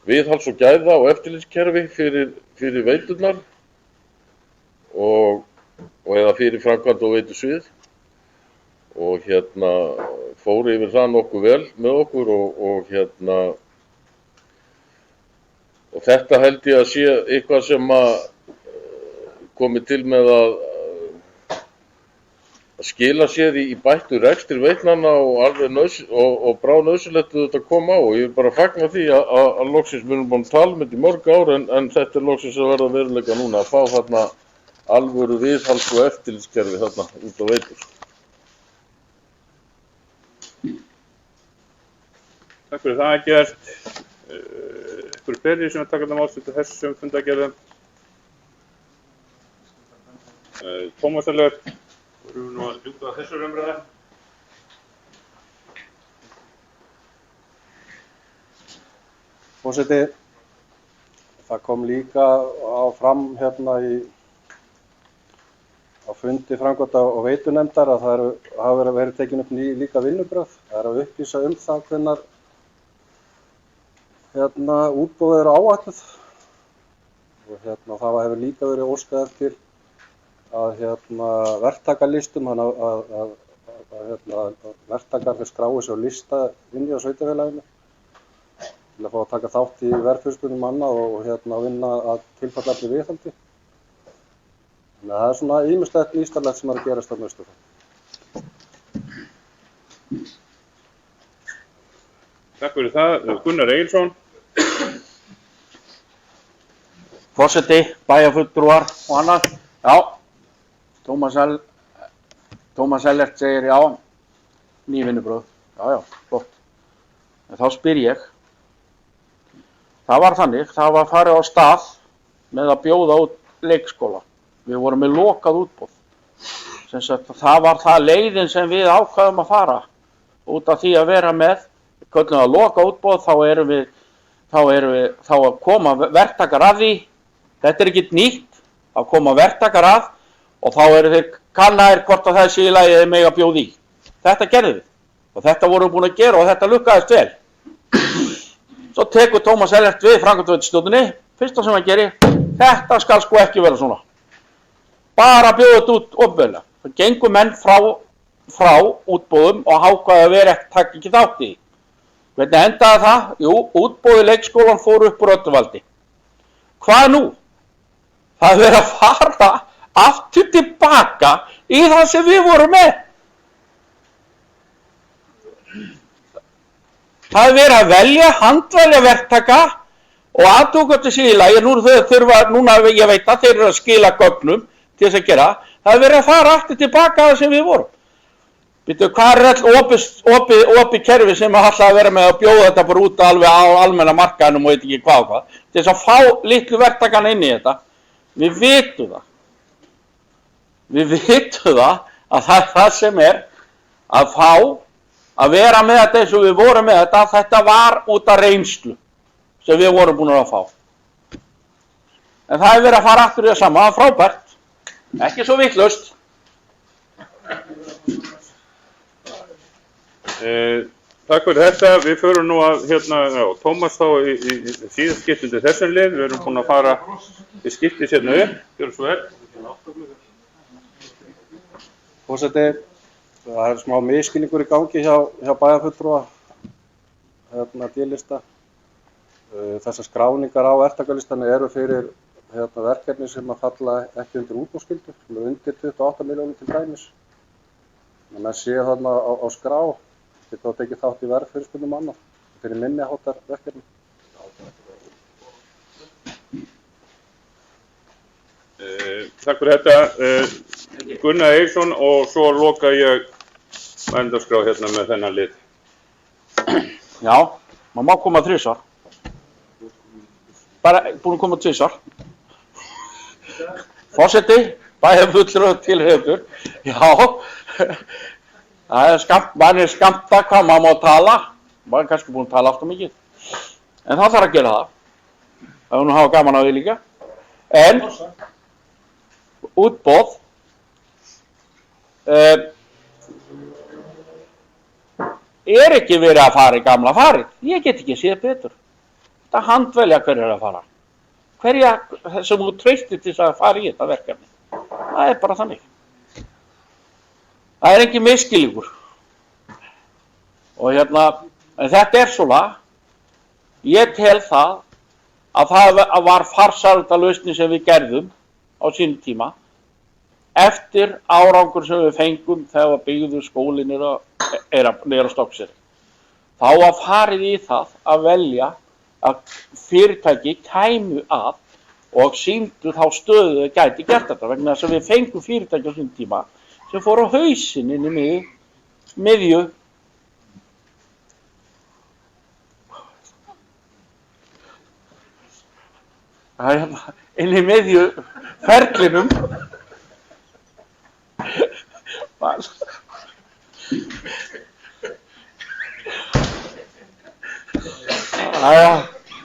viðhalds- og gæða- og eftirlitskerfi fyrir veiturnar og eða fyrir framkvæmd og veitusvið og fór yfir það nokkuð vel með okkur og þetta held ég að sé eitthvað sem að komi til með að skila sér í bættu rekstri veitnanna og alveg bráðnauðsynlegt þetta koma á og ég vil bara fagna því að loksins við erum búin að tala um þetta í mörg ár en þetta er loksins að verða veruleika núna að fá þarna alvöru viðhalds- og eftirlitskerfi þarna út á veitur. Takk fyrir það, Eggert. Ykkur fleiri sem að taka þetta málsveit og þessum fundagerðum. Tómas Ellert. Við erum nú að ljúka þessar umræðu. Forseti, það kom líka fram á fundi framkvæmda og veitunefndar að það hafa verið tekin upp líka vinnubrögð. Það að upplýsa það hvenær útboð eru áætluð og það hefur líka verið óskað eftir að verktakalistum að verktakarnir skrái sig á lista inni á sveitarfélaginu til að fá að taka þátt í verðfjölsbundum manna og vinna að tilfallandi viðhaldi. Þannig að það er svona ýmislegt nýstarlegt sem er að gerast á Austurfirði. Takk fyrir það, Gunnar Egilsson. Forseti, bæjarfulltrúar og annað. Já, Tómas Ellert segir já, ný vinnubrögð. Já, flott. En þá spyr ég. Það var þannig, það var farið á stað með að bjóða út leikskóla. Við vorum með lokað útboð. Það var það leiðin sem við ákvaðum að fara út af því að vera með, köllum að loka útboð, þá þá að koma verktakar að því. Þetta er ekkert nýtt, að koma verktakar að og þá eru þeir kannaðir hvort að það sé í lagi eða mega bjóð í. Þetta gerðum við og þetta vorum búin að gera og þetta lukkaðist vel. Svo tekur Tómas Ellert við framkvæmdastjórninni, fyrsta sem hann gerir, þetta skal sko ekki vera svona. Bara bjóða þetta út opinberlega. Það gengur menn frá útboðum og ákveða að taka ekki þátt í. Hvernig endaði það? Jú, útboði leikskólan fór upp úr öllu valdi. Hvað nú? Það er verið að fara aftur tilbaka í það sem við vorum með. Það er verið að velja, handvelja verktaka og aðtúkvæmtu sig í lagi. Núna ég veit að þeir eru að skila gögnum til þess að gera. Það er verið að fara aftur tilbaka að það sem við vorum. Býttu, hvað er all opið kerfi sem ætla að vera með að bjóða þetta bara út alveg á almenna markaðinum og veit ekki hvað og hvað. Til þess að fá litlu verktakana inn í þetta. Við vitum það. Við vitum það að það er það sem er að fá að vera með þetta eins og við vorum með þetta. Þetta var út af reynslu sem við vorum búin að fá. En það er verið að fara aftur í það sama. Það er frábært. Ekki svo vitlaust. Takk fyrir þetta. Við förum nú að Tómas þá í síðast skiptindi þessum lið. Við erum búin að fara í skiptis hérna upp. Gjörðu svo vel. Forseti, það er smá misskilningur í gangi hjá bæjarfulltrúa D-lista. Þessar skráningar á verktakalistanum eru fyrir verkefni sem að falla ekki undir útboðsskyldu, sem er undir 28 milljónir til dæmis. Menn séu þarna á skrá, geta þá tekið þátt í verðfyrirspurnum annað fyrir minni háttar verkefni. Takk fyrir þetta. Gunnar Eiríksson og svo loka ég mælendaskrá hérna með þennan lið. Já, maður má koma 3 svar. Bara búin að koma 2 svar. Forseti, bæjarfulltrúi tilheyrendur. Já, það er mann er skammta hvað maður má tala. Maður er kannski búin að tala alltaf mikið. En það þarf að gera það. Það er nú að hafa gaman á því líka. En útboð er ekki verið að fara í gamla farið. Ég get ekki séð betur. Þetta handvelja hver er að fara. Hverja sem þú treystir til að fara í þetta verkefni. Það er bara þannig. Það er ekki misskilningur. Og en þetta er svona. Ég tel það að það var farsældarlausnin sem við gerðum á sínum tíma eftir árangur sem við fengum þegar byggðu skólinn niður á Stokkseyri. Þá var farið í það að velja að fyrirtæki kæmu að og sýndu þá stöðu þau gæti gert þetta vegna þess að við fengum fyrirtæki á sínum tíma sem fór á hausinn inn í miðju ferlinum.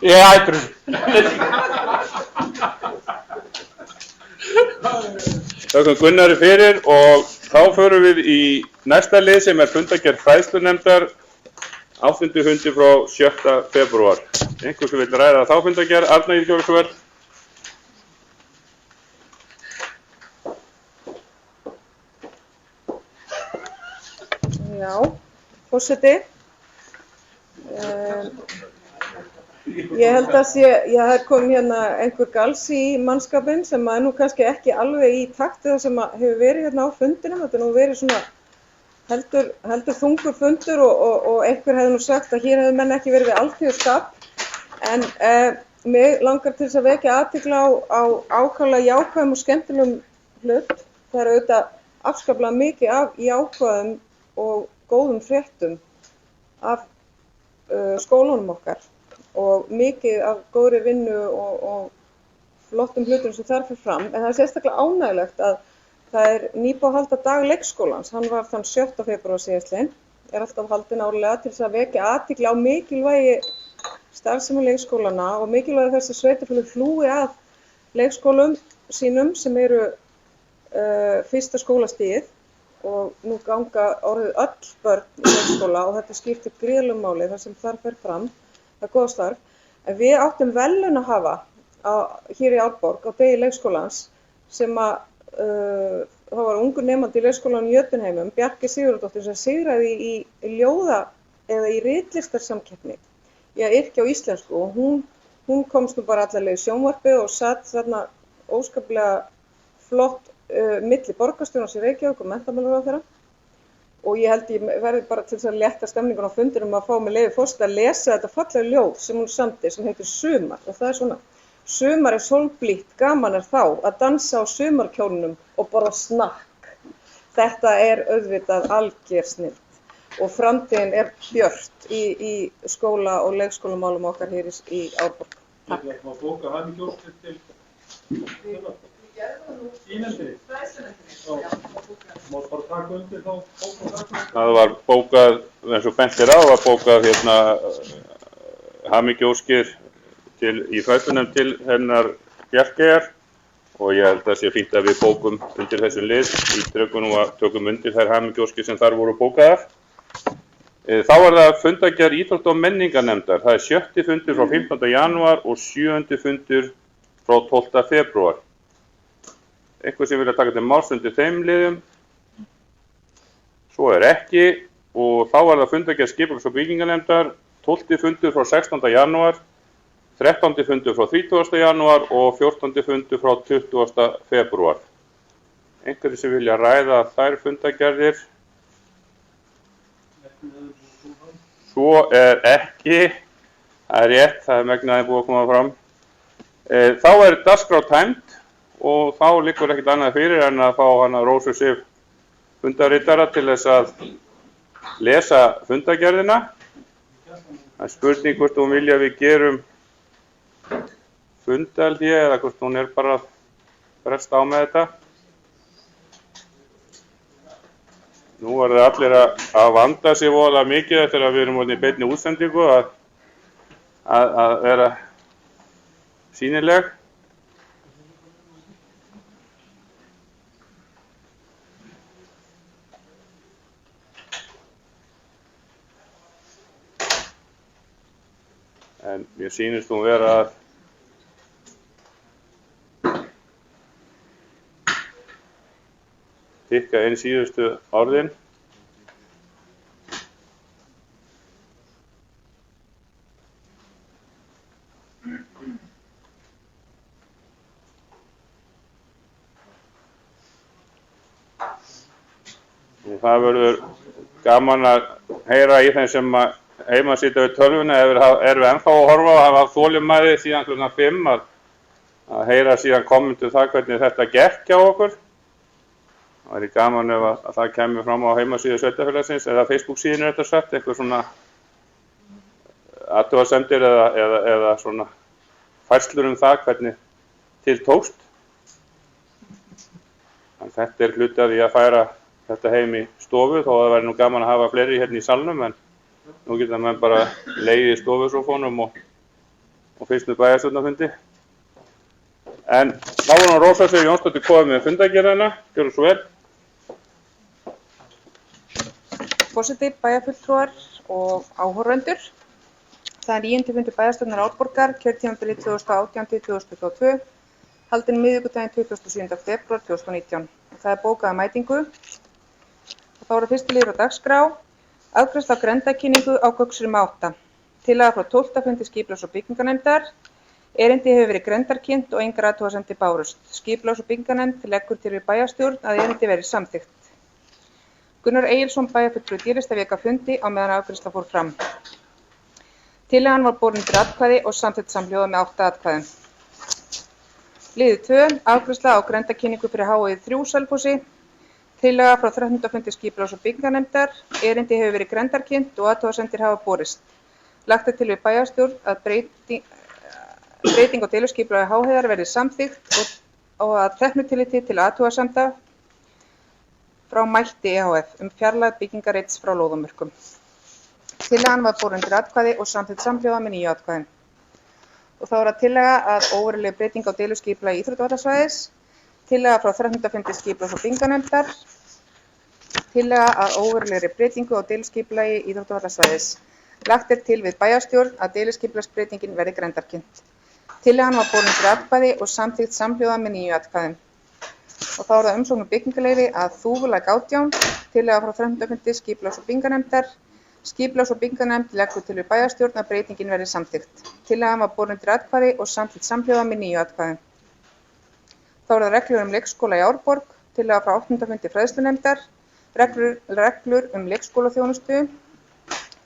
Ég hættur Þakka Gunnari fyrir og þá förum við í næsta lið sem er fundargerð fræðslunefndar 8. fundi frá 7. febrúar. Einhver sem vil ræða þá fundargerð, Arna gjörðu svo vel. Já, forseti. Ég held að það kom hérna einhver galsi í mannskapinn sem er nú kannski ekki alveg í takt við það sem hefur verið hérna á fundinum. Þetta er nú verið svona heldur þungur fundur og einhver hefði nú sagt að hér hefði menn ekki verið við alþýðuskap. En mig langar til þess að vekja athygli á ákaflega jákvæðum og skemmtilegum hlut. Það er auðvitað afskaplega mikið af jákvæðum og góðum fréttum af skólunum okkar og mikið af góðri vinnu og flottum hlutum sem þar fyrir fram. En það er sérstaklega ánægilegt að það er nýbúið að halda dag leikskólans. Hann var þann 7. febrúar síðastliðinn, er alltaf haldinn árlega til þess að vekja athygli á mikilvægi starfsemi leikskólana og mikilvægi þess að sveitarfélög hlúi að leikskólum sínum sem eru fyrsta skólastigið og nú ganga orðið öll börn í leikskóla og þetta skiptir gríðarlegu máli þar sem þar fer fram, það er góð starf. En við áttum verðlaun að hafa hér í Árborg á degi leikskólans sem það var ungur nemandi í leikskólanum í Jötunheimum, Bjarki Sigurðardóttir, sem sigraði í ljóða eða í ritlistarsamkeppni í að yrkja á íslensku og hún komst nú bara allarlega í sjónvarpið og satt þarna óskaplega flott milli borgarstjórans í Reykjavík og menntamálaráðherra og ég held ég verði bara til þess að létta stemningun á fundinum að fá með leyfi forseta að lesa þetta fallega ljóð sem hún samdi sem heitir Sumar og það er svona: Sumar er sólblítt, gaman er þá að dansa á sumarkjólnum og borða snakk. Þetta er auðvitað alger snill og framtíðin er björt í skóla og leikskólamálum okkar hér í Árborg. Takk. Má bóka hamingjóskir til Ímyndri. Má bara taka undir þá bóka. Það var bókað, eins og bent á, var bókað hamingjóskir í fræðslunefnd til hennar Bjarkeyjar og ég held að sé fínt að við bókum undir þessum lið í tökum undir þær hamingjóskir sem þar voru bókaðar. Þá var það fundargerð íþrótta- og menningarnefndar. Það er 7. fundur frá 15. janúar og 7. fundur frá 12. febrúar. Einhver sem vilja taka til máls undir þeim liðum? Svo er ekki og þá var það fundargerð skipulags- og byggingarnefndar 12. fundur frá 16. janúar, 13. fundur frá 30. janúar og 14. fundur frá 20. febrúar. Einhverju sem vilja ræða þær fundargerðir? Svo er ekki, það er rétt, það er megnaði búið að koma fram. Þá er dagskrá tæmd og þá liggur ekkert annað fyrir en að fá hana Rósu Sif fundarritara til þess að lesa fundargerðina. Það er spurning hvort hún vilja að við gerum fundarhlé eða hvort hún er bara að bresta á með þetta. Nú er það allir að vanda sig voðalega mikið eftir að við erum í beinni útsendingu að vera sýnileg. En mér sýnist hún vera að tikka inn síðustu orðin. Það verður gaman að heyra í þeim sem heima sitja við tölvuna erum við ennþá að horfa og hafa þolinmæði síðan kl. 5 að heyra síðan kommentu það hvernig þetta gekk hjá okkur. Það væri gaman ef að það kemur fram á heimasíðu sveitarfélagsins eða Facebook-síðinu þetta sagt, eitthvað svona athugasemdir eða svona færslur það hvernig til tókst. En þetta er hluti af því að færa þetta heim í stofu, þó að það væri nú gaman að hafa fleiri hérna í salnum, en nú geta menn bara legið í stofusófónum og fyrstu bæjarstjórnarfundi. En þá var hún Rósa Sif Jónsdóttir komið með fundargerðina, gjörðu svo vel. Forseti, bæjarfulltrúar og áhorfendur. Það er 9. fundur bæjarstjórnar Árborgar, kjörtímabilið 2018-2022, haldinn miðvikudaginn 27. febrúar 2019. Það er bókað að mætingu. Og þá eru fyrsti liður á dagskrá, afgreiðsla á grenndarkynningu á Gauksrými 8. Tillaga frá 12. fundi skipulags- og byggingarnefndar. Erindi hefur verið grenndarkynnt og engar athugasemdir bárust. Skipulags- og byggingarnefnd leggur til við bæjarstjórn að erindi verði samþykkt. Gunnar Egilsson bæjarfulltrúi Dýrista vék af fundi á meðan afgreiðsla fór fram. Tillagan var borin undir atkvæði og samþykkt samhljóða með 8 atkvæðum. Liður 2, afgreiðsla á grenndarkynningu fyrir HÍ 3 Selfossi. Tillaga frá 13. fundi skipulags- og byggingarnefndar. Erindi hefur verið grenndarkynnt og athugasemdir hafa borist. Lagt er til við bæjarstjórn að breyting á deiliskipulagi Háheiðar verði samþykkt og að teknu tilliti til athugasemda frá Mælti EHF fjarlægð byggingarreits frá lóðamörkum. Tillagan var borin undir atkvæði og samþykkt samhljóða með 9 atkvæðum. Og þá er það tillaga að óveruleg breyting á deiliskipulagi íþróttavallarsvæðis, tillaga frá 13. fundi skipulags- og byggingarnefndar, tillaga að óverulegri breytingu á deiliskipulagi íþróttavallarsvæðis. Lagt er til við bæjarstjórn að deiliskipulagsbreytingin verði grenndarkynnt. Tillagan var borin undir atkvæði og samþykkt samhljóða með 9 atkvæðum. Og þá er það umsókn um byggingarleyfi að Þúfulæk 18, tillaga frá 13. fundi skipulags- og byggingarnefndar. Skipulags- og byggingarnefnd leggur til við bæjarstjórn að breytingin verði samþykkt. Tillagan var borin undir atkvæði og samþykkt samhljóða með 9 atkvæðum. Þá er það reglur um leikskóla í Árborg, tillaga frá 8. fundi fræðslunefndar, reglur um leikskólaþjónustu.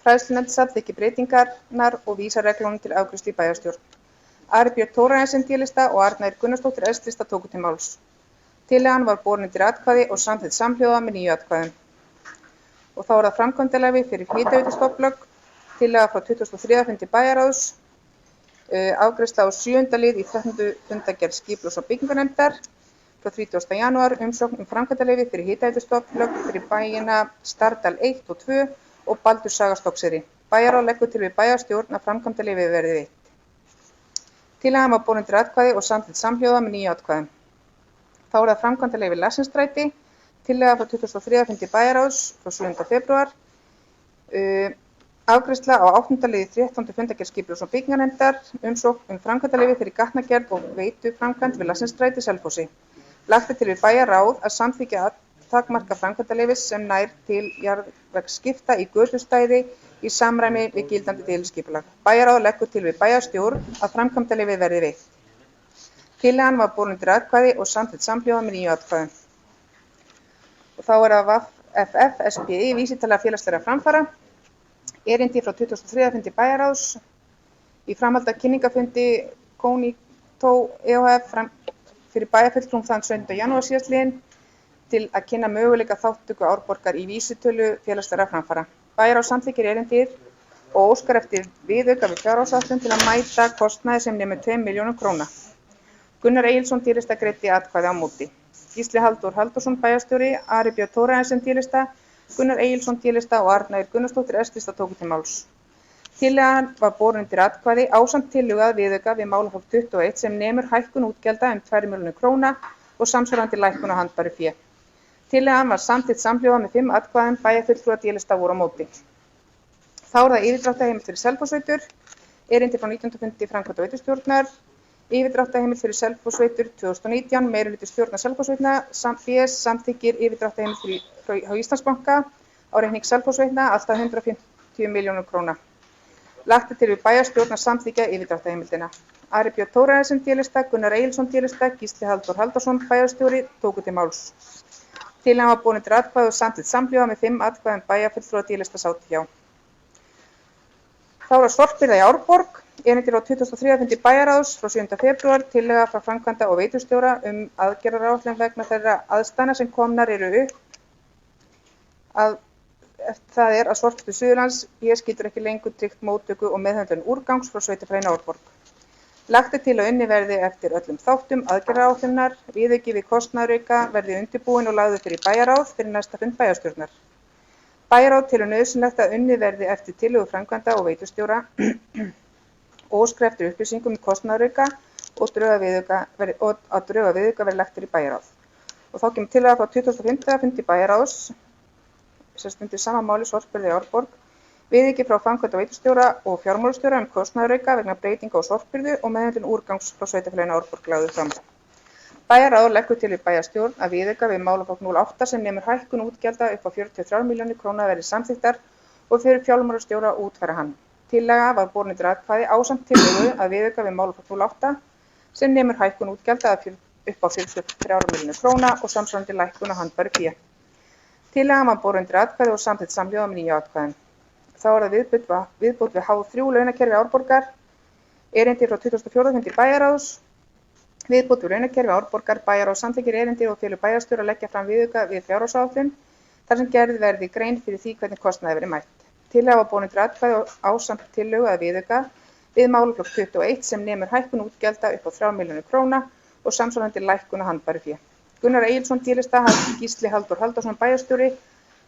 Fræðslunefnd samþykkir breytingarnar og vísar reglunum til afgreiðslu í bæjarstjórn. Ari Björn Thorarensen D-lista og Arna Ýr Gunnarsdóttir S-lista tóku til máls. Tillagan var borin undir atkvæði og samþykkt samhljóða með 9 atkvæðum. Og þá er það framkvæmdaleyfi fyrir hitaveitustofnlög, tillaga frá 23. fundi bæjarráðs, afgreiðsla á 7. lið í 13. fundargerð skipulags- og byggingarnefndar frá 30. janúar, umsókn um framkvæmdaleyfi fyrir hitaveitustofnlög fyrir bæina Stardal 1 og 2 og Baldur Saga Stokkseyri. Bæjarráð leggur til við bæjarstjórn að framkvæmdaleyfi verði veitt. Tillagan var borin undir atkvæði og samþykkt samhljóða með 9 atkvæðum. Þá er það framkvæmdaleyfi Lassenstræti, tillaga frá 23. fundi bæjarráðs frá 7. febrúar, afgreiðsla á 8. liði 13. fundargerð skipulags- og byggingarnefndar, umsókn um framkvæmdaleyfi fyrir gatnagerð og veituframkvæmd við Lassenstræti Selfossi. Lagt er til við bæjarráð að samþykkja takmarka framkvæmdaleyfis sem nær til jarðvegsskipta í götustæði í samræmi við gildandi deiliskipulag. Bæjarráð leggur til við bæjarstjórn að framkvæmdaleyfi verði veitt. Tillagan var borin undir atkvæði og samþykkt samhljóða með 9 atkvæðum. Og þá er það VFF SPI vísitala félagslegra framfara, erindi frá 23. fundi bæjarráðs í framhaldi af kynningafundi Cognito EHF fyrir bæjarfulltrúum þann 7. janúar síðastliðinn til að kynna möguleika þátttöku Árborgar í vísitölu félagslegra framfara. Bæjarráð samþykkir erindið og óskar eftir viðauka við fjárhagsáætlun til að mæta kostnaði sem nemur 2 milljónum króna. Gunnar Egilsson D-lista greiddi atkvæði á móti. Gísli Halldór Halldórsson bæjarstjóri, Ari Björn Thorarensen D-lista, Gunnar Egilsson D-lista og Arna Ýr Gunnarsdóttir S-lista tóku til máls. Tillagan var borin undir atkvæði ásamt tillögu að viðauka við málaflokk 21 sem nemur hækkun útgjalda 2 milljónir króna og samsvarandi lækkun á handbæru fé. Tillagan var samþykkt samhljóða með 5 atkvæðum, bæjarfulltrúar D-lista voru á móti. Þá er það yfirdráttarheimild fyrir Selfossveitur, erindi frá 19. fundi framkvæmda og veitustjórnar, yfirdráttarheimild fyrir Selfossveitur 2019, meirihluti stjórnar Selfossveitna, BS samþykkir yfirdráttarheimild frá Íslandsbanka á reikning Selfossveitna alltaf 150 milljónum króna. Lagt er til við bæjarstjórn að samþykkja yfirdráttarheimildina. Ari Björn Thorarensen D-lista, Gunnar Egilsson D-lista, Gísli Halldór Halldórsson bæjarstjóri tóku til máls. Tillagan var borin undir atkvæði og samþykkt samhljóða með 5 atkvæðum, bæjarfulltrúar D-lista sátu hjá. Þá er það sorpbyrða í Árborg, erindi frá 23. fundi bæjarráðs frá 7. febrúar, tillaga frá framkvæmda og veitustjóra aðgerðaráætlun vegna þeirra aðstæðna sem komnar eru upp. Það er að Sorpstöð Suðurlands BS getur ekki lengur tryggt móttöku og meðhöndlun úrgangs frá sveitarfélaginu Árborg. Lagt er til að unnið verði eftir öllum þáttum aðgerðaráætlunar, viðauki við kostnaðarauka verði undirbúinn og lagður fyrir bæjarráð fyrir næsta fund bæjarstjórnar. Bæjarráð telur nauðsynlegt að unnið verði eftir tillögu framkvæmda og veitustjóra og óskar eftir upplýsingum um kostnaðarauka og drög að viðauka verði lagt fyrir bæjarráð. Og þá kemur tillaga frá 25. fundi bæjarráðs, undir sama máli sorpbyrði í Árborg, viðauki frá framkvæmda og veitustjóra og fjármálastjóra kostnaðarauka vegna breytinga á sorpbyrðu og meðhöndlun úrgangs frá sveitarfélaginu Árborg lagður fram. Bæjarráð leggur til við bæjarstjórn að viðauka við málaflokk 08 sem nemur hækkun útgjalda upp á 43 milljónir króna verði samþykktar og fyrir fjármálastjóra að útfæra hann. Tillaga var borin undir atkvæði ásamt tillögu að viðauka við málaflokk 08 sem nemur hækkun útgjalda upp á 43 milljónir króna og samsvarandi lækkun á handbæru fé. Tillagan var borin undir atkvæði og samþykkt samhljóða með 9 atkvæðum. Þá er það viðbót við H3 launakerfi Árborgar, erindi frá 24. fundi bæjarráðs, viðbót við launakerfi Árborgar, bæjarráð samþykkir erindi og felur bæjarstjóra að leggja fram viðauka við fjárhagsáætlun þar sem gerð verði grein fyrir því hvernig kostnaði verið mætt. Tillaga var borin undir atkvæði og ásamt tillögu að viðauka við málaflokk 21 sem nemur hækkun útgjalda upp á 3 milljónir króna og samsvarandi lækkun á handbæru fé. Gunnar Egilsson D-lista, Gísli Halldór Halldórsson bæjarstjóri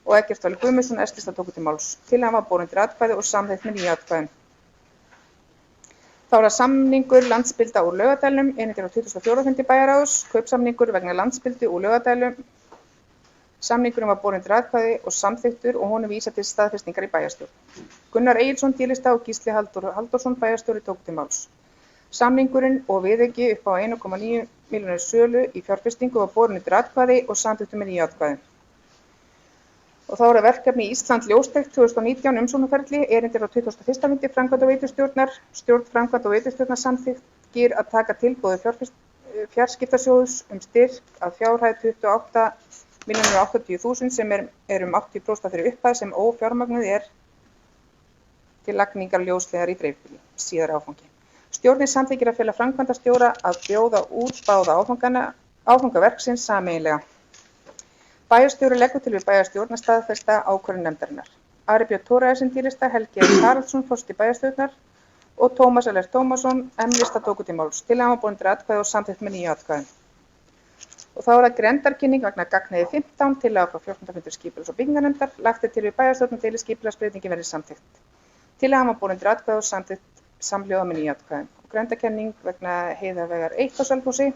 og Eggert Valur Guðmundsson S-lista tóku til máls. Tillagan var borin undir atkvæði og samþykkt með 9 atkvæðum. Þá er það samningur Landsbylda úr Laugardælum, einnig á 24. fundi bæjarráðs, kaupsamningur vegna Landsbyldu úr Laugardælum. Samningurinn var borin undir atkvæði og samþykktur og honum vísað til staðfestingar í bæjarstjórn. Gunnar Egilsson D-lista og Gísli Halldórsson bæjarstjóri tóku til máls. Samningurinn og viðauki upp á 1,9 milljónir sölu í fjárfestingu var borin undir atkvæði og samþykktur með 9 atkvæðum. Og þá er það verkefni Ísland ljóstekt 2019 umsóknarferli, erindir á 21. fundi framkvæmda og veitustjórnar. Stjórn framkvæmda og veitustjórnar samþykkir að taka tilboði fjarskiptasjóðs styrk að fjárhæð 28.080.000 sem er 80% af þeirri upphæð sem ófjármagnuð er til lagningar ljósleiðar í dreifbýli, síðari áfangi. Stjórnin samþykkir að fela framkvæmdastjóra að bjóða út báða áfangaverksins sameiginlega. Bæjarstjóri leggur til við bæjarstjórn að staðfesta ákvörðun nefndarinnar. Ari Björn Thorarensen D-lista, Helgi Haraldsson forseti bæjarstjórnar og Tómas Ellert Tómasson M-lista tóku til máls. Tillagan var borin undir atkvæði og samþykkt með 9 atkvæðum. Og þá er það grenndarkynning vegna gagnaði 15 tillaga frá 14. fundur skipulags- og byggingarnefndar. Lagt er til við bæjarstjórn að deiliskipulagsbreytingin verði samþykkt. Tillagan var borin undir atkvæði og samþykkt samhljóða með 9 atkvæðum. Og grenndarkenning vegna Heiðarvegar 1 á Selfossi.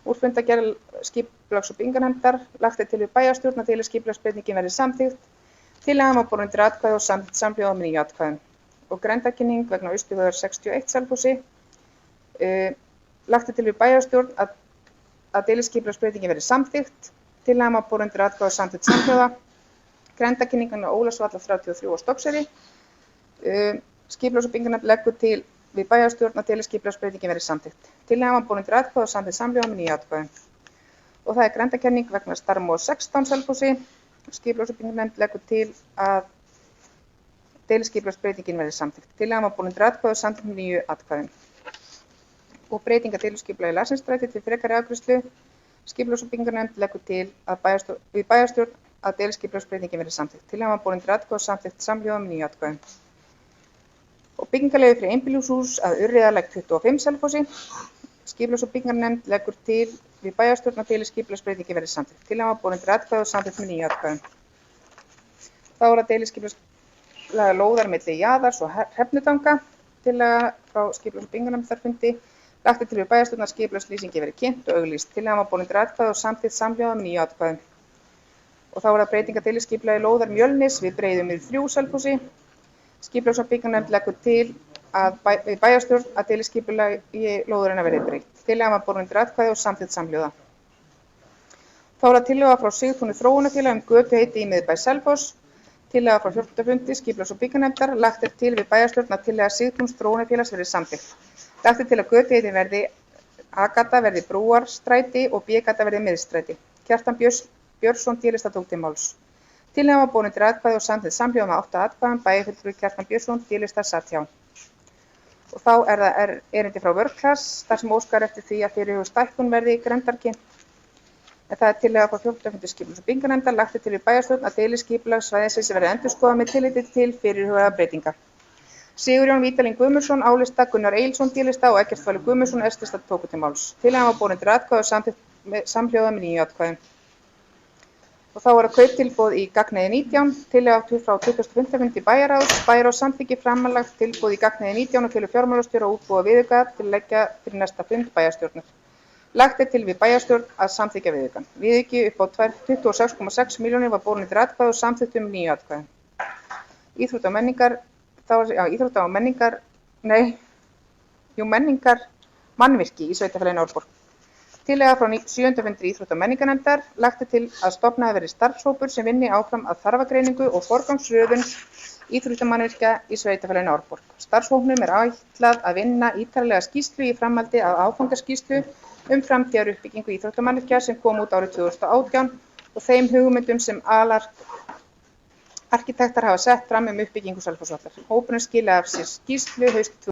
Úr fundargerð skipulags- og byggingarnefndar. Lagt er til við bæjarstjórn að deiliskipulagsbreytingin verði samþykkt. Tillagan var borin undir atkvæði og samþykkt samhljóða með 9 atkvæðum. Og grenndarkynning vegna Austurvegar 61 Selfossi. Lagt er til við bæjarstjórn að deiliskipulagsbreytingin verði samþykkt. Tillagan var borin undir atkvæði og samþykkt samhljóða. Grenndarkynning vegna Ólafsvallar 33 á Stokkseyri. Skipulags- og byggingarnefnd leggur til við bæjarstjórn að deiliskipulagsbreytingin verði samþykkt. Tillagan var borin undir atkvæði og samþykkt samhljóða með 9 atkvæðum. Og það er grenndarkenning vegna Starmóð 16 Selfossi. Skipulags- og byggingarnefnd leggur til að deiliskipulagsbreytingin verði samþykkt. Tillagan var borin undir atkvæði og samþykkt með 9 atkvæðum. Og breytinga deiliskipulagi Larsensstræti til frekari afgreiðslu. Skipulags- og byggingarnefnd leggur til að við bæjarstjórn að deiliskipulagsbreytingin verði samþykkt. Tillagan var borin undir atkvæði og samþykkt samhljóða með 9 atkvæðum. Og byggingarleyfi fyrir einbýlishús að Urriðalæk 25 Selfossi. Skipulags- og byggingarnefnd leggur til við bæjarstjórn að deiliskipulagsbreytingin verði samþykkt. Tillagan var borin undir atkvæði og samþykkt með 9 atkvæðum. Þá er það deiliskipulaga lóðar milli Jaðars og Hrefnutanga. Tillaga frá skipulags- og byggingarnefndarfundi. Lagt er til við bæjarstjórn að skipulagslýsingi verði kynnt og auglýst. Tillagan var borin undir atkvæði og samþykkt samhljóða með 9 atkvæðum. Og þá er það breytinga deiliskipulagi lóðar Mjölnis við Breiðumýri 3 Selfossi. Skipulags- og byggingarnefnd leggur til við bæjarstjórn að deiliskipulagi lóðarinnar verði breytt. Tillagan var borin undir atkvæði og samþykkt samhljóða. Þá er það tillaga frá Sigtúni þróunarfélag götuheiti í miðbæ Selfoss. Tillaga frá 14. fundi skipulags- og byggingarnefndar. Lagt er til við bæjarstjórn að tillaga Sigtúns þróunarfélags verði samþykkt. Lagt er til að götuheiti verði A-gata verði Brúarstræti og B-gata verði Miðstræti. Kjartan Björnsson D-lista tók til máls. Tillagan var borin undir atkvæði og samþykkt samhljóða með 8 atkvæðum. Bæjarfulltrúi Kjartan Björnsson D-lista sat hjá. Og þá er það erindi frá Workclass þar sem óskar eftir því að fyrirhuguð stækkun verði grenndarkynnt. En það er tillaga frá 14. fundi skipulags- og byggingarnefndar. Lagt er til við bæjarstjórn að deiliskipulag svæðisins verði endurskoðað með tilliti til fyrirhugaðra breytinga. Sigurjón Vídalín Guðmundsson A-lista, Gunnar Egilsson D-lista og Eggert Valur Guðmundsson S-lista tóku til máls. Tillagan var borin undir atkvæði og samþykkt samhljóða með 9 atkvæðum. Og þá er það kauptilboð í gagnaði 19, tillaga frá 25. fundi bæjarráðs. Bæjarráð samþykkir framlagt tilboð í gagnaði 19 og felur fjármálastjóra að útbúa viðauka til að leggja fyrir næsta fund bæjarstjórnar. Lagt er til við bæjarstjórn að samþykkja viðaukann. Viðauki upp á 26,6 milljónir var borin undir atkvæði og samþykkt með 9 atkvæðum. Íþrótta og menningar mannvirki í sveitarfélaginu Árborg. Tillaga frá 7. fundi íþrótta og menningarnefndar. Lagt er til að stofnaður verði starfshópur sem vinni áfram að þarfagreiningu og forgangsröðun íþróttamannvirkja í sveitarfélaginu Árborg. Starfshópnum er ætlað að vinna ítarlega skýrslu í framhaldi af áfangaskýrslu framtíðaruppbyggingu íþróttamannvirkja sem kom út árið 2018 og þeim hugmyndum sem arkitektar hafa sett fram uppbyggingu Selfossvallar. Hópurinn skilaði af sér skýrslu haustið